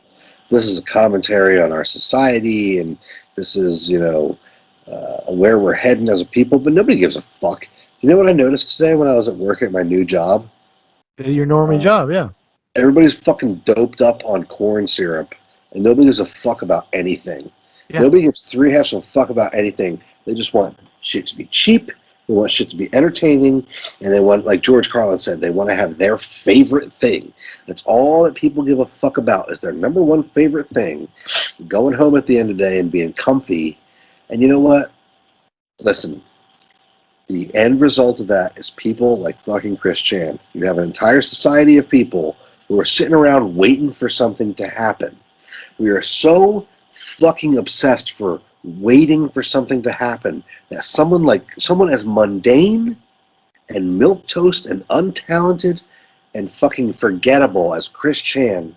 this is a commentary on our society and this is, where we're heading as a people, but nobody gives a fuck. You know what I noticed today when I was at work at my new job? Your normie job, yeah. Everybody's fucking doped up on corn syrup, and nobody gives a fuck about anything. Yeah. Nobody gives three halves of a fuck about anything. They just want shit to be cheap. They want shit to be entertaining, and they want, like George Carlin said, they want to have their favorite thing. That's all that people give a fuck about is their number one favorite thing, going home at the end of the day and being comfy. And you know what? Listen, the end result of that is people like fucking Chris Chan. You have an entire society of people who are sitting around waiting for something to happen. We are so fucking obsessed for waiting for something to happen that someone as mundane and milquetoast and untalented and fucking forgettable as Chris Chan,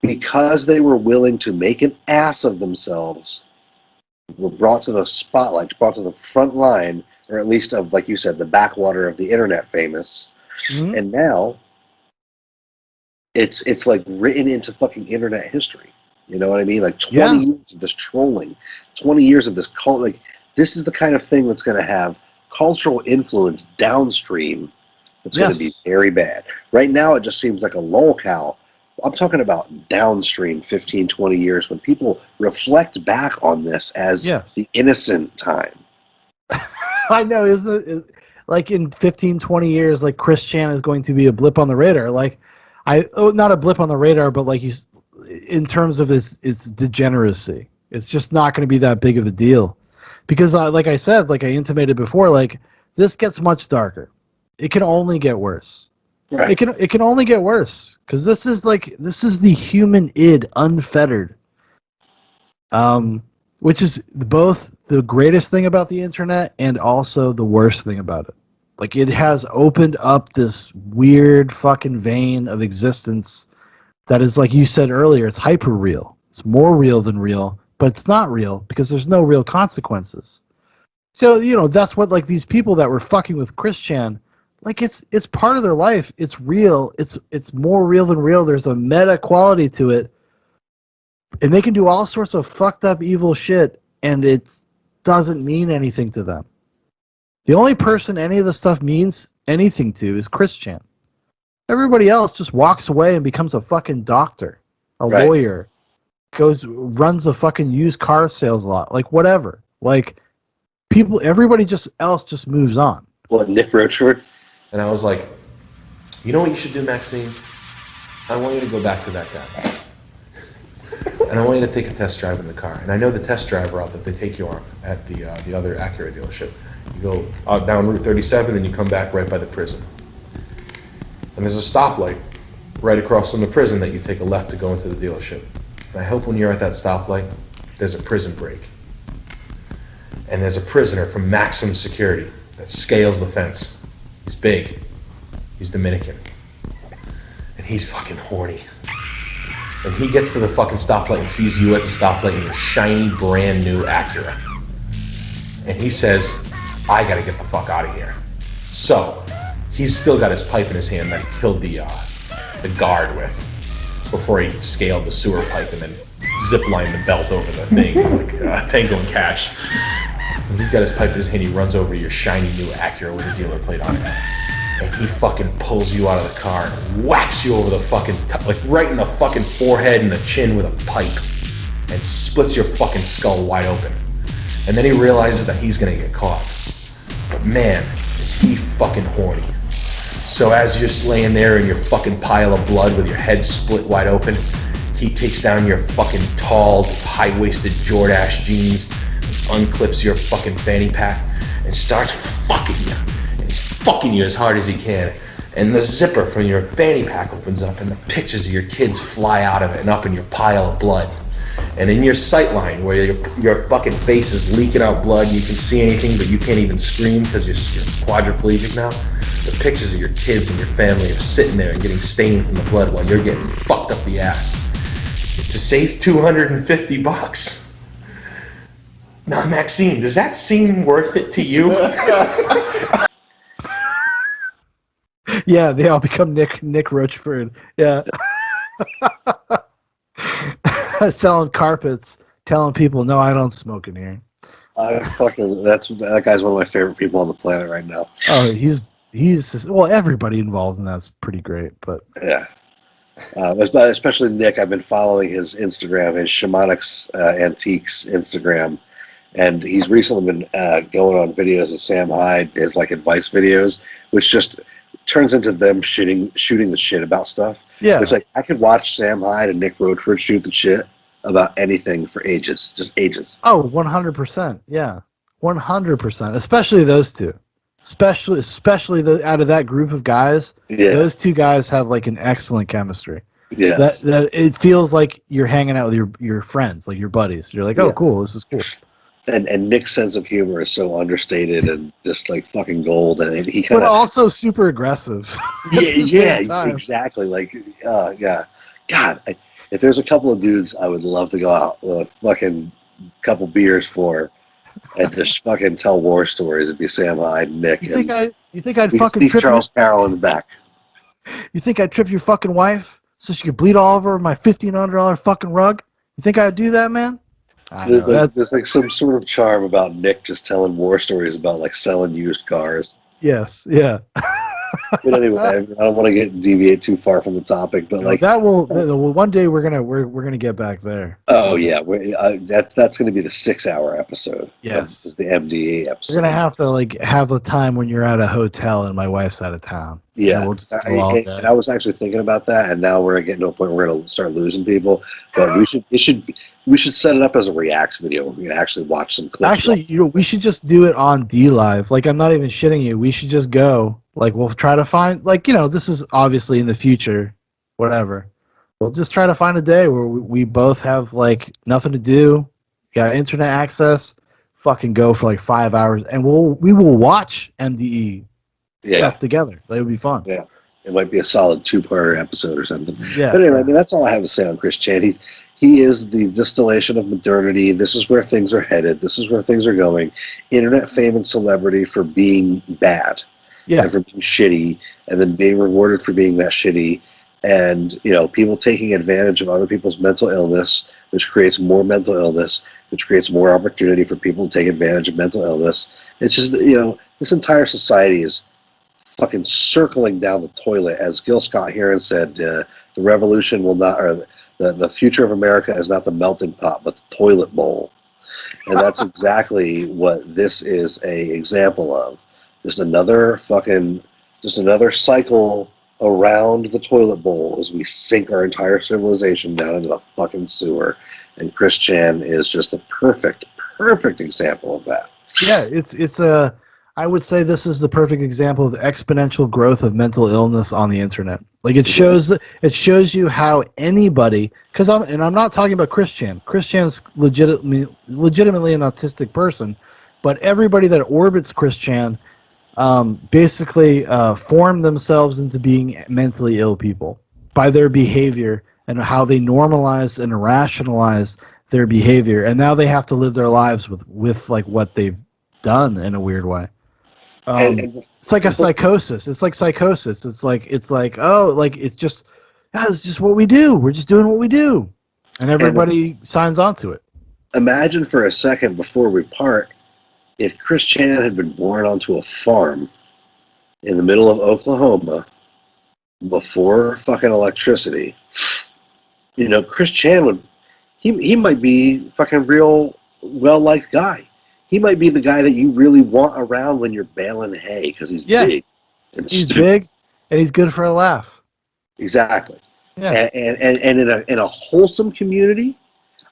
because they were willing to make an ass of themselves, were brought to the spotlight, brought to the front line, or at least of, like you said, the backwater of the internet famous. Mm-hmm. And now it's like written into fucking internet history. You know what I mean? Like 20 years of this trolling, 20 years of this cult. Like, this is the kind of thing that's going to have cultural influence downstream that's going to be very bad. Right now, it just seems like a lolcow. I'm talking about downstream 15, 20 years when people reflect back on this as the innocent time. I know, isn't it? Like in 15, 20 years, like Chris Chan is going to be a blip on the radar. Like, not a blip on the radar, but like in terms of its degeneracy, it's just not going to be that big of a deal, because like I said, like I intimated before, like this gets much darker. It can only get worse. Right. It can only get worse because this is the human id unfettered, which is both the greatest thing about the internet and also the worst thing about it. Like, it has opened up this weird fucking vein of existence that is, like you said earlier, it's hyper real. It's more real than real, but it's not real because there's no real consequences. So, that's what, like, these people that were fucking with Chris Chan, like, it's part of their life. It's real. It's more real than real. There's a meta quality to it. And they can do all sorts of fucked up evil shit, and it doesn't mean anything to them. The only person any of this stuff means anything to is Chris Chan. Everybody else just walks away and becomes a fucking doctor, a lawyer, runs a fucking used car sales lot, like whatever. Like, everybody else just moves on. What, Nick Rochford? And I was like, you know what you should do, Maxine? I want you to go back to that guy. and I want you to take a test drive in the car. And I know the test drive route that they take you on at the other Acura dealership. You go down Route 37, and you come back right by the prison. And there's a stoplight right across from the prison that you take a left to go into the dealership. And I hope when you're at that stoplight, there's a prison break. And there's a prisoner from maximum security that scales the fence. He's big. He's Dominican. And he's fucking horny. And he gets to the fucking stoplight and sees you at the stoplight in your shiny, brand new Acura. And he says, I gotta get the fuck out of here. So, he's still got his pipe in his hand that he killed the guard with before he scaled the sewer pipe and then ziplined the belt over the thing like Tango and Cash. And he's got his pipe in his hand, he runs over your shiny new Acura with a dealer plate on it. And he fucking pulls you out of the car and whacks you over the fucking, like right in the fucking forehead and the chin with a pipe. And splits your fucking skull wide open. And then he realizes that he's gonna get caught. But man, is he fucking horny. So as you're just laying there in your fucking pile of blood with your head split wide open, he takes down your fucking tall, high-waisted Jordache jeans, unclips your fucking fanny pack, and starts fucking you. And he's fucking you as hard as he can. And the zipper from your fanny pack opens up, and the pictures of your kids fly out of it and up in your pile of blood. And in your sight line, where your fucking face is leaking out blood, you can see anything, but you can't even scream because you're quadriplegic now. The pictures of your kids and your family are sitting there and getting stained from the blood while you're getting fucked up the ass. To save $250. Now, Maxine, does that seem worth it to you? Yeah, they all become Nick Rochford. Yeah. Selling carpets, telling people, no, I don't smoke in here. That guy's one of my favorite people on the planet right now. Oh, he's well, everybody involved in that's pretty great, but yeah. Especially Nick, I've been following his Instagram, his Shamanics Antiques Instagram, and he's recently been going on videos with Sam Hyde, his like advice videos, which just turns into them shooting the shit about stuff. Yeah. It's like I could watch Sam Hyde and Nick Rochford shoot the shit about anything for ages, just ages. Oh, 100%. Yeah. 100%. Especially those two. Especially out of that group of guys, those two guys have like an excellent chemistry. Yes. That it feels like you're hanging out with your friends, like your buddies. You're like, oh, cool, this is cool. And Nick's sense of humor is so understated and just like fucking gold, and he kind but of also super aggressive. exactly. Like, yeah, God, if there's a couple of dudes I would love to go out with a fucking couple beers for, and just fucking tell war stories, it'd be Sam Hyde, and Nick. You think I'd fucking trip Charles Carroll in the back? You think I'd trip your fucking wife so she could bleed all over my $1,500 fucking rug? You think I'd do that, man? There's like some sort of charm about Nick just telling war stories about like selling used cars. Yes, yeah. But anyway, I don't want to deviate too far from the topic, but like that will one day we're gonna get back there. Oh yeah, that's gonna be the 6-hour episode. Yes, this is the MDA episode. We're gonna have to like have a time when you're at a hotel and my wife's out of town. Yeah, we'll just go all day. And I was actually thinking about that, and now we're getting to a point where we're gonna start losing people. But we should set it up as a reacts video. Where we can actually watch some clips. Actually, we should just do it on D Live. Like, I'm not even shitting you. We should just go. Like, we'll try to find, like, this is obviously in the future, whatever. We'll just try to find a day where we both have, like, nothing to do, got internet access, fucking go for, like, 5 hours, and we will watch MDE stuff together. That would be fun. Yeah. It might be a solid 2-parter episode or something. Yeah. But anyway, I mean, that's all I have to say on Chris Chan. He is the distillation of modernity. This is where things are headed. This is where things are going. Internet fame and celebrity for being bad. Yeah. And for being shitty, and then being rewarded for being that shitty, and people taking advantage of other people's mental illness, which creates more mental illness, which creates more opportunity for people to take advantage of mental illness. It's just this entire society is fucking circling down the toilet, as Gil Scott-Heron said. The revolution will not, or the future of America is not the melting pot, but the toilet bowl, and that's exactly what this is a example of. Just another cycle around the toilet bowl as we sink our entire civilization down into the fucking sewer. And Chris Chan is just the perfect example of that. Yeah, it's a. I would say this is the perfect example of the exponential growth of mental illness on the internet. Like it shows you how anybody, I'm not talking about Chris Chan. Chris Chan's legitimately an autistic person, but everybody that orbits Chris Chan basically form themselves into being mentally ill people by their behavior and how they normalize and rationalize their behavior, and now they have to live their lives with like what they've done in a weird way. It's like a psychosis. It's like psychosis. It's like oh, like it's just what we do. We're just doing what we do, and everybody signs on to it. Imagine for a second before we part, if Chris Chan had been born onto a farm in the middle of Oklahoma before fucking electricity. You know, Chris Chan would he might be fucking real well-liked guy. He might be the guy that you really want around when you're baling hay because he's big. He's big, and he's good for a laugh. Exactly. Yeah. And in a wholesome community,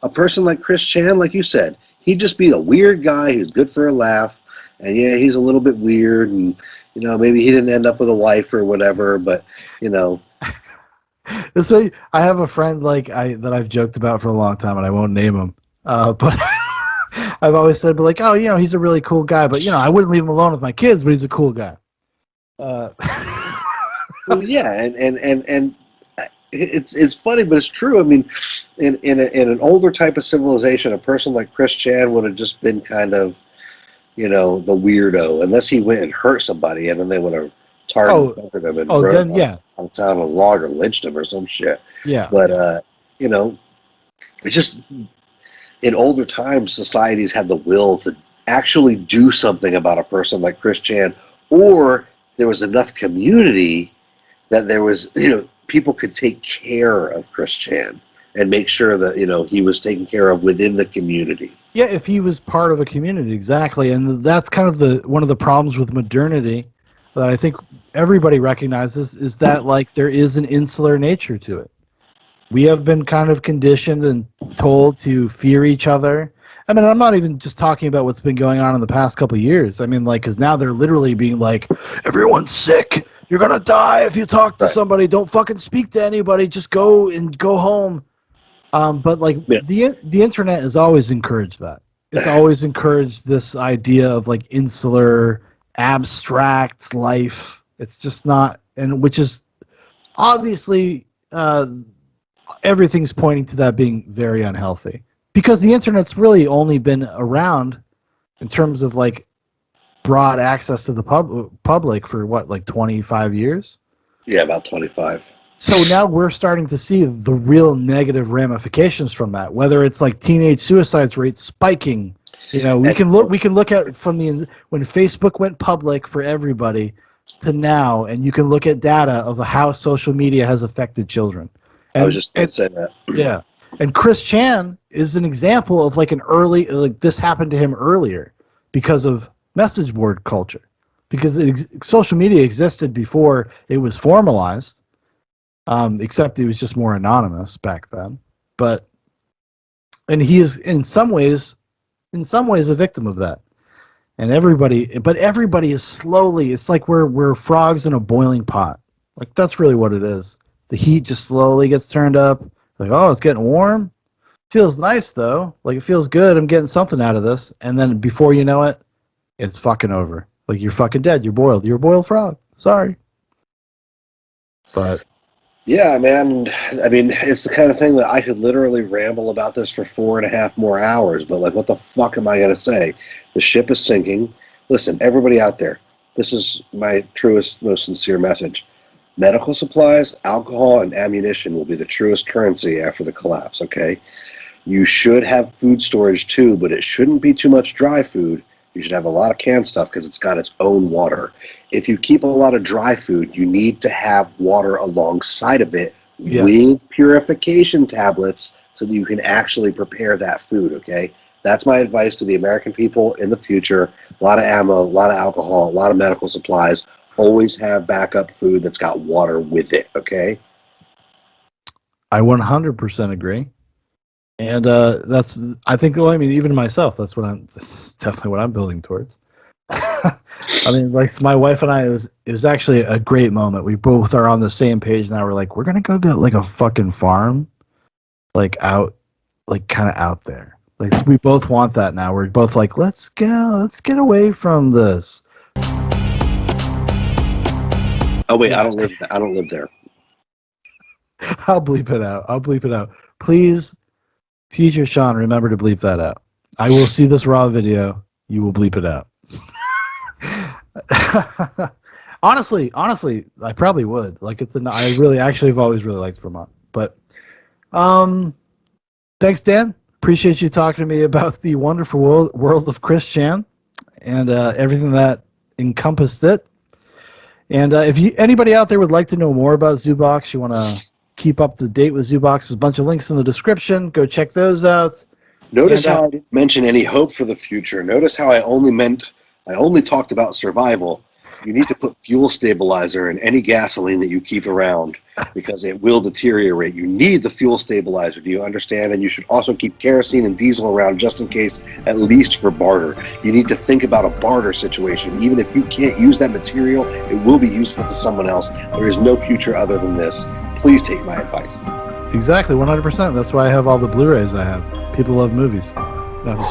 a person like Chris Chan, like you said, he'd just be a weird guy who's good for a laugh. And yeah, he's a little bit weird, and you know, maybe he didn't end up with a wife or whatever, but you know. This way, I have a friend that I've joked about for a long time, and I won't name him. But I've always said, like, oh, you know, he's a really cool guy, but you know, I wouldn't leave him alone with my kids, but he's a cool guy. Well, yeah, and it's funny, but it's true. I mean, in an older type of civilization, a person like Chris Chan would have just been kind of, you know, the weirdo, unless he went and hurt somebody, and then they would have tarred him and brought him on town a log or lynched him or some shit. Yeah. But you know, it's just in older times, societies had the will to actually do something about a person like Chris Chan, or there was enough community that there was, you know, people could take care of Chris Chan and make sure that, you know, he was taken care of within the community. Yeah, if he was part of a community, exactly. And that's kind of one of the problems with modernity that I think everybody recognizes is that, like, there is an insular nature to it. We have been kind of conditioned and told to fear each other. I mean, I'm not even just talking about what's been going on in the past couple of years. I mean, like, because now they're literally being like, everyone's sick. You're going to die if you talk to somebody. Don't fucking speak to anybody. Just go home. But, like, the internet has always encouraged that. It's always encouraged this idea of, like, insular, abstract life. It's just not, and which is obviously everything's pointing to that being very unhealthy, because the internet's really only been around in terms of like broad access to the public for what, like 25 years? Yeah, about 25. So now we're starting to see the real negative ramifications from that, whether it's like teenage suicide rates spiking. You know, we can look at from when Facebook went public for everybody to now, and you can look at data of how social media has affected children. And, I was just going to say that. Yeah. And Chris Chan is an example of like an early, like this happened to him earlier because of message board culture, because social media existed before it was formalized, except it was just more anonymous back then. And he is in some ways a victim of that. And everybody is slowly, it's like we're frogs in a boiling pot. Like that's really what it is. The heat just slowly gets turned up. Like, oh, it's getting warm. Feels nice though. Like it feels good. I'm getting something out of this. And then before you know it, it's fucking over. Like you're fucking dead. You're boiled. You're a boiled frog. Sorry. But yeah, man. I mean, it's the kind of thing that I could literally ramble about this for 4.5 more hours. But like, what the fuck am I gonna say? The ship is sinking. Listen, everybody out there. This is my truest, most sincere message. Medical supplies, alcohol, and ammunition will be the truest currency after the collapse, okay? You should have food storage too, but it shouldn't be too much dry food. You should have a lot of canned stuff because it's got its own water. If you keep a lot of dry food, you need to have water alongside of it with purification tablets so that you can actually prepare that food, okay? That's my advice to the American people in the future. A lot of ammo, a lot of alcohol, a lot of medical supplies. always have backup food that's got water with it, okay? I 100% agree. And I think, well, I mean, even myself, that's definitely what I'm building towards. I mean, like my wife and I, it was actually a great moment. We both are on the same page now. We're like, we're going to go get like a fucking farm, like out, like kind of out there. Like we both want that now. We're both like, let's get away from this. Oh wait, I don't live there. I'll bleep it out. Please, future Shaun, remember to bleep that out. I will see this raw video. You will bleep it out. honestly, I probably would. Like I really actually have always really liked Vermont. But thanks, Dan. Appreciate you talking to me about the wonderful world of Chris Chan and everything that encompassed it. And if anybody out there would like to know more about Zoobox, you want to keep up to date with Zoobox, there's a bunch of links in the description. Go check those out. Notice how I didn't mention any hope for the future. Notice how I only talked about survival. You need to put fuel stabilizer in any gasoline that you keep around because it will deteriorate. You need the fuel stabilizer. Do you understand? And you should also keep kerosene and diesel around just in case, at least for barter. You need to think about a barter situation. Even if you can't use that material, it will be useful to someone else. There is no future other than this. Please take my advice. Exactly, 100%. That's why I have all the Blu-rays I have. People love movies. No,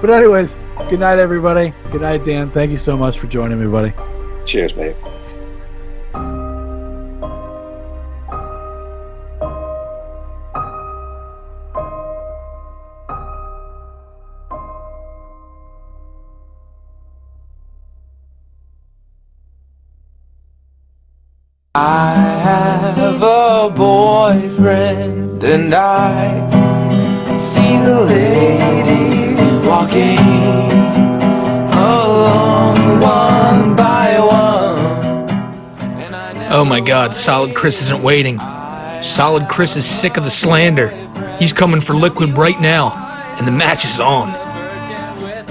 but anyways, good night, everybody. Good night, Dan. Thank you so much for joining me, buddy. Cheers, mate. I have a boyfriend and I see the ladies walking along one by one. Oh my god, Solid Chris isn't waiting. Solid Chris is sick of the slander. He's coming for Liquid right now, and the match is on.